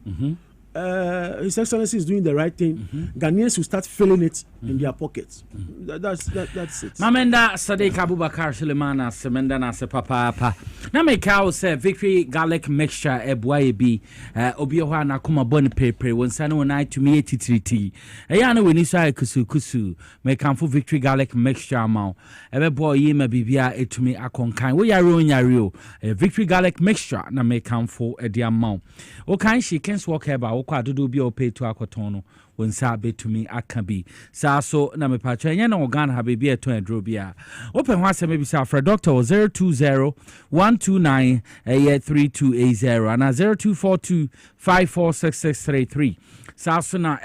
S16: His Excellency is doing the right thing. Ghanaians will start feeling it in their pockets. That's it.
S2: Mamenda Sadiq Abubakar Sulemana Semenda na se papa. Na me ka say Victory garlic mixture ebwa bi obi ho na kuma bon pepe wonsa no na to me 83. Eya na weni sai kusu me kamfo Victory garlic mixture amount. Ebebo yi ma bibia etumi akonkan. Wo yare onyare o. Victory garlic mixture na me kamfo e dia amount. O kan she kens work eba wo kwa dodo bi o pay to akoton no wonsa betumi akabi. Sa so na me pa twa nya na organ ha bibia to adro bia. Open ho asem bi sa for doctor 020-129-3280 and 0242-546633. Sa so na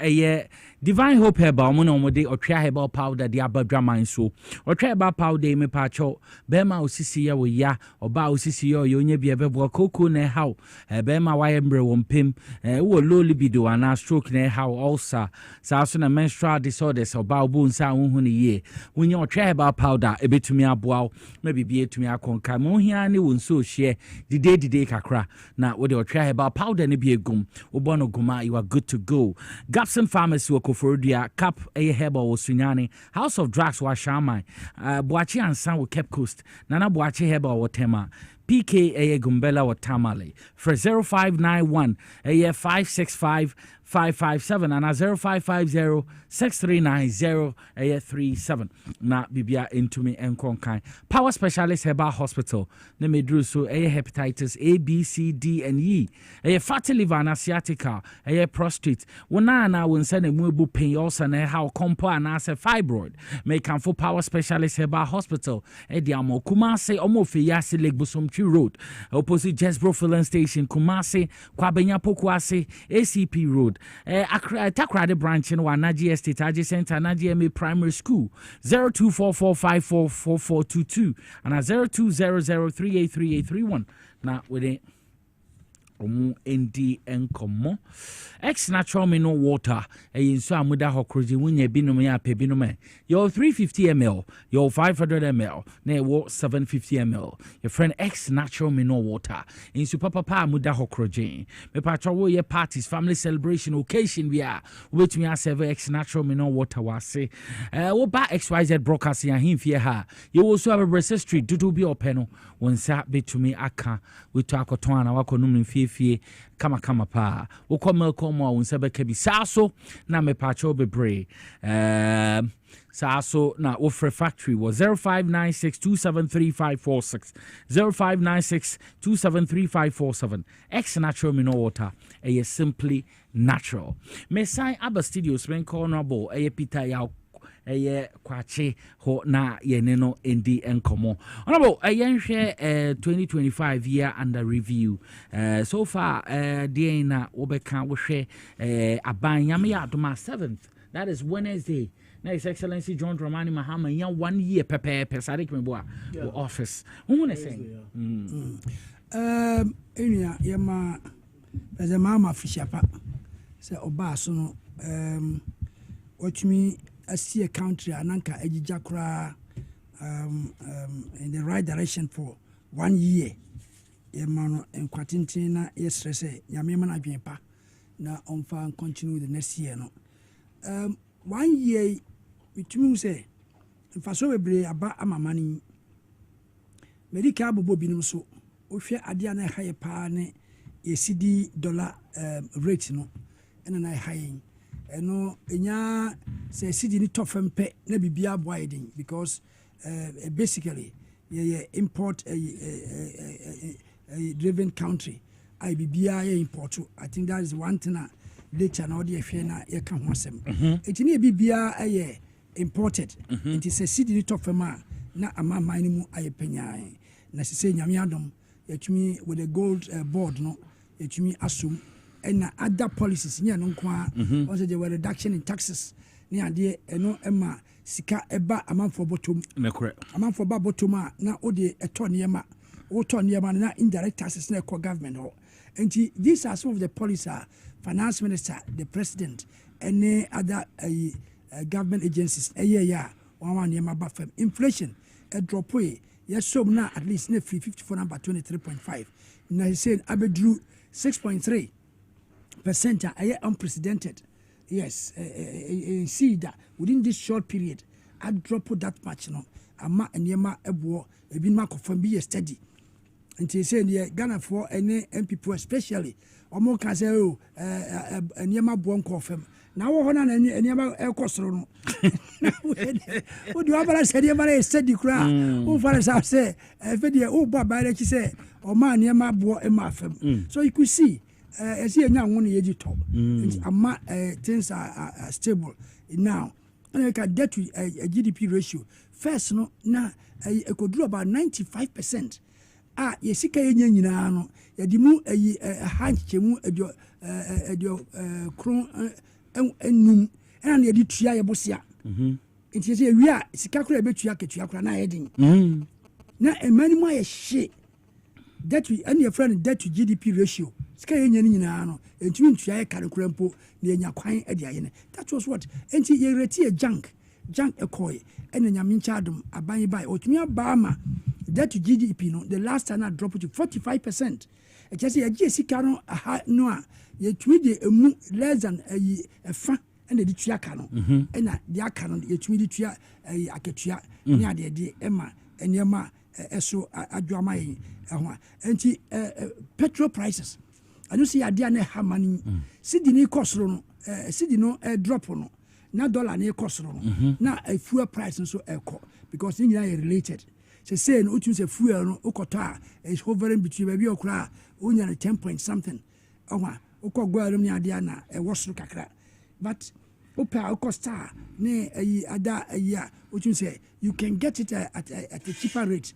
S2: Divine Hope Herbal Monomode or Tria Herbal Powder, the Abadraman so, or Tria Herbal Powder, me pacho, Bema Osisia, we ya, or Bausisio, Yonia be a bebo cocoa ne how, Bema Wyambre Pim, or low libido and a stroke ne how also, Sasson menstrual disorders or Baoboon Sound ye. When your Tria Herbal Powder, a bit to me a bow, maybe be it to me a conca, Mohiani won't so share the day kakra. Now, with your Tria Herbal Powder, ne be a gum, Obono Guma, you are good to go. Gapson Pharmacy will Fordia, Cap A Herbal was Sunyani, House of Drugs was Shamai, Boachi and San will Cape Coast, Nana Boachi Herbal or Tema, PK A Gumbella or Tamale, for 0591 A 565 557 and 0550-6390-37. Na bibia into me and conkai. Power Specialist Herbal Hospital. Ne me drew so a hepatitis A, B, C, D, and E. A fatty liver and asiatica. A prostate. Wana na won send a mubu pain also na how compo and as a fibroid. May come for Power Specialist Herbal Hospital. A diamo Kumase Omofi Yasi Lake Busumchi Road. Opposite Jesbro Filling Station. Kumase Kwabenya Pokwase ACP Road. Takrade branch in Wanaji Estate adjacent to Naji Primary School 0244544422 and 0200383831. Now with it omu endi enkomo X natural mineral water so amuda hokroji wunya binom ya pe binom your 350 ml your 500 ml na wo 750 ml your friend X natural mineral water so papa amuda hokroji me patro wo ye parties family celebration occasion we are wait me serve X natural mineral water wase wo ba XYZ broadcasting ahimfie ha ye wo so abebrese street dudu bi openo wonsa betumi aka wetu akoton ana wakonum mfie kama pa wokɔ melkom a wonsa bɛka bi saaso na mepacho bebre saaso na wofre factory was 0596273546 0596273547 X natural mineral water simply natural mesai aba studios men honorable Peter Yao kwache ho na yeneno endi enkomo honorable yenhwe 2025 year under review so far dey na obeka wo hwe aban yam ya adoma 7th that is Wednesday na His Excellency John Dramani Mahama ya 1 year pepe Sadiq Meboa office who na say
S15: enya yema Mama Fishapa say oba so no watchmi I see a country ananka ejijakra in the right direction for 1 year. Yemano en kwatintin na yesrese nyame mana adwenpa na onfa continue the next year no. 1 year mitumi say mfaso bebre aba amamani medical bobo binum so ohwe ade na haye pa ne yesidi dollar rate no ena na haye eno enya say city ni tofempe na bibia boyding because basically import a driven country I bibia import. I think that is one thing data na odi ehwe na ye ka ho asem etini bibia imported it is a city ni tofema na amama ni mu ayepenya na sese nyame adom yatumi with the gold board no yatumi asum and other policies near no kwa also there were reduction in taxes near the no emma sika eba amount for bottom amount for bottom na ode etoniema na indirect taxes na government and these are some of the policies finance minister the president and other government agencies one niema ba inflation a drop way yes so na at least na 54 number 23.5 na he said abedru 6.3% are unprecedented. Yes, see that within this short period, I drop that much. No, ama enyema ebo ebi ma confirm be steady. And they say the Ghana for any MPP especially, omo can say oh enyema bo confirm. Now what on enyema ekosoro no. What do you have said enyema steady kra? Who for say if the oh baba like say o ma enyema bo emafem. So you could see as you now one year top. Things are stable now. And I can get to a GDP ratio. First, no, now I could do about 95%. Yesika yenya no yadimu hanchemu edio kron enum na yedi tua yebosia. Nti say wi a sika kura betua ketua kura na yedin. Na emani mu ayehye that we and your friend debt to GDP ratio. Sika yenya ni nyina no entumi ntua ye kare kura mpo na yenya kwan ade ayene. That was what enti ye reti a junk ekoy ena nyame nchadum aban bai otumi abama debt to GDP no the last time I dropped to 45%. It just say ye sika no no a ye tumi de emu less than a fa and the tua ka no ena de aka no ye tumi de tua aketua ni ade de ema enema eso adwama yi ehwa enti petrol prices I don't see idea na hamani sidi ni kosoro no sidi no drop no na dollar na kosoro no na fuel price so eko because they are related say no you say fuel no okota is hovering between baby okra onya 10 point something ohwa okogwa alum ni ade na wosoro kakra but opa okosta ne ada ya what you say you can get it at a cheaper rate.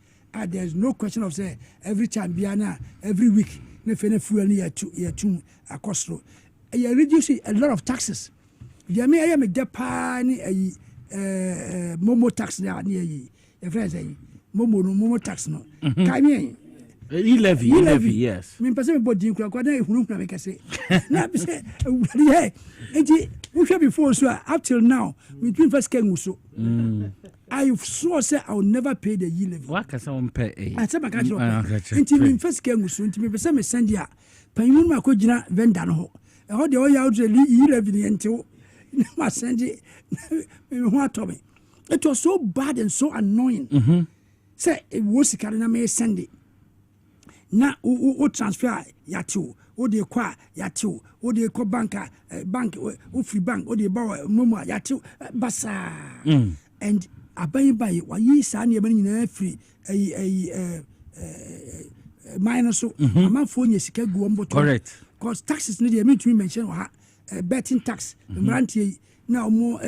S15: There's no question of say every time biana every week ne fene fuel ni ya tu akosro you reduce a lot of taxes ya me ya me depa ni momo tax na ni yi e friends yi momo tax no kai me
S2: E-levy, yes.
S15: Me person body kura kwa na ehunu na make say. Na be say hey, enti we share before so up till now between first ken so. I swore say I will never pay the e-levy.
S2: What can someone pay?
S15: I said I can't. Enti me first ken so enti me person me send ya. Panyimu ma ko gina vendor no ho. E ho de o ya the e-levy enti o. Ma send it. Me ho atomi. It was so bad and so annoying. Say it was na me send it. Na o transfer yatu o de kwa yatu o de ko bank o free bank o de ba momo yatu basa and aban bai wa yi sa na e nyina free minus so amanfo nya sika gu omboto
S2: correct
S15: cause taxes no dey me to mention ha betting tax mrantie na omo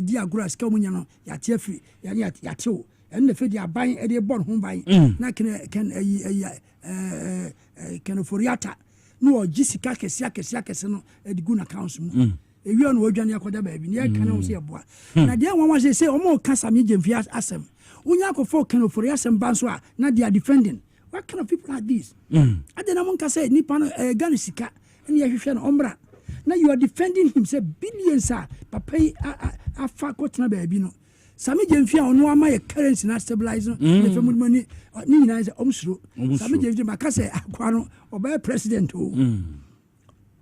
S15: di agora sika omo nya no yate free yate and the fedi aban e dey born ho ban na can foriata no jisika kese no edigu na council mu ewi on odwane akoda ba bi ne kan o se eboa na de won wa say omo kasa me jemfia asem unya akofo kan foriata asem ban so a na they are defending. What kind of people are these? Adena mon kasa nipa no Ghana sika ne ye hwehwe no ombra na you are defending him say billions papa afa kotena ba bi no Sami Jemfia ono ama ye currency na stabilize no the family money ni nyina say omsuro Sami Jemfia makase akwa no obey president o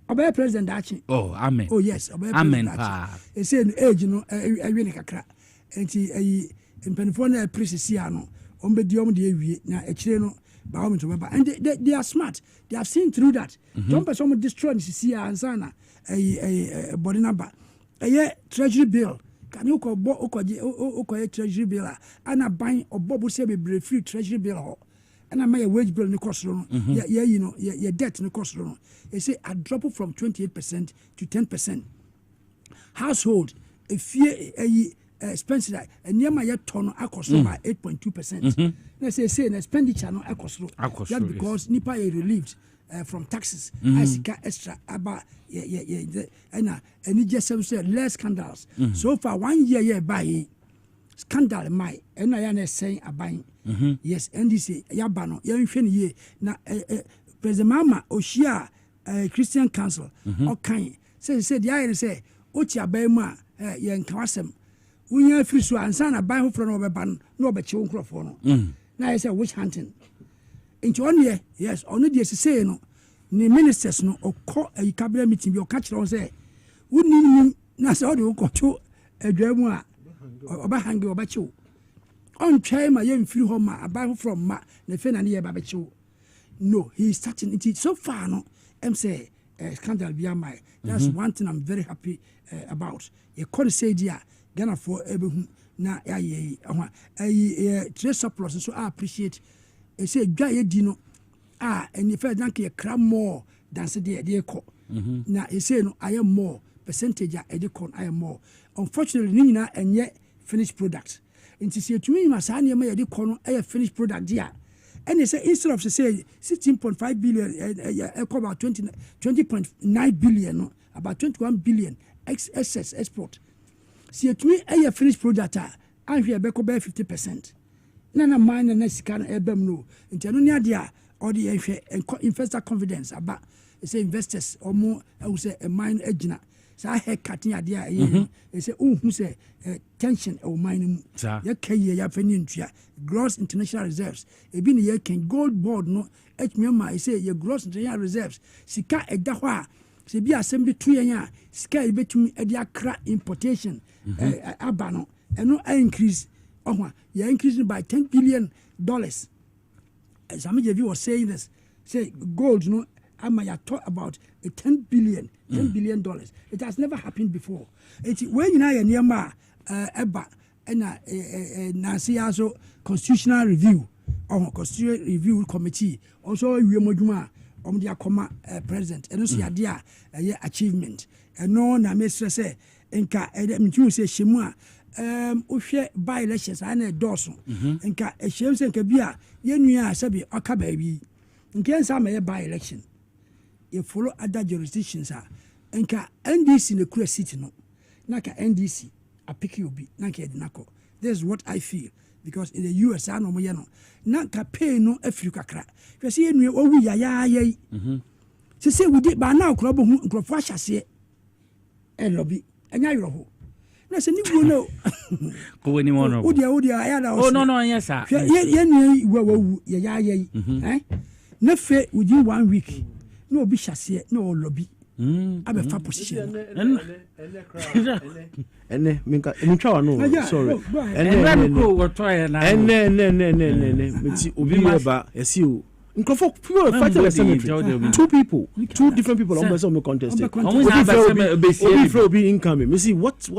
S15: obey president achi
S2: amen
S15: oh yes obey
S2: amen
S15: e say no age no awie ne kakra enti impenifo na priest no ombedi de awie na akire no ba o mto baba and they are smart, they have seen through that. Don't person destroy this ansana body number treasury bill. Can you call treasury bill and a buying or bobo say be free treasury bill and I may wage bill in the cost room. You know, your debt in the cost room. They say I drop it from 28% to 10%. Household, if you expensive and near my ton akosro by 8.2%. Let's say an expenditure no akosro. Just because nipa is relieved from taxes. I see extra about and just say less scandals. So far 1 year by scandal my and I am saying a buying. Yes, and this yabano young ye na President Mama Oshia Christian Council or kind say the I say Ochia Bema yen kawasem. Unya free so ansa na ban ho fro no beban no obeche nkrofo no na I say witch hunting into one year yes ono de sese no ni ministers no okọ a cabinet meeting bi o ka kire on say wonni na say o de okocho adwamu a oba hange obeche on twai ma ye mfiri ho ma aban ho from ma na fe na ne ye ba beche no he is starting it so far no em say scandal bi am my that's one thing I'm very happy about e could say dia Ghana for ebehu na trade surplus so I appreciate e say dwa ye di no and if I think you cram more than say dey ko na e say no I am more percentage e dey kon I am more unfortunately ni nyina enye finished product nti say tumi ma sa na ye dey kon no e finished product dia and they say instead of say 16.5 billion about 20.9 billion no about 21 billion excess export. See to me a finished product and we be 50%. Nana mine na sika na ebem no. Nti no nya dia or the investor confidence about say investors or more I would say a mine agina. So I had cutting idea they say who say tension or mine ya kay ya fenintua gross international reserves e bi ne ya can gold board no HMI say your gross international reserves sika eda ho a se bi asem bi to yan a sika e betumi e dia kra importation abano and increase you're increasing by $10 billion. As some of you was saying this, say gold, no, I might talk about a $10 billion. It has never happened before. It's when you know near ma Eba and Nancy also constitutional review or constitutional review committee also we moduma their comma president and also idea achievement and no na me say enka mtu se shemu ohwe by elections ana doso enka ehwem se nka bia ye nua sabi aka baabi nka nsa ma by election you follow other jurisdictions enka NDC ne kura city no naka NDC apiki obi naka edinako. This is what I feel because in the US I no mo ye no na campaign no afiri kakra hwe se enu owu yaya yi se we dey ba na okro bo hu nkrofo ahyase e lobby enya yoro na se ni wo no
S2: ko we ni mo no
S15: odi aya da
S2: oh no yes sir
S15: ye ni wo yaya yi na fe within 1 week na obi hyase na o lobby abefa position
S16: ene minka twa no sorry
S2: ene ko wo toye na
S16: ene meti obi ba esi o nkrofo people fight the cemetery two different people on the contest obi income me see what is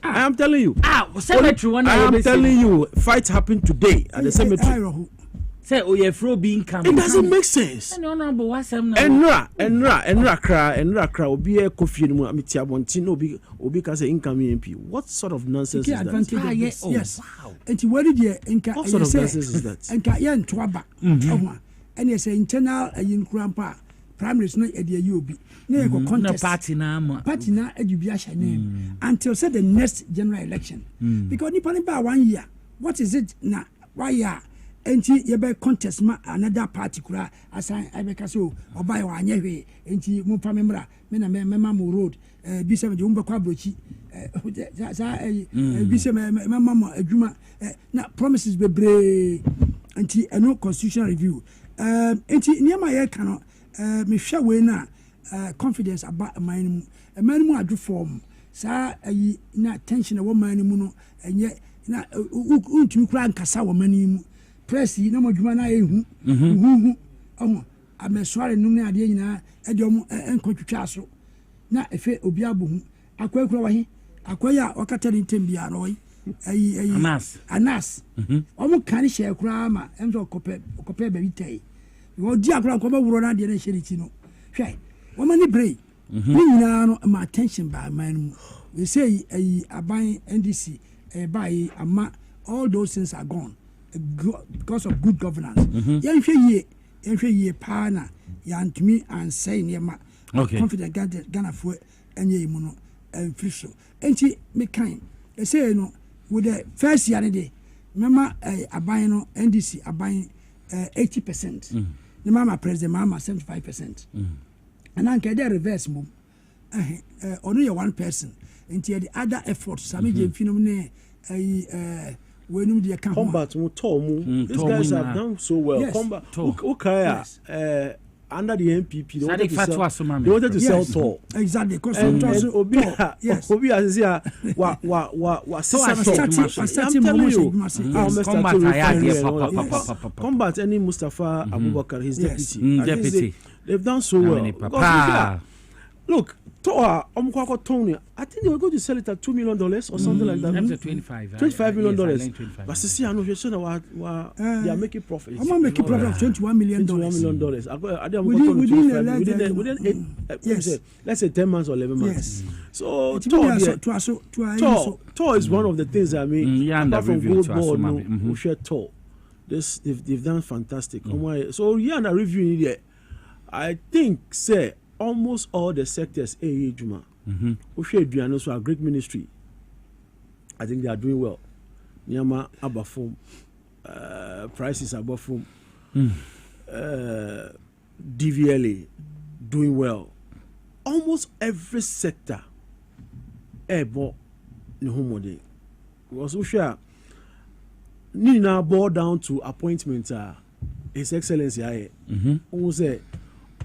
S16: I am telling you
S2: cemetery one
S16: I am telling you fight happened today at the cemetery.
S2: Say Oyefro being come.
S16: It doesn't make sense.
S2: Honorable wasem
S16: Enra kra obi e kofi mu amiti abonti no obi ka say incoming MP. What sort of nonsense is that?
S15: Yes. Enti wori de enka
S16: what sort of nonsense is that?
S15: Enka ye ntoaba. Ohwa. Ene say internal ayin krampa primaries no e de ye obi. Na e go contest.
S2: No party na ama.
S15: Party na edubi ahya name until say the next general election. Because nipa ni ba 1 year. What is it na 1 year? Enti yebe contest ma another party kura asan abeka so obai wa anye hwe enti mu pa memra me na mema mo road bi se me de umba kwa brochi bi se mema mo adwuma na promises bebre enti eno constitutional review enti niam aye ka no me hwa we na confidence aba man mu adu form sa ayi na tension e wo man mu no enye na untumi kura nkasa wo man mu press yi na modwuma na ehu amesware num na ade nyina e de omo enkotwitwa so na efe obi abohu akwakura wahi akwaya wakata ni tembia no yi ayi anas omo kan hye kura ma enzo kope ba bitai wo di akura ko ba wuro na ade na hye ti no hwai wo mani brei ni nyina no ma attention ba man mu we say ayi aban NDC by ama all those things are gone because of good governance. Yenhwe ye pa na yantumi ansay ne ma confident Ghana for enye mu no enfriso enti me kan e say no with the first year dey mama aban no NDC aban 80%. The mama president mama 75%. And anke dey reverse mum only one person enti the other efforts sami je finom ne when you can
S16: combat mu these guys have done so well.
S15: Yes.
S16: Combat okay under the NPP they wanted to sell Tor.
S15: Exactly, because
S16: obi as here wa combat any Mustafa Abubakar his deputy. They've done so well. Look, Tor Tony, I think they were going to sell it at $2 million or something like that. $25 million. But see, I know you're saying they are making profit.
S15: I'm making profit of $21 million.
S16: Within let's say 10 months or 11 months. So Tor is one of the things I mean. Apart from Gold Board, who share Tor. They've done fantastic. So yeah, and a review there. I think say almost all the sectors Juma. So our Greek ministry, I think they are doing well. Nyama abafum, prices abafum, DVLA doing well. Almost every sector, ebo nihumode. Was usha nina boil down to appointments. His Excellency who say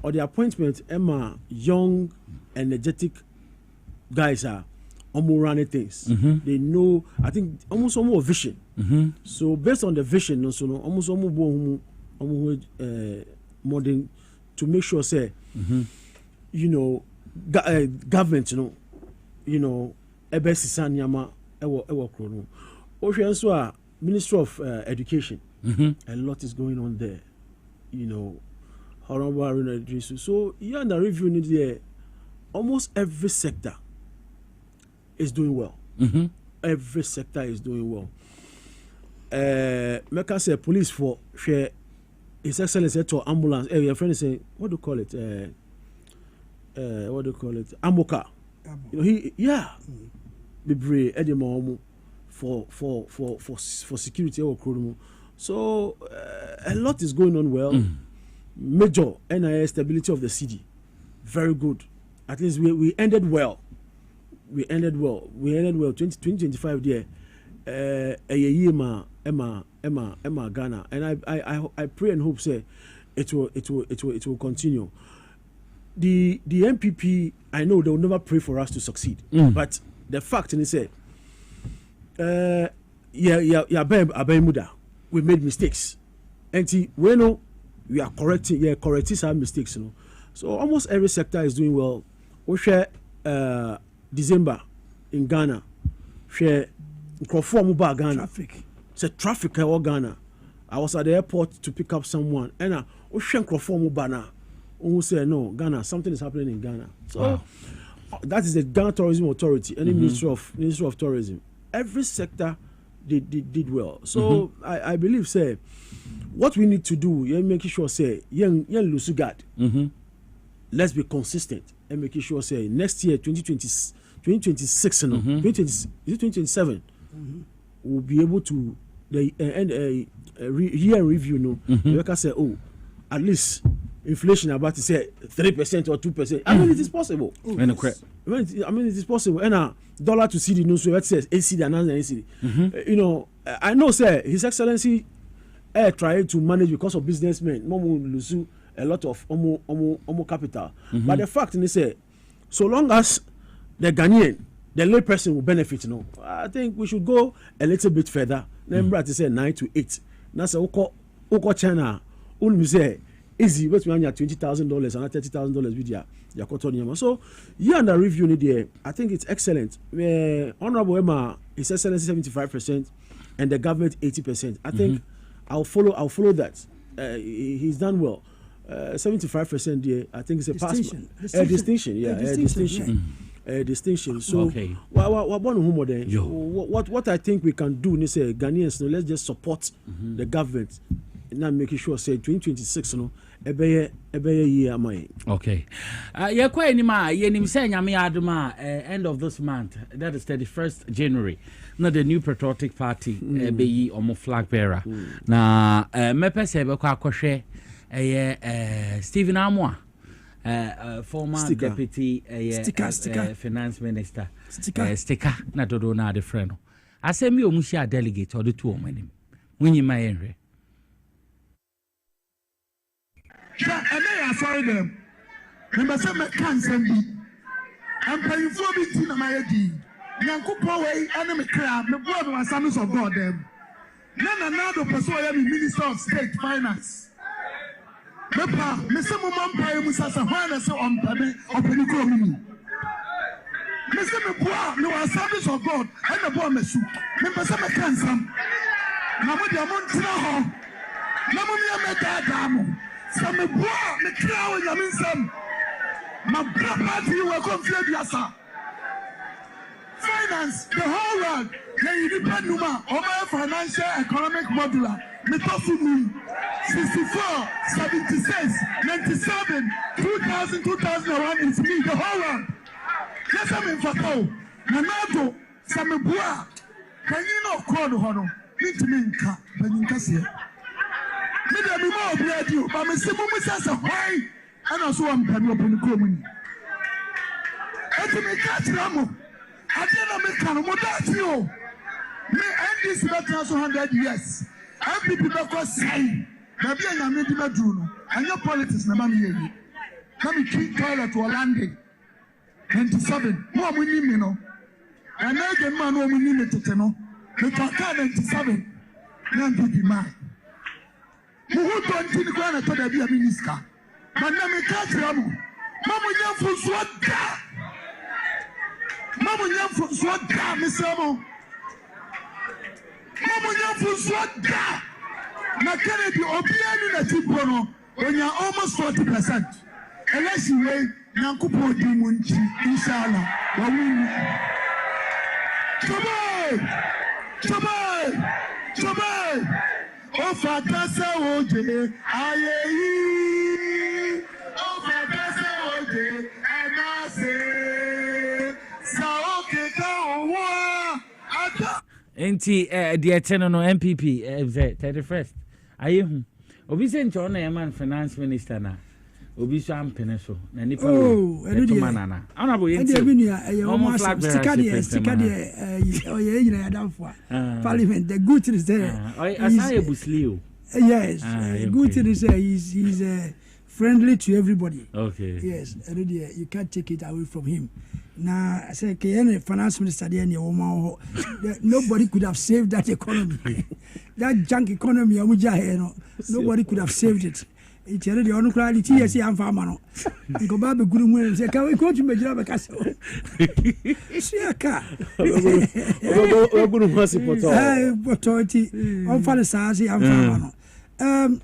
S16: or the appointment Emma young energetic guys are almost running things. They know, I think almost more vision. So based on the vision, almost modern to make sure say government ebesi sanyama ewo krono. Ocean so Ministry of Education. A lot is going on there. So here in the review there, almost every sector is doing well. Every sector is doing well. Make us say police for share His Excellency to ambulance. Your friend is saying, what do you call it? Amoka. He Bibre Edimomu for security or Krono. So a lot is going on well. Major NIS stability of the city, very good. At least we ended well. We ended well. 2025 there. A year Emma Ghana, and I pray and hope say it will continue. The MPP, I know they will never pray for us to succeed, but the fact is say we made mistakes, and we know we are correcting our mistakes, you know. So almost every sector is doing well. We share December in Ghana, share Ghana.
S15: Traffic.
S16: It's traffic in Ghana. I was at the airport to pick up someone, and we share Ghana. Who say no, Ghana, something is happening in Ghana. So that is the Ghana Tourism Authority, any Ministry of Tourism. Every sector did well. So I believe say what we need to do, making sure say young lose guard. Let's be consistent and making sure say next year 2026 no 2027 we'll be able to year review no like I say at least inflation about to say 3% or 2%. I mean it is possible. I mean it is possible. And dollar to CD no so that says ACD and ACD. You know, I know say His Excellency trying to manage because of businessmen. Momo lose a lot of omo capital. But the fact is say so long as the Ghanaian, the lay person will benefit, you know, I think we should go a little bit further. Remember to say 9 to 8. Now say Oko China, say easy, but we have $20,000 and $30,000 with your cotton. So here under review there, I think it's excellent. Honorable Emma, His Excellency 75% and the government 80%. I think I'll follow that. He's done well. 75% there, I think it's a distinction. Distinction. So what I think we can do is say Ghanaians, let's just support the government and not making sure say 2026 no ebe year am I.
S2: Okay. Yeah, quite anymore. Yenim say nyame adoma end of this month, that is 31st January. Now the new patriotic party be yi omo flag bearer. Na mepe se be kwa kwhwe Stephen Amwa, former Sticker. Deputy Sticker. Finance Minister. Sticker na dodo na de friend. Asemi omuhia delegate or the two omanim. Munyi mayenre.
S17: And they are sorry them. Remember some cancer be. I'm paying for me to my ID. Yankupo way enemy crab, the blood was sons of God them. None another person Minister of State Finance. Mepa, Mr. Mumpa, Musasa, Hana, so on Pame, or Penico. Mr. Mepua, no service of God, and the bomb is Member Sama Cancer. Namudia Montana, Namumia Metadamo, some Mepua, the Crow, Yaminsam. My property will confuse Yasa. Finance, the whole world, the Numa, over financial economic modular. Metafumi 64, 76, 97, 2000, 2001 is me, the whole one. Yes, I'm in Fato. Nanato, Samebua, can you not call the honor? Need to mean car, when you can see it. Maybe I'm more glad you, but my simple missus of why, and also I'm coming up in the community. And to make that Ramo, I didn't make Kanamodatio. Me end this matter 100 years. And people don't say, maybe I made him a Juno, and your politics, Namami. Let me keep toilet to Orlando. 97, more we need, and I get man who we need to know. The Taka 97, then to be mine. Who don't think going to be a minister? But let me catch them. Mamma Yam for Swat. Mamma Yam for Swat, Miss Amo. Na Kennedy Obiani na Tibono when you're almost 40%. Unless you wait, Nankupo Dimunchi, inshallah. Chabai! O Fatasa Oje, Aye, O Fatasa Oje, Anase, Saoke Kawa, Ata.
S2: Enti the tenor no MPP 31st. Aye hu. Obi se ncho na man finance minister na. Obi so ampene so. Na nipa manana. Honorable yenti.
S15: Ade binia almost stika de oye nyina ya danfo. Parliament the good thing is there.
S2: Asaya Busleo.
S15: Yes. Good thing is he's friendly to everybody.
S2: Okay.
S15: Yes. You can't take it away from him. Now, I say, finance minister there, nobody could have saved that economy. That junk economy, nobody could have saved it. It's already on quality. Yes, I'm farmer. You go back to good and say, can we go to Major Castle? See a car.
S16: We're going to
S15: authority on Falasasi and farmer.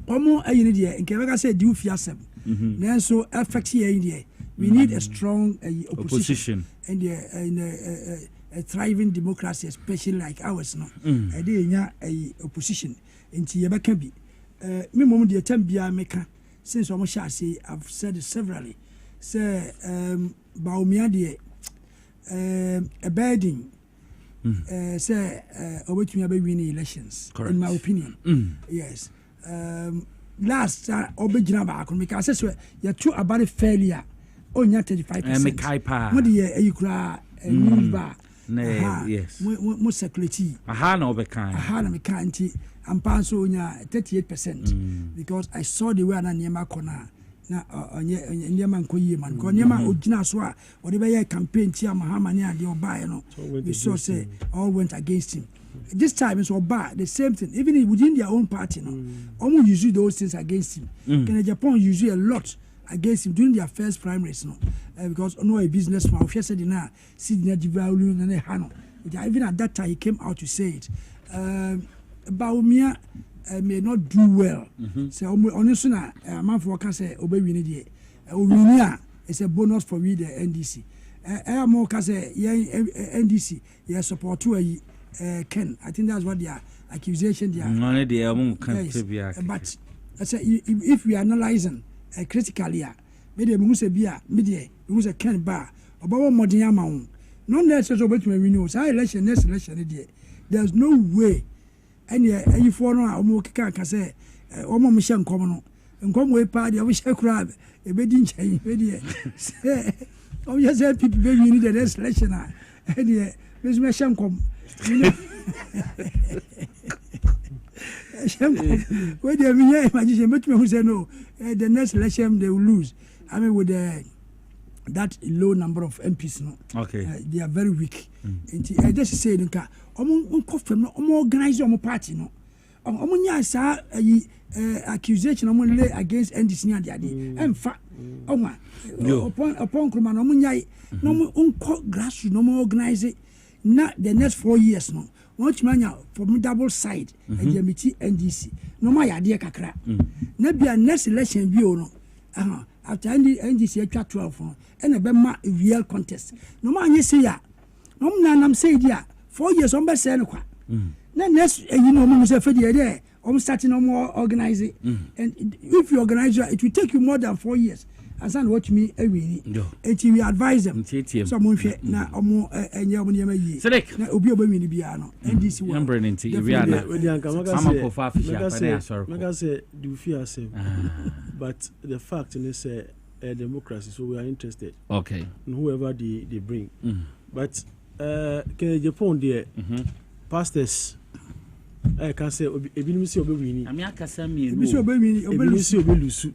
S15: Omo ayinidia nke beka say di ufiasem na so affect here we need a strong opposition and a thriving democracy especially like ours no e dey nya opposition nti ye beka bi me mom de tem bia meka since omo sha say I've said it severally say Bawumia de a bidding say obetumi win elections. Correct. In my opinion. Yes. Last obejina ba akon because say you two about failure onya 35%. What the you kra new ba.
S2: Yes.
S15: Mo security.
S2: Aha na obekan.
S15: Aha na meka nti ampa so onya 38% because I saw the way na niema kona na onye niema nkoyie man ko niema ogina so a wo de be ye campaign ti amahama ne ade obae no we saw say all went against him. This time it's bad, the same thing. Even within their own party, no, almost usually those things against him. Japan usually a lot against him during their first primaries, no, because no a businessman, if you said na, Sydney Divalu and Hano. Even at that time, he came out to say it. Bawumia may not do well. So honestly, a man for can say obey we need it. It's a bonus for we the NDC. More can say NDC, yeah, support to Ken, I think that's what their accusation they are. But I say if we are analyzing critically, maybe we say beer, media, we say Ken bar, about one modern amount. None less as over to me knows. I election next election. There's no way any foreigner or more can say, or more Michelle Common and come away party. I wish I crab a bedding change. Oh, yes, people maybe need the next election. And Miss Michelle come. Where they imagine who say no, the next election they will lose. I mean with that low number of MPs, no.
S2: Okay.
S15: They are very weak. I just say nka omo organize omo party no. Omo nya sa accusation omo lay against NDC nya de emfa omo upon kroma no omo nya no omo grassroots no omo organize it. Now the next 4 years no want manya formidable side GMT NDC no my idea kakra na bia next election bi o no after NDC atwa 12 no and be ma real contest no ma anye say ya no nam say dia 4 years on be say no kwa na next you know mo say fe there starting no more organize it and if you organize it will take you more than 4 years. As I watch me every we advise them. Someone na omo enye omo niam yi. Na obi obi ni bia no. NDC one.
S2: Number nti we are na. Mama ko fa official pa sorry.
S16: Make us say do fear same. But the fact is a democracy, so we are interested.
S2: Okay.
S16: In whoever they bring. But can Japan there pastors I can say ebinim say obi wini.
S2: Ami akasa mi
S15: ebi say obi wini,
S16: obi say obi lusu.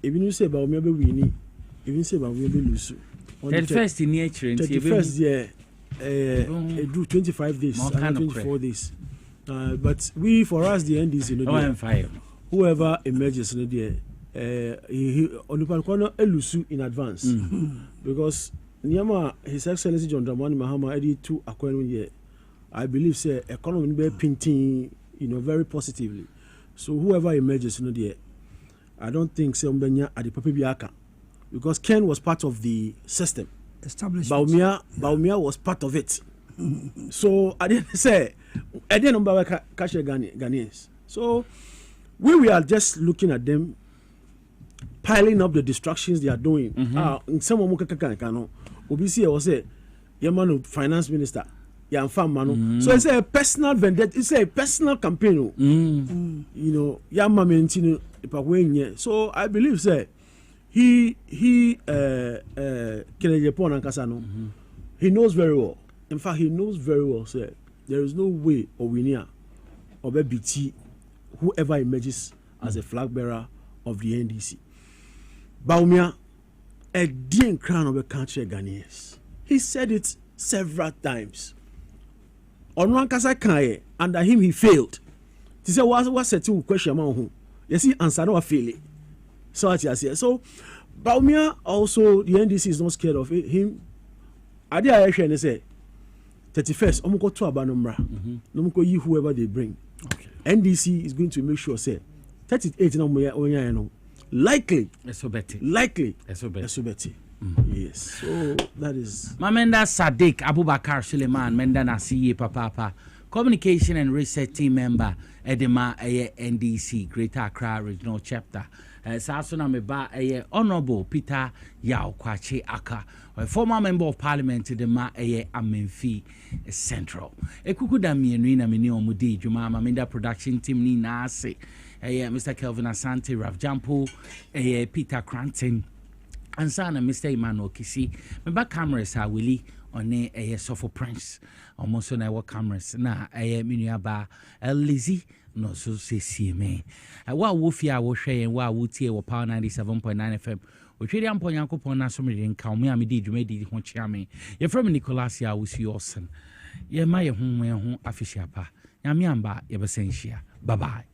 S16: Even say about me be winning, even say about me be lose.
S2: The first in nature,
S16: the first year, do 25 days, 24 days. But we for us the NDC, whoever emerges in the he on the corner elusu in advance because Nyama His Excellency John Dramani Mahama Eddie to acquire year. I believe say economy be painting, very positively. So whoever emerges in the I don't think Seombenya at the Papi Biaka because Ken was part of the system.
S15: Establishment.
S16: Bawumia was part of it. So I didn't say I didn't know catch Ghanaians. So we are just looking at them piling up the distractions they are doing. In some Obisi was say Yamano finance minister So it's a personal vendetta. It's a personal campaign. You know, so I believe say he knows very well. In fact, he knows very well. Say there is no way Owinia or BT, whoever emerges as a flag bearer of the NDC. Bawumia, a dear crown of a country Ghanaians. He said it several times. On one kasa kaye, under him he failed. He said, what's a two question among whom? You see, answer no failure. So I say, so Bawumia also, the NDC is not scared of him. I did actually say 31st, Omoko to Abanumra, Nomoko you whoever they bring. Okay. NDC is going to make sure say 38 no likely. Yes, so that is
S2: Mamenda Sadiq Abubakar Suleiman Menda Nasiye Papa Communication and Research Team Member Edema NDC Greater Accra Regional Chapter. Sasuna Meba Honorable Peter Yao Kwache Aka, a former Member of Parliament Edema Amenfi Central. Ekukuda Mienina Minio Mudi Juma Mamenda Production Team Ni Nase Mr. Kelvin Asante Raf Jampo Peter Cranton and son Mr. Emmanuel Kisi. Member cameras are Willie on a Sofo Prince. Almost on our cameras. Na Miniaba Lizzie no so say me. Wa Wofia wo hwe en wa wutie wo Power 97.9 FM. Otwedi ampo Yankopon na so me den ka me amedi dwumedi ho chia me. Ye from Nicholas ya wusi osen. Ye ma ye ho afihia pa. Nyame amba ye besenhia. Bye bye.